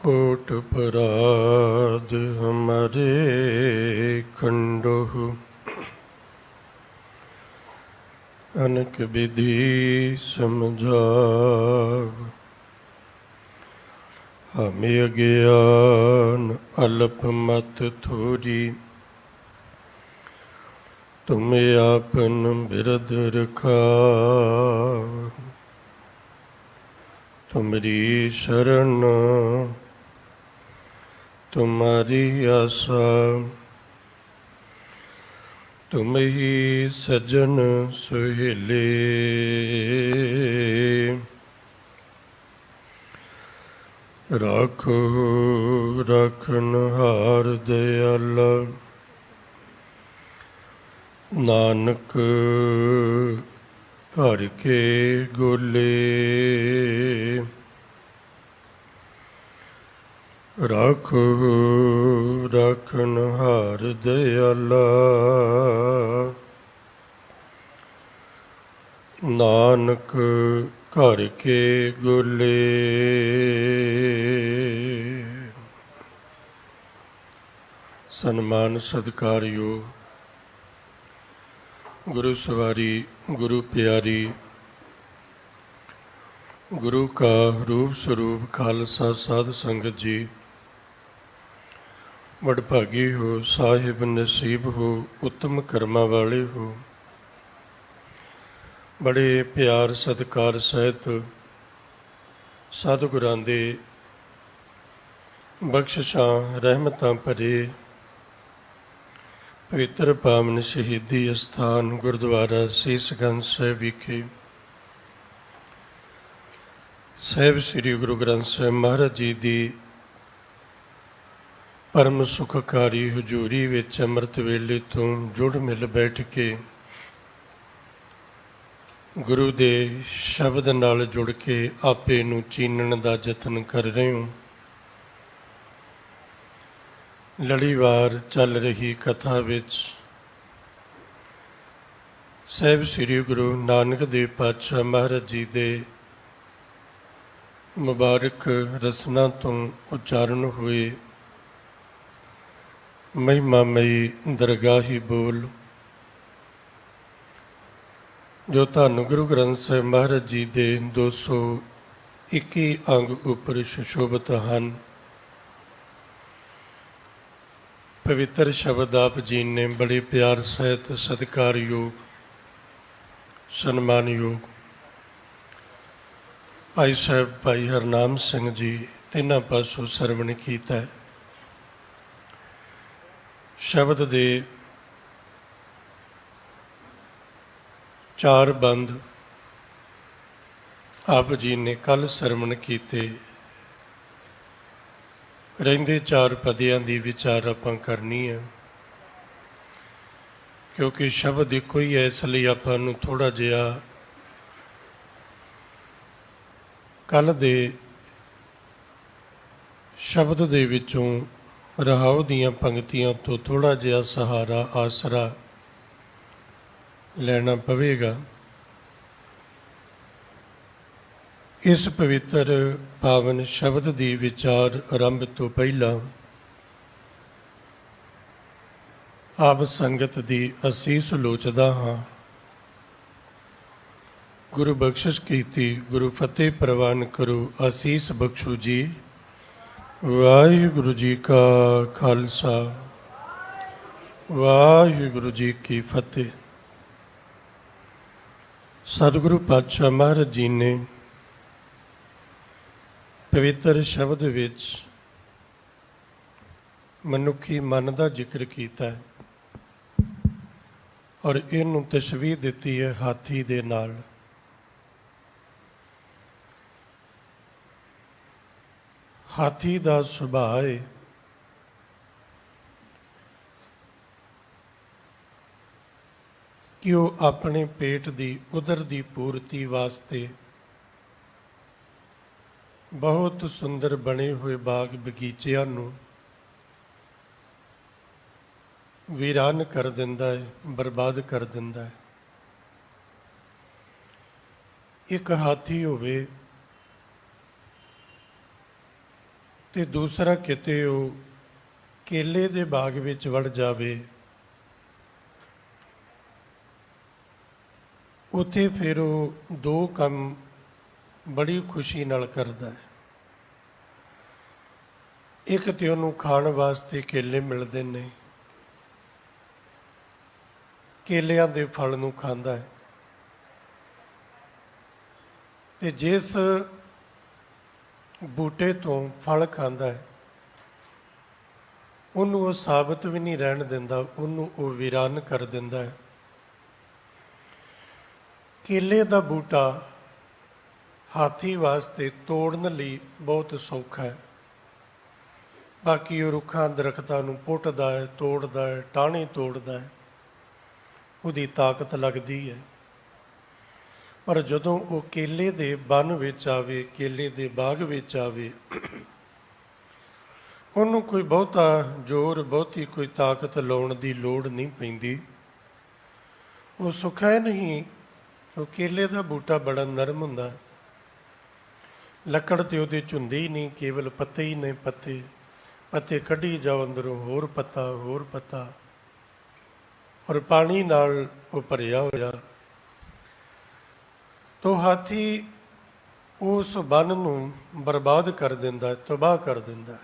Coat पराध हमारे खंडो अनक विधि समझाव। हमें अज्ञान अल्प मत थोरी, तुम्हें आपन बिरद रखाव। तुमरी शरण तुम्हारी आशा, तुम ही सज्जन सुहेले। राखो रखनहार दयाला, नानक घर के गोले। राखो रखनहार दयाला, नानक घर के गोले। सन्मान सत्कारयोग गुरु सवारी, गुरु प्यारी, गुरु का रूप स्वरूप खालसा साध संगत जी। वडभागी हो, साहिब नसीब हो, उत्तम कर्मा वाले हो। बड़े प्यार सत्कार सहित सतगुरां दे बख्शिशां रहमतां भरे पवित्र पावन शहीदी अस्थान गुरुद्वारा सीसगंज साहिब विखे ਸਾਹਿਬ ਸ੍ਰੀ ਗੁਰੂ ਗ੍ਰੰਥ ਸਾਹਿਬ ਮਹਾਰਾਜ ਜੀ ਦੀ ਪਰਮ ਸੁਖਕਾਰੀ ਹਜ਼ੂਰੀ ਵਿੱਚ ਅੰਮ੍ਰਿਤ ਵੇਲੇ ਤੋਂ ਜੁੜ ਮਿਲ ਬੈਠ ਕੇ ਗੁਰੂ ਦੇ ਸ਼ਬਦ ਨਾਲ ਜੁੜ ਕੇ ਆਪੇ ਨੂੰ ਚੀਨਣ ਦਾ ਯਤਨ ਕਰ ਰਹੇ ਹੋ। ਲੜੀਵਾਰ ਚੱਲ ਰਹੀ ਕਥਾ ਵਿੱਚ ਸਾਹਿਬ ਸ੍ਰੀ ਗੁਰੂ ਨਾਨਕ ਦੇਵ ਪਾਤਸ਼ਾਹ ਮਹਾਰਾਜ ਜੀ ਦੇ ਮੁਬਾਰਕ ਰਸਨਾ ਤੋਂ ਉਚਾਰਨ ਹੋਏ ਮਹਿਮਾਮਈ ਦਰਗਾਹੀ ਬੋਲ ਜੋ ਧੰਨ ਗੁਰੂ ਗ੍ਰੰਥ ਸਾਹਿਬ ਮਹਾਰਾਜ ਜੀ ਦੇ 221 ਅੰਗ ਉੱਪਰ ਸੁਸ਼ੋਭਿਤ ਹਨ। ਪਵਿੱਤਰ ਸ਼ਬਦ ਆਪ ਜੀ ਨੇ ਬੜੇ ਪਿਆਰ ਸਹਿਤ ਸਤਿਕਾਰਯੋਗ ਸਨਮਾਨਯੋਗ ਭਾਈ ਸਾਹਿਬ ਭਾਈ ਹਰਨਾਮ ਸਿੰਘ ਜੀ ਤਿੰਨਾਂ ਪਾਸੋਂ ਸਰਵਣ ਕੀਤਾ। ਸ਼ਬਦ ਦੇ 4 ਬੰਦ ਆਪ ਜੀ ਨੇ ਕੱਲ੍ਹ ਸਰਵਣ ਕੀਤੇ। ਰਹਿੰਦੇ 4 ਪਦਿਆਂ ਦੀ ਵਿਚਾਰ ਆਪਾਂ ਕਰਨੀ ਹੈ, ਕਿਉਂਕਿ ਸ਼ਬਦ ਇੱਕੋ ਹੀ ਹੈ, ਇਸ ਲਈ ਆਪਾਂ ਨੂੰ ਥੋੜ੍ਹਾ ਜਿਹਾ ਕੱਲ੍ਹ ਦੇ ਸ਼ਬਦ ਦੇ ਵਿੱਚੋਂ ਰਹਾਉ ਦੀਆਂ ਪੰਕਤੀਆਂ ਤੋਂ ਥੋੜ੍ਹਾ ਜਿਹਾ ਸਹਾਰਾ ਆਸਰਾ ਲੈਣਾ ਪਵੇਗਾ। ਇਸ ਪਵਿੱਤਰ ਪਾਵਨ ਸ਼ਬਦ ਦੀ ਵਿਚਾਰ ਆਰੰਭ ਤੋਂ ਪਹਿਲਾਂ ਆਪ ਸੰਗਤ ਦੀ ਅਸੀਸ ਲੋਚਦਾ ਹਾਂ। ਗੁਰੂ ਬਖਸ਼ਿਸ਼ ਕੀਤੀ, ਗੁਰੂ ਫਤਿਹ ਪ੍ਰਵਾਨ ਕਰੋ, ਅਸੀਸ ਬਖਸ਼ੋ ਜੀ। ਵਾਹਿਗੁਰੂ ਜੀ ਕਾ ਖਾਲਸਾ, ਵਾਹਿਗੁਰੂ ਜੀ ਕੀ ਫਤਿਹ। ਸਤਿਗੁਰੂ ਪਾਤਸ਼ਾਹ ਮਹਾਰਾਜ ਜੀ ਨੇ ਪਵਿੱਤਰ ਸ਼ਬਦ ਵਿੱਚ ਮਨੁੱਖੀ ਮਨ ਦਾ ਜ਼ਿਕਰ ਕੀਤਾ ਹੈ ਔਰ ਇਹਨੂੰ ਤਸ਼ਬੀਹ ਦਿੱਤੀ ਹੈ ਹਾਥੀ ਦੇ ਨਾਲ। ਹਾਥੀ ਦਾ ਸੁਭਾਅ ਹੈ ਕਿ ਉਹ ਆਪਣੇ ਪੇਟ ਦੀ ਉਦਰ ਦੀ ਪੂਰਤੀ ਵਾਸਤੇ ਬਹੁਤ ਸੁੰਦਰ ਬਣੇ ਹੋਏ ਬਾਗ ਬਗੀਚਿਆਂ ਨੂੰ ਵੀਰਾਨ ਕਰ ਦਿੰਦਾ ਹੈ, ਬਰਬਾਦ ਕਰ ਦਿੰਦਾ ਹੈ। ਇੱਕ ਹਾਥੀ ਹੋਵੇ ਤੇ ਦੂਸਰਾ ਕਿਤੇ ਉਹ ਕੇਲੇ ਦੇ ਬਾਗ ਵਿੱਚ ਵੜ ਜਾਵੇ, ਉੱਥੇ ਫਿਰ ਉਹ ਦੋ ਕੰਮ ਬੜੀ ਖੁਸ਼ੀ ਨਾਲ ਕਰਦਾ ਹੈ। ਇੱਕ ਤੇ ਉਹਨੂੰ ਖਾਣ ਵਾਸਤੇ ਕੇਲੇ ਮਿਲਦੇ ਨੇ, ਕੇਲਿਆਂ ਦੇ ਫਲ ਨੂੰ ਖਾਂਦਾ ਹੈ, ਤੇ ਜਿਸ ਬੂਟੇ ਤੋਂ ਫਲ ਖਾਂਦਾ ਹੈ ਉਹਨੂੰ ਉਹ ਸਾਬਤ ਵੀ ਨਹੀਂ ਰਹਿਣ ਦਿੰਦਾ, ਉਹਨੂੰ ਉਹ ਵੀਰਾਨ ਕਰ ਦਿੰਦਾ ਹੈ। ਕੇਲੇ ਦਾ ਬੂਟਾ ਹਾਥੀ ਵਾਸਤੇ ਤੋੜਨ ਲਈ ਬਹੁਤ ਸੌਖਾ ਹੈ, ਬਾਕੀ ਉਹ ਰੁੱਖਾਂ ਦਰਖਤਾਂ ਨੂੰ ਪੁੱਟਦਾ ਹੈ, ਤੋੜਦਾ ਹੈ, ਟਾਹਣੀ ਤੋੜਦਾ ਹੈ, ਉਹਦੀ ਤਾਕਤ ਲੱਗਦੀ ਹੈ। ਪਰ ਜਦੋਂ ਉਹ ਕੇਲੇ ਦੇ ਬਨ ਵਿੱਚ ਆਵੇ, ਕੇਲੇ ਦੇ ਬਾਗ ਵਿੱਚ ਆਵੇ, ਉਹਨੂੰ ਕੋਈ ਬਹੁਤਾ ਜ਼ੋਰ, ਬਹੁਤੀ ਕੋਈ ਤਾਕਤ ਲਾਉਣ ਦੀ ਲੋੜ ਨਹੀਂ ਪੈਂਦੀ। ਉਹ ਸੁੱਖਾ ਨਹੀਂ, ਉਹ ਕੇਲੇ ਦਾ ਬੂਟਾ ਬੜਾ ਨਰਮ ਹੁੰਦਾ, ਲੱਕੜ ਤੇ ਉਹਦੇ 'ਚ ਹੁੰਦੀ ਹੀ ਨਹੀਂ, ਕੇਵਲ ਪੱਤੇ ਹੀ ਨੇ, ਪੱਤੇ ਪੱਤੇ ਕੱਢੀ ਜਾਓ ਅੰਦਰੋਂ, ਹੋਰ ਪੱਤਾ, ਹੋਰ ਪੱਤਾ, ਔਰ ਪਾਣੀ ਨਾਲ ਉਹ ਭਰਿਆ ਹੋਇਆ। ਤੋ ਹਾਥੀ ਉਸ ਬਨ ਨੂੰ ਬਰਬਾਦ ਕਰ ਦਿੰਦਾ, ਤਬਾਹ ਕਰ ਦਿੰਦਾ।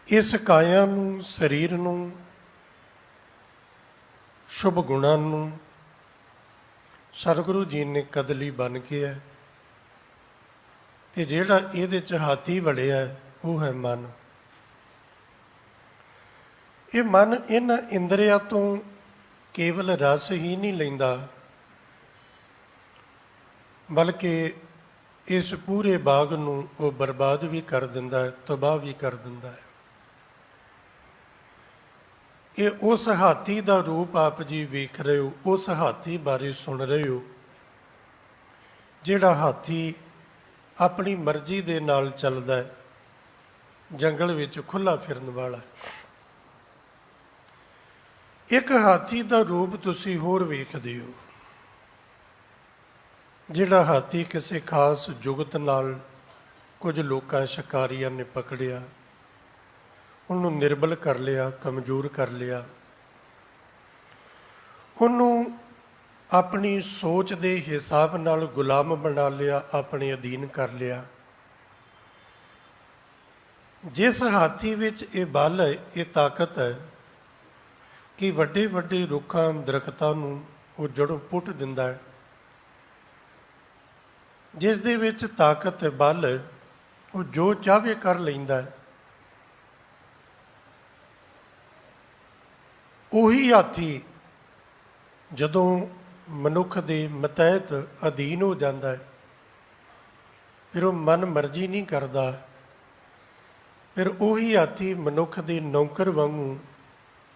ਇਸ ਕਾਇਆ ਨੂੰ, ਸਰੀਰ ਨੂੰ, ਸ਼ੁਭ ਗੁਣਾਂ ਨੂੰ ਸਤਿਗੁਰੂ ਜੀ ਨੇ ਕਦਲੀ ਬਣ ਕੇ ਹੈ, ਤੇ ਜਿਹੜਾ ਇਹਦੇ 'ਚ ਹਾਥੀ ਵੜਿਆ ਉਹ ਹੈ ਮਨ। ਇਹ ਮਨ ਇਹਨਾਂ ਇੰਦਰੀਆਂ ਤੋਂ ਕੇਵਲ ਰਸ ਹੀ ਨਹੀਂ ਲੈਂਦਾ, ਬਲਕਿ ਇਸ ਪੂਰੇ ਬਾਗ ਨੂੰ ਉਹ ਬਰਬਾਦ ਵੀ ਕਰ ਦਿੰਦਾ ਹੈ, ਤਬਾਹ ਵੀ ਕਰ ਦਿੰਦਾ ਹੈ। ਇਹ ਉਸ ਹਾਥੀ ਦਾ ਰੂਪ ਆਪ ਜੀ ਵੇਖ ਰਹੇ ਹੋ, ਉਸ ਹਾਥੀ ਬਾਰੇ ਸੁਣ ਰਹੇ ਹੋ, ਜਿਹੜਾ ਹਾਥੀ ਆਪਣੀ ਮਰਜ਼ੀ ਦੇ ਨਾਲ ਚੱਲਦਾ ਹੈ, ਜੰਗਲ ਵਿੱਚ ਖੁੱਲ੍ਹਾ ਫਿਰਨ ਵਾਲਾ। ਇੱਕ ਹਾਥੀ ਦਾ ਰੂਪ ਤੁਸੀਂ ਹੋਰ ਵੇਖਦੇ ਹੋ, ਜਿਹੜਾ ਹਾਥੀ ਕਿਸੇ ਖਾਸ ਜੁਗਤ ਨਾਲ ਕੁਝ ਲੋਕਾਂ ਸ਼ਿਕਾਰੀਆਂ ਨੇ ਪਕੜਿਆ, ਉਹਨੂੰ ਨਿਰਬਲ ਕਰ ਲਿਆ, ਕਮਜ਼ੋਰ ਕਰ ਲਿਆ, ਉਹਨੂੰ ਆਪਣੀ ਸੋਚ ਦੇ ਹਿਸਾਬ ਨਾਲ ਗੁਲਾਮ ਬਣਾ ਲਿਆ, ਆਪਣੇ ਅਧੀਨ ਕਰ ਲਿਆ। ਜਿਸ ਹਾਥੀ ਵਿੱਚ ਇਹ ਬਲ ਹੈ, ਇਹ ਤਾਕਤ ਹੈ ਕਿ ਵੱਡੇ ਵੱਡੇ ਰੁੱਖਾਂ ਦਰਖਤਾਂ ਨੂੰ ਉਹ ਜੜੋਂ ਪੁੱਟ ਦਿੰਦਾ ਹੈ, ਜਿਸ ਦੇ ਵਿੱਚ ਤਾਕਤ ਹੈ, ਬਲ ਹੈ, ਉਹ ਜੋ ਚਾਹਵੇ ਕਰ ਲੈਂਦਾ ਹੈ। ਉਹੀ ਹਾਥੀ ਜਦੋਂ ਮਨੁੱਖ ਦੇ ਮਤਹਿਤ ਅਧੀਨ ਹੋ ਜਾਂਦਾ ਹੈ, ਫਿਰ ਉਹ ਮਨ ਮਰਜ਼ੀ ਨਹੀਂ ਕਰਦਾ, ਫਿਰ ਉਹੀ ਹਾਥੀ ਮਨੁੱਖ ਦੇ ਨੌਕਰ ਵਾਂਗੂ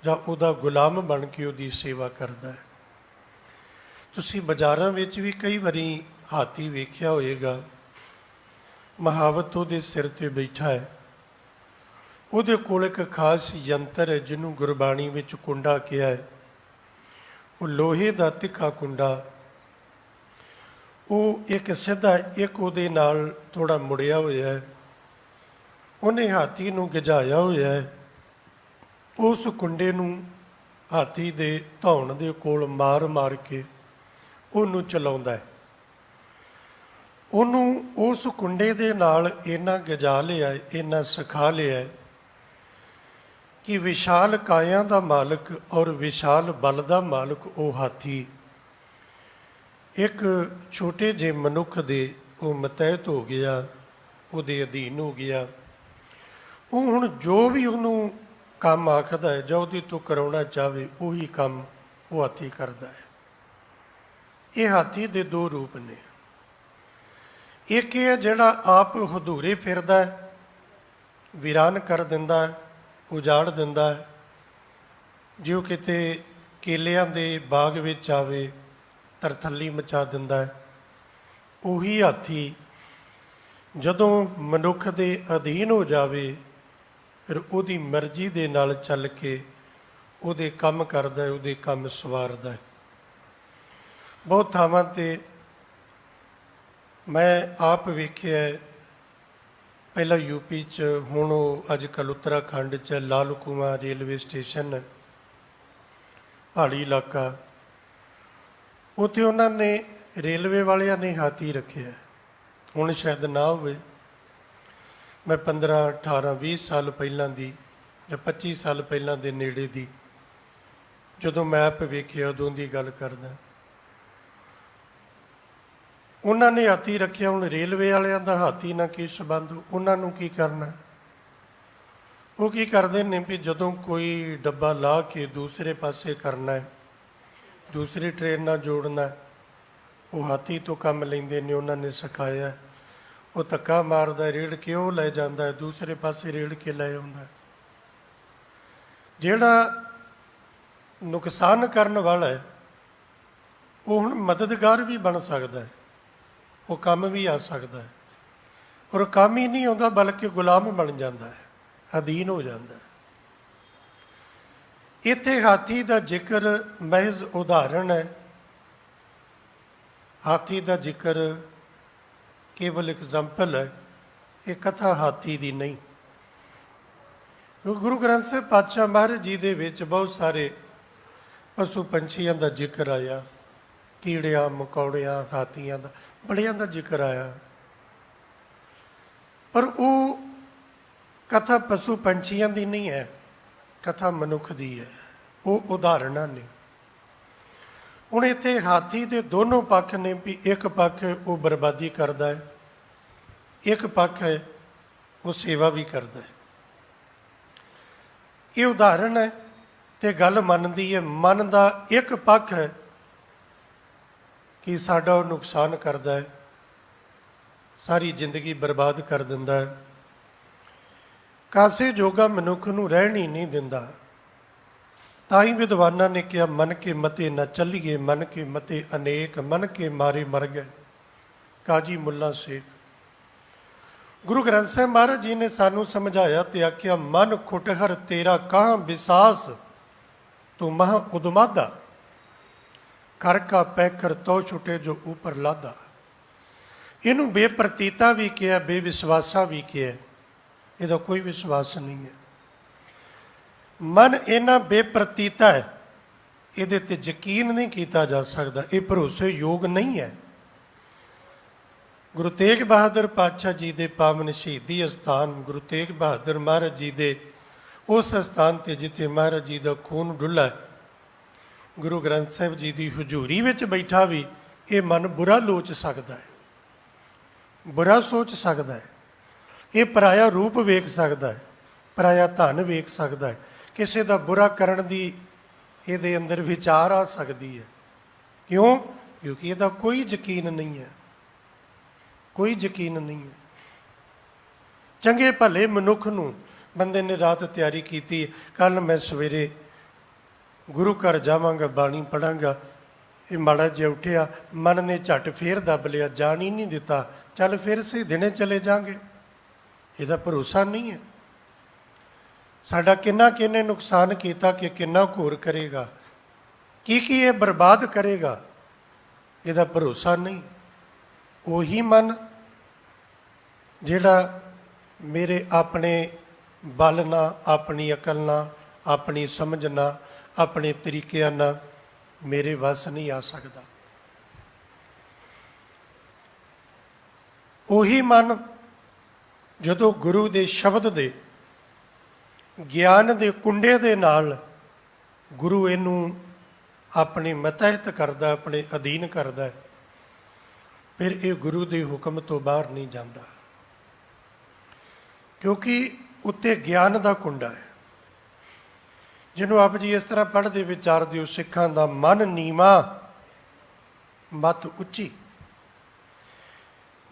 ਜਾਂ ਉਹਦਾ ਗੁਲਾਮ ਬਣ ਕੇ ਉਹਦੀ ਸੇਵਾ ਕਰਦਾ ਹੈ। ਤੁਸੀਂ ਬਾਜ਼ਾਰਾਂ ਵਿੱਚ ਵੀ ਕਈ ਵਾਰੀ ਹਾਥੀ ਵੇਖਿਆ ਹੋਏਗਾ, ਮਹਾਵਤ ਉਹਦੇ ਸਿਰ 'ਤੇ ਬੈਠਾ ਹੈ, ਉਹਦੇ ਕੋਲ ਇੱਕ ਖਾਸ ਯੰਤਰ ਹੈ ਜਿਹਨੂੰ ਗੁਰਬਾਣੀ ਵਿੱਚ ਕੁੰਡਾ ਕਿਹਾ ਹੈ। ਉਹ ਲੋਹੇ ਦਾ ਤਿੱਖਾ ਕੁੰਡਾ, ਉਹ ਇੱਕ ਸਿੱਧਾ, ਇੱਕ ਉਹਦੇ ਨਾਲ ਥੋੜ੍ਹਾ ਮੁੜਿਆ ਹੋਇਆ ਹੈ, ਉਹਨੇ ਹਾਥੀ ਨੂੰ ਗਿਝਾਇਆ ਹੋਇਆ ਹੈ। ਉਸ ਕੁੰਡੇ ਨੂੰ ਹਾਥੀ ਦੇ ਧੌਣ ਦੇ ਕੋਲ ਮਾਰ ਮਾਰ ਕੇ ਉਹਨੂੰ ਚਲਾਉਂਦਾ ਹੈ। ਉਹਨੂੰ ਉਸ ਕੁੰਡੇ ਦੇ ਨਾਲ ਇੰਨਾ ਗਿਝਾ ਲਿਆ, ਇੰਨਾ ਸਿਖਾ ਲਿਆ ਕਿ ਵਿਸ਼ਾਲ ਕਾਇਆ ਦਾ ਮਾਲਕ ਔਰ ਵਿਸ਼ਾਲ ਬਲ ਦਾ ਮਾਲਕ ਉਹ ਹਾਥੀ ਇੱਕ ਛੋਟੇ ਜਿਹੇ ਮਨੁੱਖ ਦੇ ਉਹ ਮਤਹਿਤ ਹੋ ਗਿਆ, ਉਹਦੇ ਅਧੀਨ ਹੋ ਗਿਆ। ਉਹ ਹੁਣ ਜੋ ਵੀ ਉਹਨੂੰ ਕੰਮ ਆਖਦਾ ਹੈ ਜਾਂ ਉਹਦੇ ਤੋਂ ਕਰਾਉਣਾ ਚਾਹਵੇ, ਉਹੀ ਕੰਮ ਉਹ ਹਾਥੀ ਕਰਦਾ ਹੈ। ਇਹ ਹਾਥੀ ਦੇ ਦੋ ਰੂਪ ਨੇ। ਇੱਕ ਇਹ ਜਿਹੜਾ ਆਪ ਹਦੂਰੇ ਫਿਰਦਾ ਹੈ, ਵੀਰਾਨ ਕਰ ਦਿੰਦਾ ਹੈ, ਉਜਾੜ ਦਿੰਦਾ ਹੈ। ਜੇ ਉਹ ਕਿਤੇ ਕੇਲਿਆਂ ਦੇ ਬਾਗ ਵਿੱਚ ਆਵੇ, ਤਰਥੱਲੀ ਮਚਾ ਦਿੰਦਾ ਹੈ। ਉਹੀ ਹਾਥੀ ਜਦੋਂ ਮਨੁੱਖ ਦੇ ਅਧੀਨ ਹੋ ਜਾਵੇ, ਫਿਰ ਉਹਦੀ ਮਰਜ਼ੀ ਦੇ ਨਾਲ ਚੱਲ ਕੇ ਉਹਦੇ ਕੰਮ ਕਰਦਾ ਹੈ, ਉਹਦੇ ਕੰਮ ਸਵਾਰਦਾ ਹੈ। ਬਹੁਤ ਥਾਵਾਂ 'ਤੇ ਮੈਂ ਆਪ ਵੇਖਿਆ ਹੈ, ਪਹਿਲਾਂ ਯੂਪੀ 'ਚ, ਹੁਣ ਉਹ ਅੱਜ ਕੱਲ੍ਹ ਉੱਤਰਾਖੰਡ 'ਚ ਲਾਲ ਕੁਆਂ ਰੇਲਵੇ ਸਟੇਸ਼ਨ, ਪਹਾੜੀ ਇਲਾਕਾ, ਉੱਥੇ ਉਹਨਾਂ ਨੇ ਰੇਲਵੇ ਵਾਲਿਆਂ ਨੇ ਹਾਥੀ ਰੱਖਿਆ। ਹੁਣ ਸ਼ਾਇਦ ਨਾ ਹੋਵੇ, ਮੈਂ 15 18 20 ਸਾਲ ਪਹਿਲਾਂ ਦੀ ਜਾਂ 25 ਸਾਲ ਪਹਿਲਾਂ ਦੇ ਨੇੜੇ ਦੀ ਜਦੋਂ ਮੈਪ ਵੇਖਿਆ ਉਦੋਂ ਦੀ ਗੱਲ ਕਰਦਾ। ਉਹਨਾਂ ਨੇ ਹਾਥੀ ਰੱਖਿਆ। ਹੁਣ ਰੇਲਵੇ ਵਾਲਿਆਂ ਦਾ ਹਾਥੀ ਨਾਲ ਕੀ ਸੰਬੰਧ? ਉਹਨਾਂ ਨੂੰ ਕੀ ਕਰਨਾ? ਉਹ ਕੀ ਕਰਦੇ ਨੇ ਵੀ ਜਦੋਂ ਕੋਈ ਡੱਬਾ ਲਾ ਕੇ ਦੂਸਰੇ ਪਾਸੇ ਕਰਨਾ ਹੈ, ਦੂਸਰੀ ਟ੍ਰੇਨ ਨਾਲ ਜੋੜਨਾ, ਉਹ ਹਾਥੀ ਤੋਂ ਕੰਮ ਲੈਂਦੇ ਨੇ। ਉਹਨਾਂ ਨੇ ਸਿਖਾਇਆ, ਉਹ ਧੱਕਾ ਮਾਰਦਾ, ਰੇੜ ਕੇ ਉਹ ਲੈ ਜਾਂਦਾ, ਦੂਸਰੇ ਪਾਸੇ ਰੇੜ ਕੇ ਲੈ ਆਉਂਦਾ। ਜਿਹੜਾ ਨੁਕਸਾਨ ਕਰਨ ਵਾਲਾ ਹੈ ਉਹ ਹੁਣ ਮਦਦਗਾਰ ਵੀ ਬਣ ਸਕਦਾ ਹੈ, ਉਹ ਕੰਮ ਵੀ ਆ ਸਕਦਾ ਹੈ। ਔਰ ਕੰਮ ਹੀ ਨਹੀਂ ਆਉਂਦਾ ਬਲਕਿ ਗੁਲਾਮ ਬਣ ਜਾਂਦਾ ਹੈ, ਅਧੀਨ ਹੋ ਜਾਂਦਾ ਹੈ। ਇੱਥੇ ਹਾਥੀ ਦਾ ਜ਼ਿਕਰ ਮਹਿਜ਼ ਉਦਾਹਰਣ ਹੈ। ਹਾਥੀ ਦਾ ਜ਼ਿਕਰ ਕੇਵਲ ਐਗਜ਼ਾਮਪਲ ਹੈ, ਇਹ ਕਥਾ ਹਾਥੀ ਦੀ ਨਹੀਂ। ਗੁਰੂ ਗ੍ਰੰਥ ਸਾਹਿਬ ਪਾਤਸ਼ਾਹ ਮਹਾਰਾਜ ਜੀ ਦੇ ਵਿੱਚ ਬਹੁਤ ਸਾਰੇ ਪਸ਼ੂ ਪੰਛੀਆਂ ਦਾ ਜ਼ਿਕਰ ਆਇਆ, ਕੀੜਿਆਂ ਮਕੌੜਿਆਂ ਹਾਥੀਆਂ ਦਾ, ਬੜਿਆਂ ਦਾ ਜ਼ਿਕਰ ਆਇਆ। ਪਰ ਉਹ ਕਥਾ ਪਸ਼ੂ ਪੰਛੀਆਂ ਦੀ ਨਹੀਂ ਹੈ, ਕਥਾ ਮਨੁੱਖ ਦੀ ਹੈ। ਉਹ ਉਦਾਹਰਣਾਂ ਨੇ। ਹੁਣ ਇੱਥੇ ਹਾਥੀ ਦੇ ਦੋਨੋਂ ਪੱਖ ਨੇ ਵੀ ਇੱਕ ਪੱਖ ਉਹ ਬਰਬਾਦੀ ਕਰਦਾ ਹੈ, ਇੱਕ ਪੱਖ ਹੈ ਉਹ ਸੇਵਾ ਵੀ ਕਰਦਾ ਹੈ। ਇਹ ਉਦਾਹਰਣ ਹੈ ਤੇ ਗੱਲ ਮੰਨਦੀ ਹੈ। ਮਨ ਦਾ ਇੱਕ ਪੱਖ ਹੈ ਕਿ ਸਾਡਾ ਉਹ ਨੁਕਸਾਨ ਕਰਦਾ ਹੈ, ਸਾਰੀ ਜ਼ਿੰਦਗੀ ਬਰਬਾਦ ਕਰ ਦਿੰਦਾ ਹੈ, ਕਾਸੇ ਜੋਗਾ ਮਨੁੱਖ ਨੂੰ ਰਹਿਣ ਹੀ ਨਹੀਂ ਦਿੰਦਾ। ਤਾਂ ਹੀ ਵਿਦਵਾਨਾਂ ਨੇ ਕਿਹਾ, ਮਨ ਕੇ ਮਤੇ ਨਾ ਚੱਲੀਏ, ਮਨ ਕੇ ਮਤੇ ਅਨੇਕ, ਮਨ ਕੇ ਮਾਰੇ ਮਰ ਗਏ। ਕਾਜੀ ਮੁੱਲਾ ਸ਼ੇਖ। ਗੁਰੂ ਗ੍ਰੰਥ ਸਾਹਿਬ ਮਹਾਰਾਜ ਜੀ ਨੇ ਸਾਨੂੰ ਸਮਝਾਇਆ ਤੇ ਆਖਿਆ, ਮਨ ਖੁਟਹਰ ਤੇਰਾ ਕਾਹ ਵਿਸਾਸ, ਤੂੰ ਮਹਾ ਉਦਮਾਦਾ, ਕਰ ਕਾ ਪੈਕਰ ਤੋ ਛੁਟੇ ਜੋ ਉੱਪਰ ਲਾਦਾ। ਇਹਨੂੰ ਬੇਪ੍ਰਤੀਤਾ ਵੀ ਕਿਹਾ, ਬੇਵਿਸ਼ਵਾਸਾ ਵੀ ਕਿਹਾ। ਇਹਦਾ ਕੋਈ ਵਿਸ਼ਵਾਸ ਨਹੀਂ ਹੈ। ਮਨ ਇੰਨਾ ਬੇਪ੍ਰਤੀਤਾ ਹੈ, ਇਹਦੇ ਤੇ ਯਕੀਨ ਨਹੀਂ ਕੀਤਾ ਜਾ ਸਕਦਾ, ਇਹ ਭਰੋਸੇਯੋਗ ਨਹੀਂ ਹੈ। ਗੁਰੂ ਤੇਗ ਬਹਾਦਰ ਪਾਤਸ਼ਾਹ ਜੀ ਦੇ ਪਾਵਨ ਸ਼ਹੀਦੀ ਅਸਥਾਨ, ਗੁਰੂ ਤੇਗ ਬਹਾਦਰ ਮਹਾਰਾਜ ਜੀ ਦੇ ਉਸ ਅਸਥਾਨ 'ਤੇ ਜਿੱਥੇ ਮਹਾਰਾਜ ਜੀ ਦਾ ਖੂਨ ਡੁੱਲਾ, ਗੁਰੂ ਗ੍ਰੰਥ ਸਾਹਿਬ ਜੀ ਦੀ ਹਜ਼ੂਰੀ ਵਿੱਚ ਬੈਠਾ ਵੀ ਇਹ ਮਨ ਬੁਰਾ ਲੋਚ ਸਕਦਾ ਹੈ, ਬੁਰਾ ਸੋਚ ਸਕਦਾ ਹੈ। ਇਹ ਪਰਾਇਆ ਰੂਪ ਵੇਖ ਸਕਦਾ ਹੈ, ਪਰਾਇਆ ਧਨ ਵੇਖ ਸਕਦਾ ਹੈ, ਕਿਸੇ ਦਾ ਬੁਰਾ ਕਰਨ ਦੀ ਇਹਦੇ ਅੰਦਰ ਵਿਚਾਰ ਆ ਸਕਦੀ ਹੈ। ਕਿਉਂ? ਕਿਉਂਕਿ ਇਹਦਾ ਕੋਈ ਯਕੀਨ ਨਹੀਂ ਹੈ, ਕੋਈ ਯਕੀਨ ਨਹੀਂ ਹੈ। ਚੰਗੇ ਭਲੇ ਮਨੁੱਖ ਨੂੰ ਬੰਦੇ ਨੇ ਰਾਤ ਤਿਆਰੀ ਕੀਤੀ, ਕੱਲ੍ਹ ਮੈਂ ਸਵੇਰੇ ਗੁਰੂ ਘਰ ਜਾਵਾਂਗਾ, ਬਾਣੀ ਪੜ੍ਹਾਂਗਾ। ਇਹ ਮਾੜਾ ਜਿਹਾ ਉੱਠਿਆ, ਮਨ ਨੇ ਝੱਟ ਫੇਰ ਦੱਬ ਲਿਆ, ਜਾਣ ਹੀ ਨਹੀਂ ਦਿੱਤਾ, ਚੱਲ ਫਿਰ ਅਸੀਂ ਦਿਨੇ ਚਲੇ ਜਾਵਾਂਗੇ। ਇਹਦਾ ਭਰੋਸਾ ਨਹੀਂ ਹੈ। ਸਾਡਾ ਕਿੰਨਾ ਕਿੰਨੇ ਨੁਕਸਾਨ ਕੀਤਾ ਕਿ ਕਿੰਨਾ ਘੋਰ ਕਰੇਗਾ, ਕੀ ਇਹ ਬਰਬਾਦ ਕਰੇਗਾ, ਇਹਦਾ ਭਰੋਸਾ ਨਹੀਂ। ਉਹੀ ਮਨ ਜਿਹੜਾ ਮੇਰੇ ਆਪਣੇ ਬਲ ਨਾਲ, ਆਪਣੀ ਅਕਲ ਨਾਲ, ਆਪਣੀ ਸਮਝ ਨਾਲ, ਆਪਣੇ ਤਰੀਕਿਆਂ ਨਾਲ ਮੇਰੇ ਵੱਸ ਨਹੀਂ ਆ ਸਕਦਾ। ਉਹੀ ਮਨ ਜਦੋਂ ਗੁਰੂ ਦੇ ਸ਼ਬਦ ਦੇ ਗਿਆਨ ਦੇ ਕੁੰਡੇ ਦੇ ਨਾਲ ਗੁਰੂ ਇਹਨੂੰ ਆਪਣੇ ਮਤਹਿਤ ਕਰਦਾ, ਆਪਣੇ ਅਧੀਨ ਕਰਦਾ, ਫਿਰ ਇਹ ਗੁਰੂ ਦੇ ਹੁਕਮ ਤੋਂ ਬਾਹਰ ਨਹੀਂ ਜਾਂਦਾ, ਕਿਉਂਕਿ ਉੱਤੇ ਗਿਆਨ ਦਾ ਕੁੰਡਾ ਹੈ। ਜਿਹਨੂੰ ਆਪ ਜੀ ਇਸ ਤਰ੍ਹਾਂ ਪੜ੍ਹਦੇ ਵਿਚਾਰਦੇ ਹੋ, ਸਿੱਖਾਂ ਦਾ ਮਨ ਨੀਵਾਂ ਮਤ ਉੱਚੀ।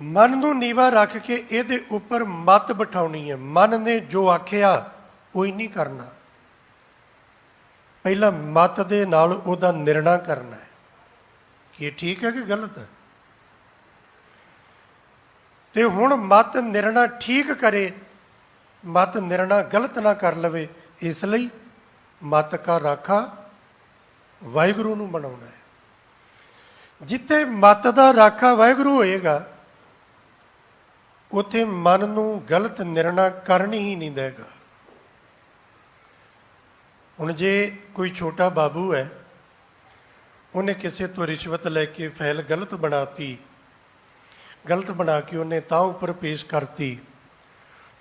ਮਨ ਨੂੰ ਨੀਵਾਂ ਰੱਖ ਕੇ ਇਹਦੇ ਉੱਪਰ ਮਤ ਬਿਠਾਉਣੀ ਹੈ। ਮਨ ਨੇ ਜੋ ਆਖਿਆ ਉਹ ਹੀ ਨਹੀਂ ਕਰਨਾ, ਪਹਿਲਾਂ ਮਤ ਦੇ ਨਾਲ ਉਹਦਾ ਨਿਰਣਾ ਕਰਨਾ ਹੈ ਕਿ ਇਹ ਠੀਕ ਹੈ ਕਿ ਗਲਤ ਹੈ। ਤੇ ਹੁਣ ਮਤ ਨਿਰਣਾ ਠੀਕ ਕਰੇ, ਮਤ ਨਿਰਣਾ ਗਲਤ ਨਾ ਕਰ ਲਵੇ। ਇਸ ਲਈ ਮਤ ਕਾ ਰਾਖਾ ਵਾਹਿਗੁਰੂ ਨੂੰ ਬਣਾਉਣਾ ਹੈ। ਜਿੱਥੇ ਮਤ ਦਾ ਰਾਖਾ ਵਾਹਿਗੁਰੂ ਹੋਏਗਾ, ਉੱਥੇ ਮਨ ਨੂੰ ਗਲਤ ਨਿਰਣਾ ਕਰਨ ਹੀ ਨਹੀਂ ਦੇਗਾ। ਹੁਣ ਜੇ ਕੋਈ ਛੋਟਾ ਬਾਬੂ ਹੈ, ਉਹਨੇ ਕਿਸੇ ਤੋਂ ਰਿਸ਼ਵਤ ਲੈ ਕੇ ਫਾਈਲ ਗਲਤ ਬਣਾਤੀ, ਗਲਤ ਬਣਾ ਕੇ ਉਹਨੇ ਤਾਂ ਉੱਪਰ ਪੇਸ਼ ਕਰਤੀ,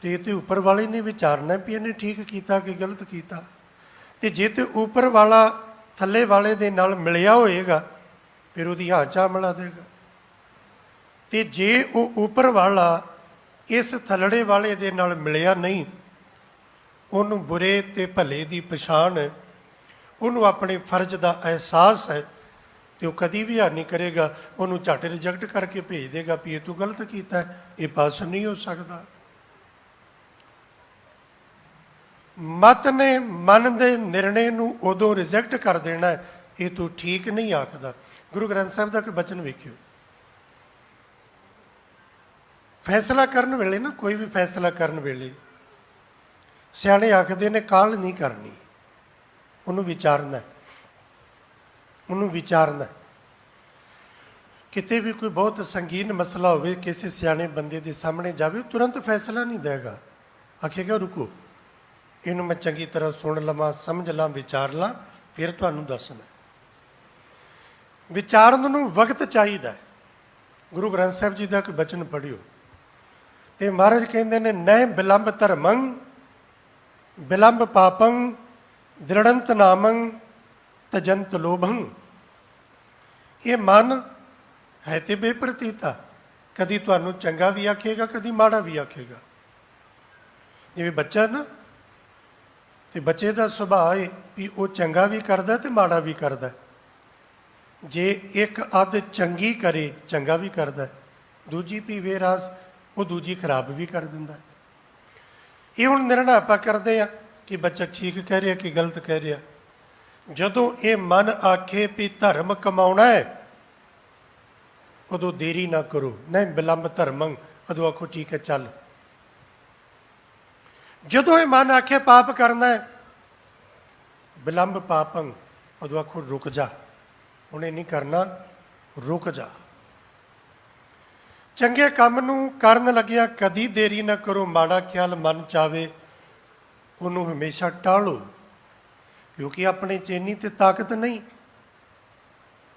ਤੇ ਇਹ ਤੇ ਉੱਪਰ ਵਾਲੇ ਨੇ ਵਿਚਾਰਨਾ ਵੀ ਇਹਨੇ ਠੀਕ ਕੀਤਾ ਕਿ ਗਲਤ ਕੀਤਾ। ਤੇ ਜੇ ਤੇ ਉੱਪਰ ਵਾਲਾ ਥੱਲੇ ਵਾਲੇ ਦੇ ਨਾਲ ਮਿਲਿਆ ਹੋਏਗਾ, ਫਿਰ ਉਹਦੀ ਹਾਂ ਚਾਹ ਮਿਲਾ ਦੇਗਾ। ਤੇ ਜੇ ਉਹ ਉੱਪਰ ਵਾਲਾ ਇਸ ਥੱਲੜੇ ਵਾਲੇ ਦੇ ਨਾਲ ਮਿਲਿਆ ਨਹੀਂ, ਉਹਨੂੰ ਬੁਰੇ ਤੇ ਭਲੇ ਦੀ ਪਛਾਣ ਹੈ, ਉਹਨੂੰ ਆਪਣੇ ਫਰਜ਼ ਦਾ ਅਹਿਸਾਸ ਹੈ, ਤੇ ਉਹ ਕਦੀ ਵੀ ਹਾਰ ਨਹੀਂ ਕਰੇਗਾ। ਉਹਨੂੰ ਝੱਟ ਰਿਜੈਕਟ ਕਰਕੇ ਭੇਜ ਦੇਗਾ ਵੀ ਇਹ ਤੂੰ ਗਲਤ ਕੀਤਾ, ਇਹ ਪਾਸ ਨਹੀਂ ਹੋ ਸਕਦਾ। ਮਤ ਨੇ ਮਨ ਦੇ ਨਿਰਣੇ ਨੂੰ ਉਦੋਂ ਰਿਜੈਕਟ ਕਰ ਦੇਣਾ, ਇਹ ਤੂੰ ਠੀਕ ਨਹੀਂ ਆਖਦਾ। ਗੁਰੂ ਗ੍ਰੰਥ ਸਾਹਿਬ ਦਾ ਇੱਕ ਬਚਨ ਵੇਖਿਓ, ਫੈਸਲਾ ਕਰਨ ਵੇਲੇ ਨਾ, ਕੋਈ ਵੀ ਫੈਸਲਾ ਕਰਨ ਵੇਲੇ ਸਿਆਣੇ ਆਖਦੇ ਨੇ ਕਾਹਲ ਨਹੀਂ ਕਰਨੀ, ਉਹਨੂੰ ਵਿਚਾਰਨਾ, ਉਹਨੂੰ ਵਿਚਾਰਨਾ। ਕਿਤੇ ਵੀ ਕੋਈ ਬਹੁਤ ਸੰਗੀਨ ਮਸਲਾ ਹੋਵੇ, ਕਿਸੇ ਸਿਆਣੇ ਬੰਦੇ ਦੇ ਸਾਹਮਣੇ ਜਾਵੇ, ਤੁਰੰਤ ਫੈਸਲਾ ਨਹੀਂ ਦੇਗਾ, ਆਖੇਗਾ ਰੁਕੋ, ਇਹਨੂੰ ਮੈਂ ਚੰਗੀ ਤਰ੍ਹਾਂ ਸੁਣ ਲਵਾਂ, ਸਮਝ ਲਾਂ, ਵਿਚਾਰ ਲਾਂ, ਫਿਰ ਤੁਹਾਨੂੰ ਦੱਸਣਾ। ਵਿਚਾਰਨ ਨੂੰ ਵਕਤ ਚਾਹੀਦਾ। ਗੁਰੂ ਗ੍ਰੰਥ ਸਾਹਿਬ ਜੀ ਦਾ ਇੱਕ ਬਚਨ ਪੜ੍ਹਿਓ, ਤੇ ਮਹਾਰਾਜ ਕਹਿੰਦੇ ਨੇ, ਨਹਿ ਬਿਲੰਬ ਧਰਮੰ ਬਿਲੰਬ ਪਾਪੰ ਦ੍ਰਿੜੰਤ ਨਾਮੰ ਤਜੰਤ ਲੋਭੰ। ਇਹ ਮਨ ਹੈ ਤੇ ਬੇਪ੍ਰਤੀਤਾ, ਕਦੀ ਤੁਹਾਨੂੰ ਚੰਗਾ ਵੀ ਆਖੇਗਾ, ਕਦੀ ਮਾੜਾ ਵੀ ਆਖੇਗਾ। ਜਿਵੇਂ ਬੱਚਾ ਨਾ, ਤੇ ਬੱਚੇ ਦਾ ਸੁਭਾਅ ਹੈ ਵੀ ਉਹ ਚੰਗਾ ਵੀ ਕਰਦਾ ਤੇ ਮਾੜਾ ਵੀ ਕਰਦਾ। ਜੇ ਇੱਕ ਅੱਧ ਚੰਗੀ ਕਰੇ, ਚੰਗਾ ਵੀ ਕਰਦਾ, ਦੂਜੀ ਪੀਵੇ ਰਸ, ਉਹ ਦੂਜੀ ਖਰਾਬ ਵੀ ਕਰ ਦਿੰਦਾ। ਇਹ ਹੁਣ ਨਿਰਣਾ ਆਪਾਂ ਕਰਦੇ ਆ ਕਿ ਬੱਚਾ ਠੀਕ ਕਹਿ ਰਿਹਾ ਕਿ ਗਲਤ ਕਹਿ ਰਿਹਾ। ਜਦੋਂ ਇਹ ਮਨ ਆਖੇ ਵੀ ਧਰਮ ਕਮਾਉਣਾ ਹੈ, ਉਦੋਂ ਦੇਰੀ ਨਾ ਕਰੋ, ਨਹੀਂ ਬਿਲੰਬ ਧਰਮੰ, ਉਦੋਂ ਆਖੋ ਠੀਕ ਹੈ ਚੱਲ। ਜਦੋਂ ਇਹ ਮਨ ਆਖੇ ਪਾਪ ਕਰਨਾ ਹੈ, ਬਿਲੰਬ ਪਾਪੰ, ਉਦੋਂ ਆਖੋ ਰੁਕ ਜਾ, ਉਹਨੇ ਨਹੀਂ ਕਰਨਾ, ਰੁਕ ਜਾ। ਚੰਗੇ ਕੰਮ ਨੂੰ ਕਰਨ ਲੱਗਿਆ ਕਦੀ ਦੇਰੀ ਨਾ ਕਰੋ, ਮਾੜਾ ਖਿਆਲ ਮਨ ਚਾਵੇ ਉਹਨੂੰ ਹਮੇਸ਼ਾ ਟਾਲੋ, ਕਿਉਂਕਿ ਆਪਣੇ 'ਚ ਇੰਨੀ ਤੇ ਤਾਕਤ ਨਹੀਂ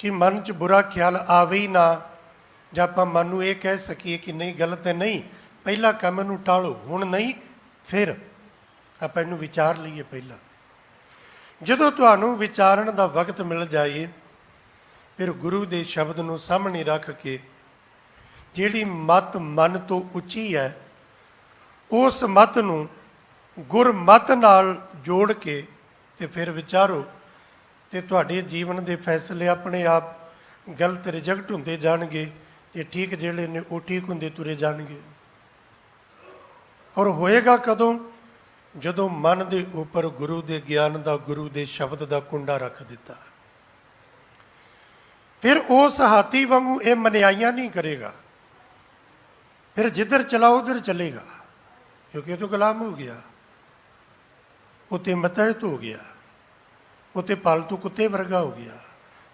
ਕਿ ਮਨ 'ਚ ਬੁਰਾ ਖਿਆਲ ਆਵੇ ਹੀ ਨਾ, ਜਾਂ ਆਪਾਂ ਮਨ ਨੂੰ ਇਹ ਕਹਿ ਸਕੀਏ ਕਿ ਨਹੀਂ ਗਲਤ ਹੈ, ਨਹੀਂ, ਪਹਿਲਾ ਕੰਮ ਨੂੰ ਟਾਲੋ, ਹੁਣ ਨਹੀਂ, ਫਿਰ ਆਪਾਂ ਇਹਨੂੰ ਵਿਚਾਰ ਲਈਏ ਪਹਿਲਾਂ। ਜਦੋਂ ਤੁਹਾਨੂੰ ਵਿਚਾਰਨ ਦਾ ਵਕਤ ਮਿਲ ਜਾਏ, ਫਿਰ ਗੁਰੂ ਦੇ ਸ਼ਬਦ ਨੂੰ ਸਾਹਮਣੇ ਰੱਖ ਕੇ ਜਿਹੜੀ ਮਤ ਮਨ ਤੋਂ ਉੱਚੀ ਹੈ, ਉਸ ਮਤ ਨੂੰ ਗੁਰਮਤ ਨਾਲ ਜੋੜ ਕੇ ਤੇ ਫਿਰ ਵਿਚਾਰੋ, ਤੇ ਤੁਹਾਡੇ ਜੀਵਨ ਦੇ ਫੈਸਲੇ ਆਪਣੇ ਆਪ ਗਲਤ ਰਿਜੈਕਟ ਹੁੰਦੇ ਜਾਣਗੇ, ਤੇ ਠੀਕ ਜਿਹੜੇ ਨੇ ਉਹ ਠੀਕ ਹੁੰਦੇ ਤੁਰੇ ਜਾਣਗੇ। ਔਰ ਹੋਏਗਾ ਕਦੋਂ? ਜਦੋਂ ਮਨ ਦੇ ਉੱਪਰ ਗੁਰੂ ਦੇ ਗਿਆਨ ਦਾ, ਗੁਰੂ ਦੇ ਸ਼ਬਦ ਦਾ ਕੁੰਡਾ ਰੱਖ ਦਿੱਤਾ। ਫਿਰ ਉਸ ਹਾਥੀ ਵਾਂਗੂ ਇਹ ਮਨਿਆਈਆਂ ਨਹੀਂ ਕਰੇਗਾ, ਫਿਰ ਜਿੱਧਰ ਚਲਾ ਉਧਰ ਚਲੇਗਾ, ਕਿਉਂਕਿ ਉਹ ਤੋਂ ਗੁਲਾਮ ਹੋ ਗਿਆ, ਉਹ ਤੇ ਮਤਹਿਤ ਹੋ ਗਿਆ, ਉਹ ਤੇ ਪਾਲਤੂ ਕੁੱਤੇ ਵਰਗਾ ਹੋ ਗਿਆ,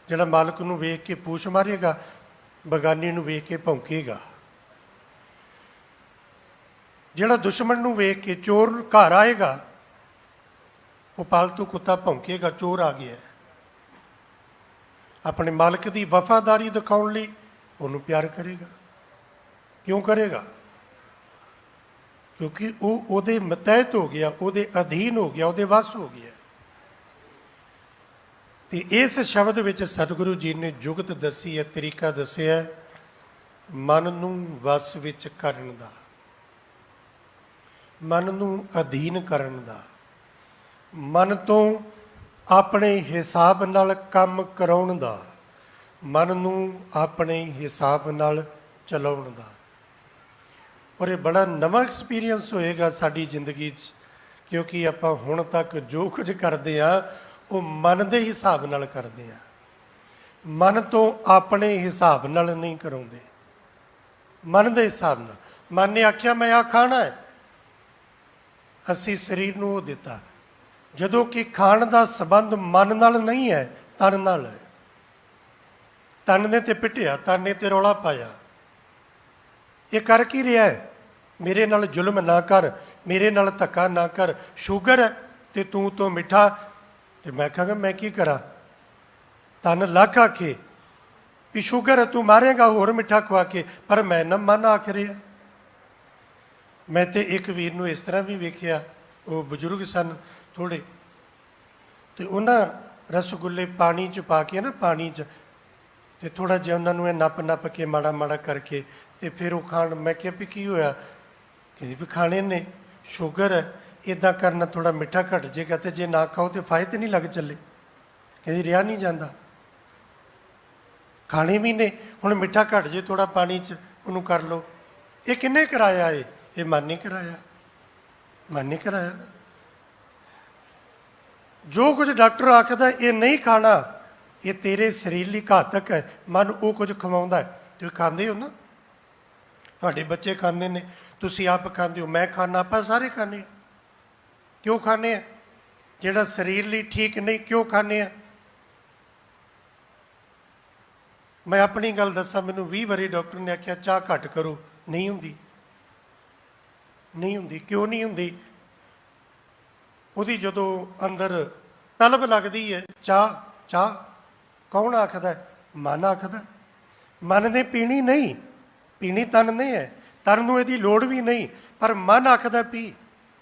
ਜਿਹੜਾ ਮਾਲਕ ਨੂੰ ਵੇਖ ਕੇ ਪੂਛ ਮਾਰੇਗਾ, ਬਗਾਨੀ ਨੂੰ ਵੇਖ ਕੇ ਭੌਂਕੇਗਾ, ਜਿਹੜਾ ਦੁਸ਼ਮਣ ਨੂੰ ਵੇਖ ਕੇ ਚੋਰ ਘਰ ਆਏਗਾ, ਉਹ ਪਾਲਤੂ ਕੁੱਤਾ ਭੌਂਕੇਗਾ, ਚੋਰ ਆ ਗਿਆ। ਆਪਣੇ ਮਾਲਕ ਦੀ ਵਫਾਦਾਰੀ ਦਿਖਾਉਣ ਲਈ ਉਹਨੂੰ ਪਿਆਰ ਕਰੇਗਾ। ਕਿਉਂ ਕਰੇਗਾ? ਕਿਉਂਕਿ ਉਹ ਉਹਦੇ ਮਤਹਿਤ ਹੋ ਗਿਆ, ਉਹਦੇ ਅਧੀਨ ਹੋ ਗਿਆ, ਉਹਦੇ ਵੱਸ ਹੋ ਗਿਆ। ਤੇ ਇਸ ਸ਼ਬਦ ਵਿੱਚ ਸਤਿਗੁਰੂ ਜੀ ਨੇ ਜੁਗਤ ਦੱਸੀ ਹੈ, ਤਰੀਕਾ ਦੱਸਿਆ ਮਨ ਨੂੰ ਵੱਸ ਵਿੱਚ ਕਰਨ ਦਾ, ਮਨ ਨੂੰ ਅਧੀਨ ਕਰਨ ਦਾ, ਮਨ ਤੋਂ ਆਪਣੇ ਹਿਸਾਬ ਨਾਲ ਕੰਮ ਕਰਾਉਣ ਦਾ, ਮਨ ਨੂੰ ਆਪਣੇ ਹਿਸਾਬ ਨਾਲ ਚਲਾਉਣ ਦਾ। ਔਰ ਇਹ ਬੜਾ ਨਵਾਂ ਐਕਸਪੀਰੀਅੰਸ ਹੋਏਗਾ ਸਾਡੀ ਜ਼ਿੰਦਗੀ 'ਚ, ਕਿਉਂਕਿ ਆਪਾਂ ਹੁਣ ਤੱਕ ਜੋ ਕੁਝ ਕਰਦੇ ਹਾਂ ਉਹ ਮਨ ਦੇ ਹਿਸਾਬ ਨਾਲ ਕਰਦੇ ਹਾਂ, ਮਨ ਤੋਂ ਆਪਣੇ ਹਿਸਾਬ ਨਾਲ ਨਹੀਂ ਕਰਾਉਂਦੇ, ਮਨ ਦੇ ਹਿਸਾਬ ਨਾਲ। ਮਨ ਨੇ ਆਖਿਆ ਮੈਂ ਆਹ ਖਾਣਾ ਹੈ, ਅਸੀਂ ਸਰੀਰ ਨੂੰ ਉਹ ਦਿੱਤਾ, ਜਦੋਂ ਕਿ ਖਾਣ ਦਾ ਸੰਬੰਧ ਮਨ ਨਾਲ ਨਹੀਂ ਹੈ, ਤਨ ਨਾਲ ਹੈ। ਤਨ ਨੇ ਤੇ ਪਿੱਟਿਆ, ਤਨ ਨੇ ਤੇ ਰੌਲਾ ਪਾਇਆ। ਇਹ ਕਰ ਕੀ ਰਿਹਾ ਹੈ? ਮੇਰੇ ਨਾਲ ਜ਼ੁਲਮ ਨਾ ਕਰ, ਮੇਰੇ ਨਾਲ ਧੱਕਾ ਨਾ ਕਰ। ਸ਼ੂਗਰ ਹੈ ਤੇ ਤੂੰ ਤੋਂ ਮਿੱਠਾ। ਤੇ ਮੈਂ ਕਹਾਂਗਾ ਮੈਂ ਕੀ ਕਰਾਂ? ਤਨ ਲੱਖ ਆਖੇ ਵੀ ਸ਼ੂਗਰ ਹੈ, ਤੂੰ ਮਾਰੇਗਾ ਹੋਰ ਮਿੱਠਾ ਖਵਾ ਕੇ, ਪਰ ਮੈਂ ਨਾ ਮਨ ਆਖ ਰਿਹਾ। ਮੈਂ ਤੇ ਇੱਕ ਵੀਰ ਨੂੰ ਇਸ ਤਰ੍ਹਾਂ ਵੀ ਵੇਖਿਆ, ਉਹ ਬਜ਼ੁਰਗ ਸਨ ਥੋੜ੍ਹੇ, ਤੇ ਉਹਨਾਂ ਰਸਗੁੱਲੇ ਪਾਣੀ 'ਚ ਪਾ ਕੇ ਨਾ, ਪਾਣੀ 'ਚ, ਤੇ ਥੋੜ੍ਹਾ ਜਿਹਾ ਉਹਨਾਂ ਨੂੰ ਇਹ ਨੱਪ ਕੇ ਮਾੜਾ ਮਾੜਾ ਕਰਕੇ ਤੇ ਫਿਰ ਉਹ ਖਾਣ। ਮੈਂ ਕਿਹਾ ਵੀ ਕੀ ਹੋਇਆ? ਕਹਿੰਦੀ ਵੀ ਖਾਣੇ ਨੇ, ਸ਼ੂਗਰ ਹੈ, ਇੱਦਾਂ ਕਰਨਾ ਥੋੜ੍ਹਾ ਮਿੱਠਾ ਘਟ ਜਾਏਗਾ, ਤੇ ਜੇ ਨਾ ਖਾਓ ਤੇ ਫਾਇਦੇ ਨਹੀਂ ਲੱਗ ਚੱਲੇ। ਕਹਿੰਦੀ ਰਿਹਾ ਨਹੀਂ ਜਾਂਦਾ, ਖਾਣੇ ਵੀ ਨੇ, ਹੁਣ ਮਿੱਠਾ ਘਟ ਜੇ ਥੋੜ੍ਹਾ ਪਾਣੀ 'ਚ ਉਹਨੂੰ ਕਰ ਲਓ। ਇਹ ਕਿੰਨੇ ਕਰਾਇਆ? ਇਹ ਮਨ ਨਹੀਂ ਕਰਾਇਆ, ਮਨ ਨਹੀਂ ਕਰਾਇਆ ਨਾ। ਜੋ ਕੁਝ ਡਾਕਟਰ ਆਖਦਾ ਇਹ ਨਹੀਂ ਖਾਣਾ, ਇਹ ਤੇਰੇ ਸਰੀਰ ਲਈ ਘਾਤਕ ਹੈ, ਮਨ ਉਹ ਕੁਝ ਖਵਾਉਂਦਾ ਹੈ। ਤੁਸੀਂ ਖਾਂਦੇ ਹੋ ਨਾ, ਤੁਹਾਡੇ ਬੱਚੇ ਖਾਂਦੇ ਨੇ, ਤੁਸੀਂ ਆਪ ਖਾਂਦੇ ਹੋ, ਮੈਂ ਖਾਂਦਾ, ਆਪਾਂ ਸਾਰੇ ਖਾਂਦੇ ਹਾਂ। ਕਿਉਂ ਖਾਂਦੇ ਆ? ਜਿਹੜਾ ਸਰੀਰ ਲਈ ਠੀਕ ਨਹੀਂ, ਕਿਉਂ ਖਾਂਦੇ ਆ? ਮੈਂ ਆਪਣੀ ਗੱਲ ਦੱਸਾਂ, ਮੈਨੂੰ 20 ਵਾਰੀ ਡਾਕਟਰ ਨੇ ਆਖਿਆ ਚਾਹ ਘੱਟ ਕਰੋ, ਨਹੀਂ ਹੁੰਦੀ, ਨਹੀਂ ਹੁੰਦੀ। ਕਿਉਂ ਨਹੀਂ ਹੁੰਦੀ? ਉਹਦੀ ਜਦੋਂ ਅੰਦਰ ਤਲਬ ਲੱਗਦੀ ਹੈ, ਚਾਹ ਚਾਹ, ਕੌਣ ਆਖਦਾ? ਮਨ ਆਖਦਾ। ਮਨ ਨੇ ਪੀਣੀ ਨਹੀਂ, ਪੀਣੀ ਤਨ ਨੇ ਹੈ, ਤਨ ਨੂੰ ਇਹਦੀ ਲੋੜ ਵੀ ਨਹੀਂ, ਪਰ ਮਨ ਆਖਦਾ ਪੀ।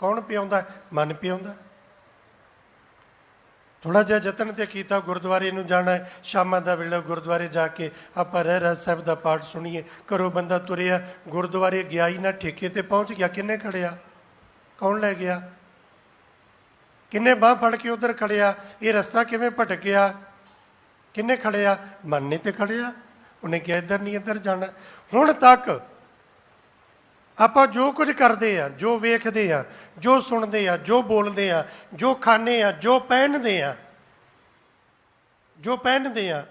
ਕੌਣ ਪਿਆਉਂਦਾ? ਮਨ ਪਿਆਉਂਦਾ। ਥੋੜ੍ਹਾ ਜਿਹਾ ਯਤਨ ਤੇ ਕੀਤਾ, ਗੁਰਦੁਆਰੇ ਨੂੰ ਜਾਣਾ ਹੈ, ਸ਼ਾਮਾਂ ਦਾ ਵੇਲਾ ਗੁਰਦੁਆਰੇ ਜਾ ਕੇ ਆਪਾਂ ਰਹਿਰਾਸ ਸਾਹਿਬ ਦਾ ਪਾਠ ਸੁਣੀਏ। ਘਰੋਂ ਬੰਦਾ ਤੁਰਿਆ, ਗੁਰਦੁਆਰੇ ਗਿਆ ਹੀ ਨਾ, ਠੇਕੇ ਤੇ ਪਹੁੰਚ ਗਿਆ, ਕਿੰਨੇ ਖੜਿਆ? ਕੌਣ ਲੈ ਗਿਆ? ਕਿੰਨੇ ਬਾਂਹ ਫੜ ਕੇ ਉਧਰ ਖੜਿਆ? ਇਹ ਰਸਤਾ ਕਿਵੇਂ ਭਟਕ ਗਿਆ? ਕਿੰਨੇ ਖੜਿਆ? ਮਨ ਨੇ ਤੇ ਖੜਿਆ, ਉਹਨੇ ਕਿਹਾ ਇੱਧਰ ਨਹੀਂ ਇੱਧਰ ਜਾਣਾ। ਹੁਣ ਤੱਕ ਆਪਾਂ ਜੋ ਕੁਝ ਕਰਦੇ ਆ, ਜੋ ਵੇਖਦੇ ਆ, ਜੋ ਸੁਣਦੇ ਆ, ਜੋ ਬੋਲਦੇ ਆ, ਜੋ ਖਾਂਦੇ ਆ, ਜੋ ਪਹਿਨਦੇ ਆ, ਜੋ ਪਹਿਨਦੇ ਆ,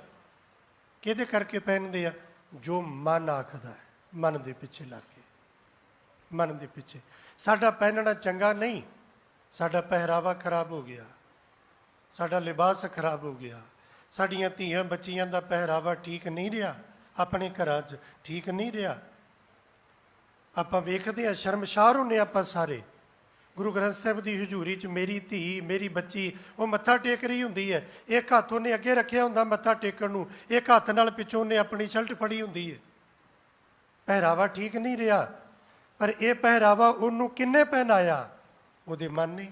ਕਿਹਦੇ ਕਰਕੇ ਪਹਿਨਦੇ ਆ? ਜੋ ਮਨ ਆਖਦਾ ਹੈ, ਮਨ ਦੇ ਪਿੱਛੇ ਲੱਗ ਕੇ, ਮਨ ਦੇ ਪਿੱਛੇ। ਸਾਡਾ ਪਹਿਨਣਾ ਚੰਗਾ ਨਹੀਂ, ਸਾਡਾ ਪਹਿਰਾਵਾ ਖਰਾਬ ਹੋ ਗਿਆ, ਸਾਡਾ ਲਿਬਾਸ ਖਰਾਬ ਹੋ ਗਿਆ, ਸਾਡੀਆਂ ਧੀਆਂ ਬੱਚੀਆਂ ਦਾ ਪਹਿਰਾਵਾ ਠੀਕ ਨਹੀਂ ਰਿਹਾ, ਆਪਣੇ ਘਰਾਂ 'ਚ ਠੀਕ ਨਹੀਂ ਰਿਹਾ। ਆਪਾਂ ਵੇਖਦੇ ਹਾਂ, ਸ਼ਰਮਸ਼ਾਰ ਹੁੰਦੇ ਆਪਾਂ ਸਾਰੇ। ਗੁਰੂ ਗ੍ਰੰਥ ਸਾਹਿਬ ਦੀ ਹਜ਼ੂਰੀ 'ਚ ਮੇਰੀ ਧੀ, ਮੇਰੀ ਬੱਚੀ, ਉਹ ਮੱਥਾ ਟੇਕ ਰਹੀ ਹੁੰਦੀ ਹੈ, ਇੱਕ ਹੱਥ ਉਹਨੇ ਅੱਗੇ ਰੱਖਿਆ ਹੁੰਦਾ ਮੱਥਾ ਟੇਕਣ ਨੂੰ, ਇੱਕ ਹੱਥ ਨਾਲ ਪਿੱਛੋਂ ਉਹਨੇ ਆਪਣੀ ਸ਼ਰਟ ਫੜੀ ਹੁੰਦੀ ਹੈ। ਪਹਿਰਾਵਾ ਠੀਕ ਨਹੀਂ ਰਿਹਾ, ਪਰ ਇਹ ਪਹਿਰਾਵਾ ਉਹਨੂੰ ਕਿੰਨੇ ਪਹਿਨਾਇਆ? ਉਹਦੇ ਮਨ ਨੇ।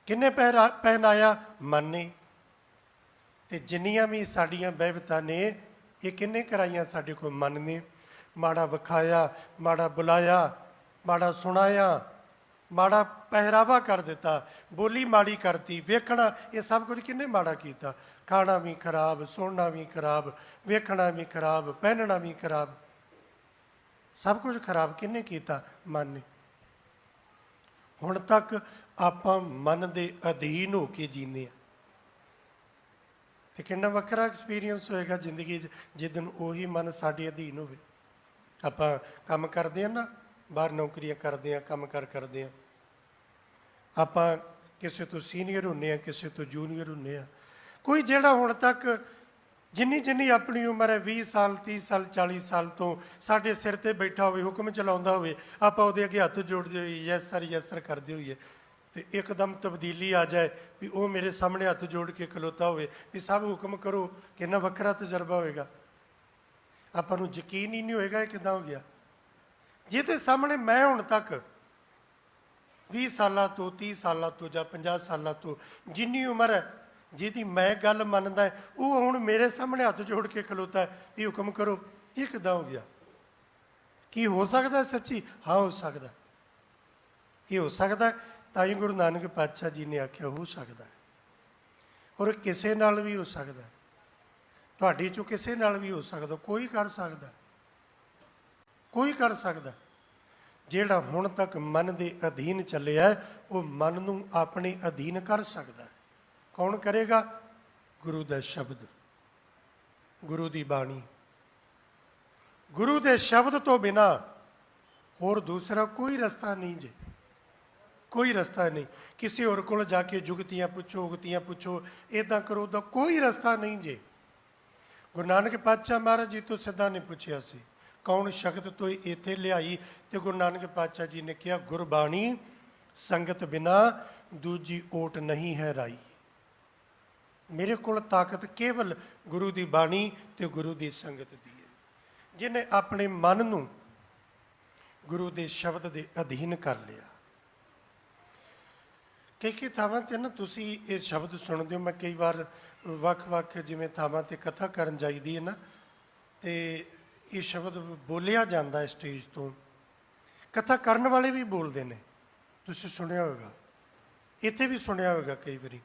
ਕਿੰਨੇ ਪਹਿਨਾਇਆ? ਮਨ ਨੇ। ਤੇ ਜਿੰਨੀਆਂ ਵੀ ਸਾਡੀਆਂ ਬਹਿਬਤਾਂ ਨੇ, ਇਹ ਕਿੰਨੇ ਕਰਾਈਆਂ? ਸਾਡੇ ਕੋਲ ਮਨ ਨੇ। ਮਾੜਾ ਵਿਖਾਇਆ, ਮਾੜਾ ਬੁਲਾਇਆ, ਮਾੜਾ ਸੁਣਾਇਆ, ਮਾੜਾ ਪਹਿਰਾਵਾ ਕਰ ਦਿੱਤਾ, ਬੋਲੀ ਮਾੜੀ ਕਰਤੀ, ਵੇਖਣਾ, ਇਹ ਸਭ ਕੁਝ ਕਿੰਨੇ ਮਾੜਾ ਕੀਤਾ? ਖਾਣਾ ਵੀ ਖਰਾਬ, ਸੁਣਨਾ ਵੀ ਖਰਾਬ, ਵੇਖਣਾ ਵੀ ਖਰਾਬ, ਪਹਿਨਣਾ ਵੀ ਖਰਾਬ, ਸਭ ਕੁਝ ਖਰਾਬ ਕਿੰਨੇ ਕੀਤਾ? ਮਨ ਨੇ। ਹੁਣ ਤੱਕ ਆਪਾਂ ਮਨ ਦੇ ਅਧੀਨ ਹੋ ਕੇ ਜੀਨੇ ਆ, ਤੇ ਕਿੰਨਾ ਵੱਖਰਾ ਐਕਸਪੀਰੀਅੰਸ ਹੋਏਗਾ ਜ਼ਿੰਦਗੀ 'ਚ ਜਿੱਦਣ ਉਹੀ ਮਨ ਸਾਡੇ ਅਧੀਨ ਹੋਵੇ। ਆਪਾਂ ਕੰਮ ਕਰਦੇ ਹਾਂ ਨਾ, ਬਾਹਰ ਨੌਕਰੀਆਂ ਕਰਦੇ ਹਾਂ, ਕੰਮ ਕਰਦੇ ਹਾਂ, ਆਪਾਂ ਕਿਸੇ ਤੋਂ ਸੀਨੀਅਰ ਹੁੰਦੇ ਹਾਂ, ਕਿਸੇ ਤੋਂ ਜੂਨੀਅਰ ਹੁੰਦੇ ਹਾਂ। ਕੋਈ ਜਿਹੜਾ ਹੁਣ ਤੱਕ ਜਿੰਨੀ ਆਪਣੀ ਉਮਰ ਹੈ, 20 ਸਾਲ 30 ਸਾਲ 40 ਸਾਲ ਤੋਂ ਸਾਡੇ ਸਿਰ ਤੇ ਬੈਠਾ ਹੋਵੇ, ਹੁਕਮ ਚਲਾਉਂਦਾ ਹੋਵੇ, ਆਪਾਂ ਉਹਦੇ ਅੱਗੇ ਹੱਥ ਜੋੜਦੇ ਹੋਈਏ, ਯੈਸ ਸਰ ਕਰਦੇ ਹੋਈਏ, ਤੇ ਇੱਕਦਮ ਤਬਦੀਲੀ ਆ ਜਾਏ ਵੀ ਉਹ ਮੇਰੇ ਸਾਹਮਣੇ ਹੱਥ ਜੋੜ ਕੇ ਖਲੋਤਾ ਹੋਵੇ ਵੀ ਸਭ ਹੁਕਮ ਕਰੋ, ਕਿੰਨਾ ਵੱਖਰਾ ਤਜਰਬਾ ਹੋਵੇਗਾ। ਆਪਾਂ ਨੂੰ ਯਕੀਨ ਹੀ ਨਹੀਂ ਹੋਏਗਾ ਇਹ ਕਿੱਦਾਂ ਹੋ ਗਿਆ। ਜਿਹਦੇ ਸਾਹਮਣੇ ਮੈਂ ਹੁਣ ਤੱਕ 20 ਸਾਲਾਂ ਤੋਂ 30 ਸਾਲਾਂ ਤੋਂ ਜਾਂ 50 ਸਾਲਾਂ ਤੋਂ ਜਿੰਨੀ ਉਮਰ ਹੈ, ਜਿਹਦੀ ਮੈਂ ਗੱਲ ਮੰਨਦਾ ਹੈ, ਉਹ ਹੁਣ ਮੇਰੇ ਸਾਹਮਣੇ ਹੱਥ ਜੋੜ ਕੇ ਖਲੋਤਾ ਹੈ ਵੀ ਹੁਕਮ ਕਰੋ, ਇਹ ਕਿੱਦਾਂ ਹੋ ਗਿਆ? ਕੀ ਹੋ ਸਕਦਾ ਸੱਚੀ? ਹਾਂ ਹੋ ਸਕਦਾ, ਇਹ ਹੋ ਸਕਦਾ। ਤਾਂ ਹੀ ਗੁਰੂ ਨਾਨਕ ਪਾਤਸ਼ਾਹ ਜੀ ਨੇ ਆਖਿਆ ਹੋ ਸਕਦਾ, ਔਰ ਕਿਸੇ ਨਾਲ ਵੀ ਹੋ ਸਕਦਾ, ਤੁਹਾਡੇ 'ਚੋਂ ਕਿਸੇ ਨਾਲ ਵੀ ਹੋ ਸਕਦਾ, ਕੋਈ ਕਰ ਸਕਦਾ, ਕੋਈ ਕਰ ਸਕਦਾ। ਜਿਹੜਾ ਹੁਣ ਤੱਕ ਮਨ ਦੇ ਅਧੀਨ ਚੱਲਿਆ, ਉਹ ਮਨ ਨੂੰ ਆਪਣੇ ਅਧੀਨ ਕਰ ਸਕਦਾ। ਕੌਣ ਕਰੇਗਾ? ਗੁਰੂ ਦਾ ਸ਼ਬਦ, ਗੁਰੂ ਦੀ ਬਾਣੀ। ਗੁਰੂ ਦੇ ਸ਼ਬਦ ਤੋਂ ਬਿਨਾਂ ਹੋਰ ਦੂਸਰਾ ਕੋਈ ਰਸਤਾ ਨਹੀਂ ਜੇ, ਕੋਈ ਰਸਤਾ ਨਹੀਂ। ਕਿਸੇ ਹੋਰ ਕੋਲ ਜਾ ਕੇ ਜੁਗਤੀਆਂ ਪੁੱਛੋ, ਉਗਤੀਆਂ ਪੁੱਛੋ, ਇੱਦਾਂ ਕਰੋ, ਉੱਦਾਂ, ਕੋਈ ਰਸਤਾ ਨਹੀਂ ਜੇ। ਗੁਰੂ ਨਾਨਕ ਪਾਤਸ਼ਾਹ ਮਹਾਰਾਜ ਜੀ ਤੋਂ ਸਿੱਧਾ ਨਹੀਂ ਪੁੱਛਿਆ ਸੀ, ਕੌਣ ਸ਼ਕਤ ਤੋਂ ਇੱਥੇ ਲਿਆਈ। ਤੇ ਗੁਰੂ ਨਾਨਕ ਪਾਤਸ਼ਾਹ ਜੀ ਨੇ ਕਿਹਾ, ਗੁਰਬਾਣੀ ਸੰਗਤ ਬਿਨਾ ਦੂਜੀ ਓਟ ਨਹੀਂ ਹੈ ਰਾਈ। ਮੇਰੇ ਕੋਲ ਤਾਕਤ ਕੇਵਲ ਗੁਰੂ ਦੀ ਬਾਣੀ ਤੇ ਗੁਰੂ ਦੀ ਸੰਗਤ ਦੀ ਹੈ। ਜਿਹਨੇ ਆਪਣੇ ਮਨ ਨੂੰ ਗੁਰੂ ਦੇ ਸ਼ਬਦ ਦੇ ਅਧੀਨ ਕਰ ਲਿਆ। ਕਈ ਥਾਵਾਂ 'ਤੇ ਨਾ ਤੁਸੀਂ ਇਹ ਸ਼ਬਦ ਸੁਣਦੇ ਹੋ। ਮੈਂ ਕਈ ਵਾਰ ਵੱਖ-ਵੱਖ ਜਿਵੇਂ ਥਾਵਾਂ 'ਤੇ ਕਥਾ ਕਰਨ ਜਾਈਦੀ ਹੈ ਨਾ, ਤੇ ਇਹ ਸ਼ਬਦ ਬੋਲਿਆ ਜਾਂਦਾ ਸਟੇਜ ਤੋਂ। ਕਥਾ ਕਰਨ ਵਾਲੇ ਵੀ ਬੋਲਦੇ ਨੇ, ਤੁਸੀਂ ਸੁਣਿਆ ਹੋਵੇਗਾ, ਇੱਥੇ ਵੀ ਸੁਣਿਆ ਹੋਵੇਗਾ ਕਈ ਵਾਰੀ।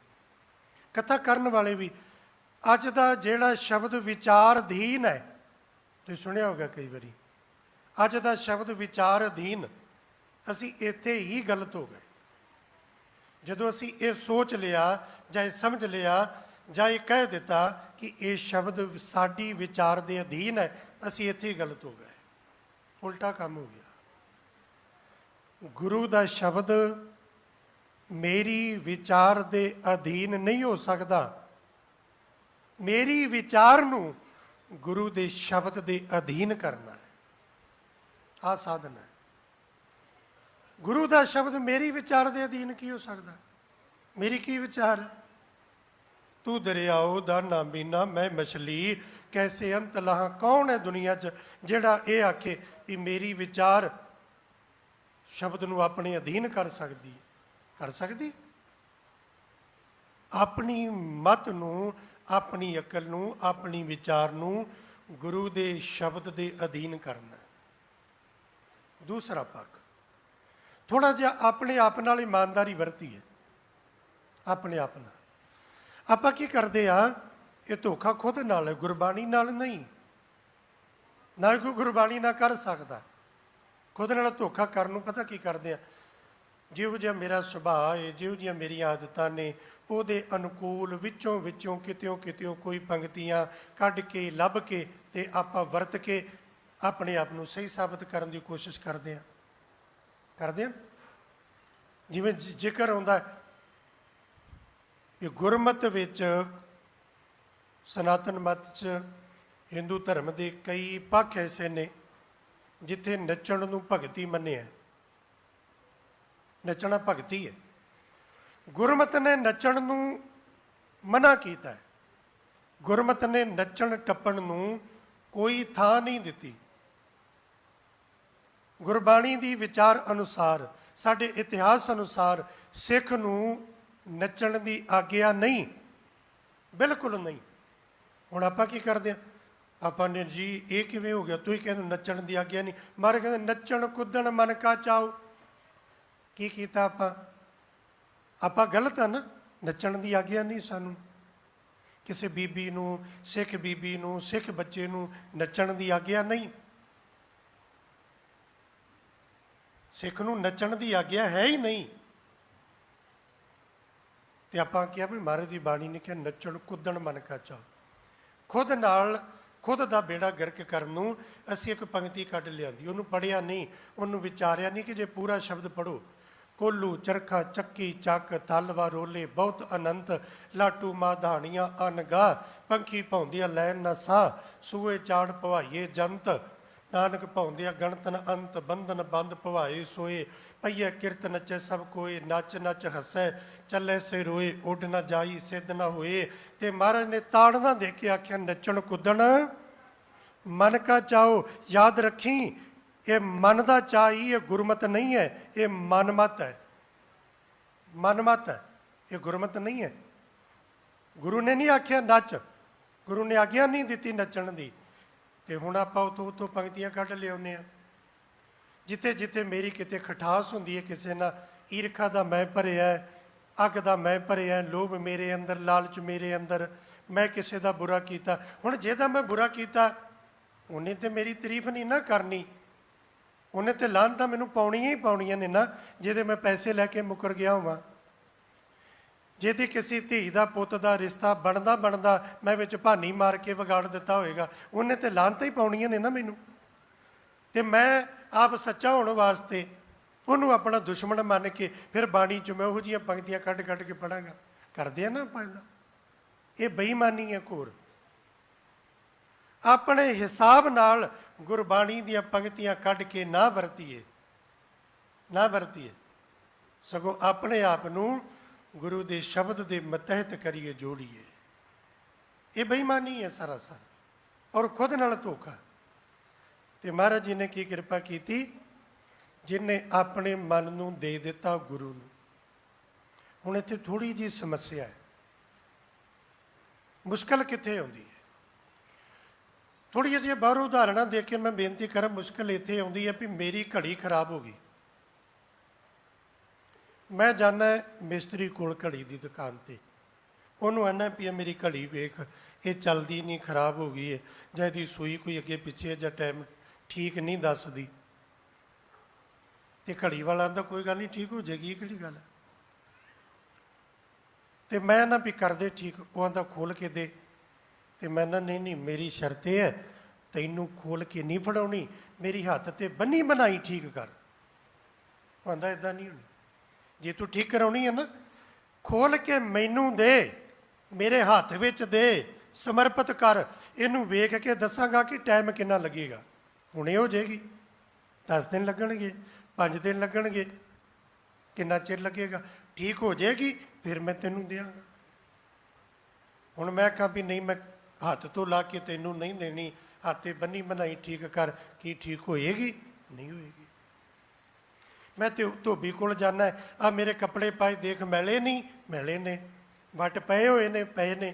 ਕਥਾ ਕਰਨ ਵਾਲੇ ਵੀ ਅੱਜ ਦਾ ਜਿਹੜਾ ਸ਼ਬਦ ਵਿਚਾਰ ਅਧੀਨ ਹੈ, ਤੁਸੀਂ ਸੁਣਿਆ ਹੋਵੇਗਾ ਕਈ ਵਾਰੀ, ਅੱਜ ਦਾ ਸ਼ਬਦ ਵਿਚਾਰ ਅਧੀਨ, ਅਸੀਂ ਇੱਥੇ ਹੀ ਗਲਤ ਹੋ ਗਏ। ਜਦੋਂ ਅਸੀਂ ਇਹ ਸੋਚ ਲਿਆ ਜਾਂ ਇਹ ਸਮਝ ਲਿਆ ਜਾਂ ਇਹ ਕਹਿ ਦਿੱਤਾ ਕਿ ਇਹ ਸ਼ਬਦ ਸਾਡੀ ਵਿਚਾਰ ਦੇ ਅਧੀਨ ਹੈ, ਅਸੀਂ ਇੱਥੇ ਹੀ ਗਲਤ ਹੋ ਗਏ, ਉਲਟਾ ਕੰਮ ਹੋ ਗਿਆ। ਗੁਰੂ ਦਾ ਸ਼ਬਦ ਮੇਰੀ ਵਿਚਾਰ ਦੇ ਅਧੀਨ ਨਹੀਂ ਹੋ ਸਕਦਾ। ਮੇਰੀ ਵਿਚਾਰ ਨੂੰ ਗੁਰੂ ਦੇ ਸ਼ਬਦ ਦੇ ਅਧੀਨ ਕਰਨਾ ਹੈ, ਆਹ ਸਾਧਨ ਹੈ। ਗੁਰੂ ਦਾ ਸ਼ਬਦ ਮੇਰੀ ਵਿਚਾਰ ਦੇ ਅਧੀਨ ਕੀ ਹੋ ਸਕਦਾ? ਮੇਰੀ ਕੀ ਵਿਚਾਰ? ਤੂੰ ਦਰਿਆਓ ਦਾ ਨਾ ਮੀਨਾ, ਮੈਂ ਮਛਲੀ ਕੈਸੇ ਅੰਤ ਲਾਹਾਂ। ਕੌਣ ਹੈ ਦੁਨੀਆ 'ਚ ਜਿਹੜਾ ਇਹ ਆਖੇ ਵੀ ਮੇਰੀ ਵਿਚਾਰ ਸ਼ਬਦ ਨੂੰ ਆਪਣੇ ਅਧੀਨ ਕਰ ਸਕਦੀ ਹੈ? ਕਰ ਸਕਦੀ? ਆਪਣੀ ਮਤ ਨੂੰ, ਆਪਣੀ ਅਕਲ ਨੂੰ, ਆਪਣੀ ਵਿਚਾਰ ਨੂੰ ਗੁਰੂ ਦੇ ਸ਼ਬਦ ਦੇ ਅਧੀਨ ਕਰਨਾ। ਦੂਸਰਾ ਪੱਖ, ਥੋੜ੍ਹਾ ਜਿਹਾ ਆਪਣੇ ਆਪ ਨਾਲ ਇਮਾਨਦਾਰੀ ਵਰਤੀਏ। ਆਪਣੇ ਆਪ ਨਾਲ ਆਪਾਂ ਕੀ ਕਰਦੇ ਆ? ਇਹ ਧੋਖਾ ਖੁਦ ਨਾਲ ਹੈ, ਗੁਰਬਾਣੀ ਨਾਲ ਨਹੀਂ। ਨਾ ਕੋਈ ਗੁਰਬਾਣੀ ਨਾਲ ਕਰ ਸਕਦਾ। ਖੁਦ ਨਾਲ ਧੋਖਾ ਕਰਨ ਨੂੰ ਪਤਾ ਕੀ ਕਰਦੇ ਆ? ਜਿਹੋ ਜਿਹਾ ਮੇਰਾ ਸੁਭਾਅ ਹੈ, ਜਿਹੋ ਜਿਹੀਆਂ ਮੇਰੀਆਂ ਆਦਤਾਂ ਨੇ, ਉਹਦੇ ਅਨੁਕੂਲ ਵਿੱਚੋਂ ਕਿਤਿਓਂ ਕੋਈ ਪੰਕਤੀਆਂ ਕੱਢ ਕੇ ਲੱਭ ਕੇ ਤੇ ਆਪਾਂ ਵਰਤ ਕੇ ਆਪਣੇ ਆਪ ਨੂੰ ਸਹੀ ਸਾਬਤ ਕਰਨ ਦੀ ਕੋਸ਼ਿਸ਼ ਕਰਦੇ ਆ। ਜਿਵੇਂ ਜ਼ਿਕਰ ਆਉਂਦਾ ਕਿ ਗੁਰਮਤ ਵਿੱਚ, ਸਨਾਤਨ ਮਤ 'ਚ, ਹਿੰਦੂ ਧਰਮ ਦੇ ਕਈ ਪੱਖ ਐਸੇ ਨੇ ਜਿੱਥੇ ਨੱਚਣ ਨੂੰ ਭਗਤੀ ਮੰਨਿਆ। ਨੱਚਣਾ ਭਗਤੀ ਹੈ। ਗੁਰਮਤ ਨੇ ਨੱਚਣ ਨੂੰ ਮਨਾ ਕੀਤਾ ਹੈ। ਗੁਰਮਤ ਨੇ ਨੱਚਣ ਟੱਪਣ ਨੂੰ ਕੋਈ ਥਾਂ ਨਹੀਂ ਦਿੱਤੀ। ਗੁਰਬਾਣੀ ਦੀ ਵਿਚਾਰ ਅਨੁਸਾਰ, ਸਾਡੇ ਇਤਿਹਾਸ ਅਨੁਸਾਰ ਸਿੱਖ ਨੂੰ ਨੱਚਣ ਦੀ ਆਗਿਆ ਨਹੀਂ, ਬਿਲਕੁਲ ਨਹੀਂ। ਹੁਣ ਆਪਾਂ ਕੀ ਕਰਦੇ ਹਾਂ? ਆਪਾਂ ਨੇ ਜੀ ਇਹ ਕਿਵੇਂ ਹੋ ਗਿਆ? ਤੁਸੀਂ ਕਹਿੰਦੇ ਨੱਚਣ ਦੀ ਆਗਿਆ ਨਹੀਂ। ਮਾਰੇ ਕਹਿੰਦੇ ਨੱਚਣ ਕੁੱਦਣ ਮਨ ਕਾ ਚਾਓ। ਕੀ ਕੀਤਾ ਆਪਾਂ ਗਲਤ ਆ ਨਾ। ਨੱਚਣ ਦੀ ਆਗਿਆ ਨਹੀਂ ਸਾਨੂੰ। ਕਿਸੇ ਬੀਬੀ ਨੂੰ, ਸਿੱਖ ਬੀਬੀ ਨੂੰ, ਸਿੱਖ ਬੱਚੇ ਨੂੰ ਨੱਚਣ ਦੀ ਆਗਿਆ ਨਹੀਂ। ਸਿੱਖ ਨੂੰ ਨੱਚਣ ਦੀ ਆਗਿਆ ਹੈ ਹੀ ਨਹੀਂ। ਤੇ ਆਪਾਂ ਕਿਹਾ ਵੀ ਮਹਾਰਾਜ ਦੀ ਬਾਣੀ ਨੇ ਕਿਹਾ ਨੱਚਣ ਕੁੱਦਣ ਮਨ ਕਾ ਚਾਓ। ਖੁਦ ਦਾ ਬੇੜਾ ਗਰਕ ਕਰਨ ਨੂੰ ਅਸੀਂ ਇੱਕ ਪੰਕਤੀ ਕੱਢ ਲਿਆਂਦੀ, ਉਹਨੂੰ ਪੜ੍ਹਿਆ ਨਹੀਂ, ਉਹਨੂੰ ਵਿਚਾਰਿਆ ਨਹੀਂ ਕਿ ਜੇ ਪੂਰਾ ਸ਼ਬਦ ਪੜ੍ਹੋ। ਕੋਲੂ ਚਰਖਾ ਚੱਕੀ ਚੱਕ ਤਲਵਾ ਰੋਲੇ ਬਹੁਤ ਅਨੰਤ, ਲਾਟੂ ਮਾਧਾਣੀਆਂ ਅਨਗਾ, ਪੰਖੀ ਭੌਂਦੀਆਂ ਲੈਣ ਨਾ ਸਾਹ, ਸੂਏ ਚਾੜ ਭਵਾਈਏ ਜੰਤ, ਨਾਨਕ ਭੌਂਦਿਆ ਗਣਤਨ ਅੰਤ, ਬੰਧਨ ਬੰਦ ਭਵਾਏ ਸੋਏ, ਪਈਏ ਕਿਰਤ ਨੱਚੇ ਸਭ ਕੋਏ, ਨੱਚ ਨੱਚ ਹੱਸੈ ਚੱਲੇ ਸੇ ਰੋਏ, ਉੱਡ ਨਾ ਜਾਈ ਸਿੱਧ ਨਾ ਹੋਏ। ਤੇ ਮਹਾਰਾਜ ਨੇ ਤਾੜਨਾ ਦੇ ਕੇ ਆਖਿਆ ਨੱਚਣ ਕੁੱਦਣ ਮਨ ਕਾ ਚਾਓ। ਯਾਦ ਰੱਖੀ, ਇਹ ਮਨ ਦਾ ਚਾਅ ਹੀ, ਇਹ ਗੁਰਮਤ ਨਹੀਂ ਹੈ, ਇਹ ਮਨਮਤ ਹੈ। ਮਨਮਤ ਹੈ, ਇਹ ਗੁਰਮਤ ਨਹੀਂ ਹੈ। ਗੁਰੂ ਨੇ ਨਹੀਂ ਆਖਿਆ ਨੱਚ, ਗੁਰੂ ਨੇ ਆਗਿਆ ਨਹੀਂ ਦਿੱਤੀ ਨੱਚਣ ਦੀ। ਤੇ ਹੁਣ ਆਪਾਂ ਉੱਥੋਂ ਪੰਕਤੀਆਂ ਕੱਢ ਲਿਆਉਂਦੇ ਹਾਂ। ਜਿੱਥੇ ਜਿੱਥੇ ਮੇਰੀ ਕਿਤੇ ਖਟਾਸ ਹੁੰਦੀ ਹੈ, ਕਿਸੇ ਨਾਲ ਈਰਖਾ ਦਾ ਮੈਂ ਭਰਿਆ, ਅੱਗ ਦਾ ਮੈਂ ਭਰਿਆ, ਲੋਭ ਮੇਰੇ ਅੰਦਰ, ਲਾਲਚ ਮੇਰੇ ਅੰਦਰ, ਮੈਂ ਕਿਸੇ ਦਾ ਬੁਰਾ ਕੀਤਾ। ਹੁਣ ਜਿਹਦਾ ਮੈਂ ਬੁਰਾ ਕੀਤਾ ਉਹਨੇ ਤੇ ਮੇਰੀ ਤਾਰੀਫ ਨਹੀਂ ਨਾ ਕਰਨੀ, ਉਹਨੇ ਤੇ ਲਾਹਨਤਾਂ ਮੈਨੂੰ ਪਾਉਣੀਆਂ ਹੀ ਪਾਉਣੀਆਂ ਨੇ ਨਾ। ਜਿਹਦੇ ਮੈਂ ਪੈਸੇ ਲੈ ਕੇ ਮੁੱਕਰ ਗਿਆ ਹੋਵਾਂ, ਜਿਹਦੀ ਕਿਸੇ ਧੀ ਦਾ ਪੁੱਤ ਦਾ ਰਿਸ਼ਤਾ ਬਣਦਾ ਮੈਂ ਵਿੱਚ ਭਾਨੀ ਮਾਰ ਕੇ ਵਿਗਾੜ ਦਿੱਤਾ ਹੋਏਗਾ, ਉਹਨੇ ਤੇ ਲਾਹਨਤਾਂ ਹੀ ਪਾਉਣੀਆਂ ਨੇ ਨਾ ਮੈਨੂੰ। ਤੇ ਮੈਂ ਆਪ ਸੱਚਾ ਹੋਣ ਵਾਸਤੇ ਉਹਨੂੰ ਆਪਣਾ ਦੁਸ਼ਮਣ ਮੰਨ ਕੇ ਫਿਰ ਬਾਣੀ 'ਚ ਮੈਂ ਉਹੋ ਜਿਹੀਆਂ ਪੰਕਤੀਆਂ ਕੱਢ ਕੇ ਪੜਾਂਗਾ। ਕਰਦੇ ਆ ਨਾ ਆਪਾਂ ਇਹਦਾ। ਇਹ ਬੇਈਮਾਨੀ ਹੈ ਘੋਰ। ਆਪਣੇ ਹਿਸਾਬ ਨਾਲ ਗੁਰਬਾਣੀ ਦੀਆਂ ਪੰਕਤੀਆਂ ਕੱਢ ਕੇ ਨਾ ਵਰਤੀਏ, ਨਾ ਵਰਤੀਏ, ਸਗੋਂ ਆਪਣੇ ਆਪ ਨੂੰ ਗੁਰੂ ਦੇ ਸ਼ਬਦ ਦੇ ਮਤਹਿਤ ਕਰੀਏ, ਜੋੜੀਏ। ਇਹ ਬੇਈਮਾਨੀ ਹੈ ਸਰਾਸਰ, ਔਰ ਖੁਦ ਨਾਲ ਧੋਖਾ। ਤੇ ਮਹਾਰਾਜ ਜੀ ਨੇ ਕੀ ਕਿਰਪਾ ਕੀਤੀ, ਜਿਹਨੇ ਆਪਣੇ ਮਨ ਨੂੰ ਦੇ ਦਿੱਤਾ ਗੁਰੂ ਨੂੰ। ਹੁਣ ਇੱਥੇ ਥੋੜੀ ਜਿਹੀ ਸਮੱਸਿਆ ਹੈ, ਮੁਸ਼ਕਲ ਕਿੱਥੇ ਆਉਂਦੀ ਹੈ? ਥੋੜ੍ਹੀਆਂ ਜਿਹੀਆਂ ਬਾਹਰੋਂ ਉਦਾਹਰਣਾਂ ਦੇ ਕੇ ਮੈਂ ਬੇਨਤੀ ਕਰਾਂ, ਮੁਸ਼ਕਲ ਇੱਥੇ ਆਉਂਦੀ ਹੈ ਵੀ ਮੇਰੀ ਘੜੀ ਖਰਾਬ ਹੋ ਗਈ। ਮੈਂ ਜਾਣਾ ਮਿਸਤਰੀ ਕੋਲ ਘੜੀ ਦੀ ਦੁਕਾਨ ਤੇ, ਉਹਨੂੰ ਆਨਾ ਵੀ ਮੇਰੀ ਘੜੀ ਵੇਖ, ਇਹ ਚੱਲਦੀ ਨਹੀਂ, ਖਰਾਬ ਹੋ ਗਈ ਹੈ, ਜਾਂ ਇਹਦੀ ਸੂਈ ਕੋਈ ਅੱਗੇ ਪਿੱਛੇ ਜਾਂ ਟਾਈਮ ਠੀਕ ਨਹੀਂ ਦੱਸਦੀ। ਤੇ ਘੜੀ ਵਾਲਾ ਆਂਦਾ ਕੋਈ ਗੱਲ ਨਹੀਂ, ਠੀਕ ਹੋ ਜਾਏਗੀ, ਇਹ ਕਿਹੜੀ ਗੱਲ ਹੈ। ਤੇ ਮੈਂ ਨਾ ਵੀ ਕਰਦੇ ਠੀਕ, ਉਹ ਆਂਦਾ ਖੋਲ ਕੇ ਦੇ। ਤੇ ਮੈਂ ਨਾ ਨਹੀਂ ਨਹੀਂ, ਮੇਰੀ ਸ਼ਰਤ ਇਹ ਹੈ, ਤੈਨੂੰ ਖੋਲ ਕੇ ਨਹੀਂ ਫੜਾਉਣੀ, ਮੇਰੀ ਹੱਥ ਤੇ ਬੰਨੀ ਬਣਾਈ ਠੀਕ ਕਰ। ਉਹ ਆਂਦਾ ਇੱਦਾਂ ਨਹੀਂ ਹੋਣੀ, ਜੇ ਤੂੰ ਠੀਕ ਕਰਾਉਣੀ ਹੈ ਨਾ, ਖੋਲ ਕੇ ਮੈਨੂੰ ਦੇ, ਮੇਰੇ ਹੱਥ ਵਿੱਚ ਦੇ, ਸਮਰਪਿਤ ਕਰ, ਇਹਨੂੰ ਵੇਖ ਕੇ ਦੱਸਾਂਗਾ ਕਿ ਟਾਈਮ ਕਿੰਨਾ ਲੱਗੇਗਾ। ਹੁਣੇ ਹੋ ਜਾਏਗੀ, 10 ਦਿਨ ਲੱਗਣਗੇ, 5 ਦਿਨ ਲੱਗਣਗੇ, ਕਿੰਨਾ ਚਿਰ ਲੱਗੇਗਾ, ਠੀਕ ਹੋ ਜਾਏਗੀ, ਫਿਰ ਮੈਂ ਤੈਨੂੰ ਦਿਆਂਗਾ। ਹੁਣ ਮੈਂ ਕਹਾਂ ਵੀ ਨਹੀਂ, ਮੈਂ ਹੱਥ ਤੋਂ ਲਾ ਕੇ ਤੈਨੂੰ ਨਹੀਂ ਦੇਣੀ, ਹੱਥ 'ਤੇ ਬੰਨੀ ਬਣਾਈ ਠੀਕ ਕਰ, ਕੀ ਠੀਕ ਹੋਏਗੀ? ਨਹੀਂ ਹੋਏਗੀ। ਮੈਂ ਤੇ ਧੋਬੀ ਕੋਲ ਜਾਣਾ, ਆ ਮੇਰੇ ਕੱਪੜੇ ਪਾਏ ਦੇਖ, ਮੈਲੇ ਨਹੀਂ, ਮੈਲੇ ਨੇ, ਵੱਟ ਪਏ ਹੋਏ ਨੇ, ਪਏ ਨੇ,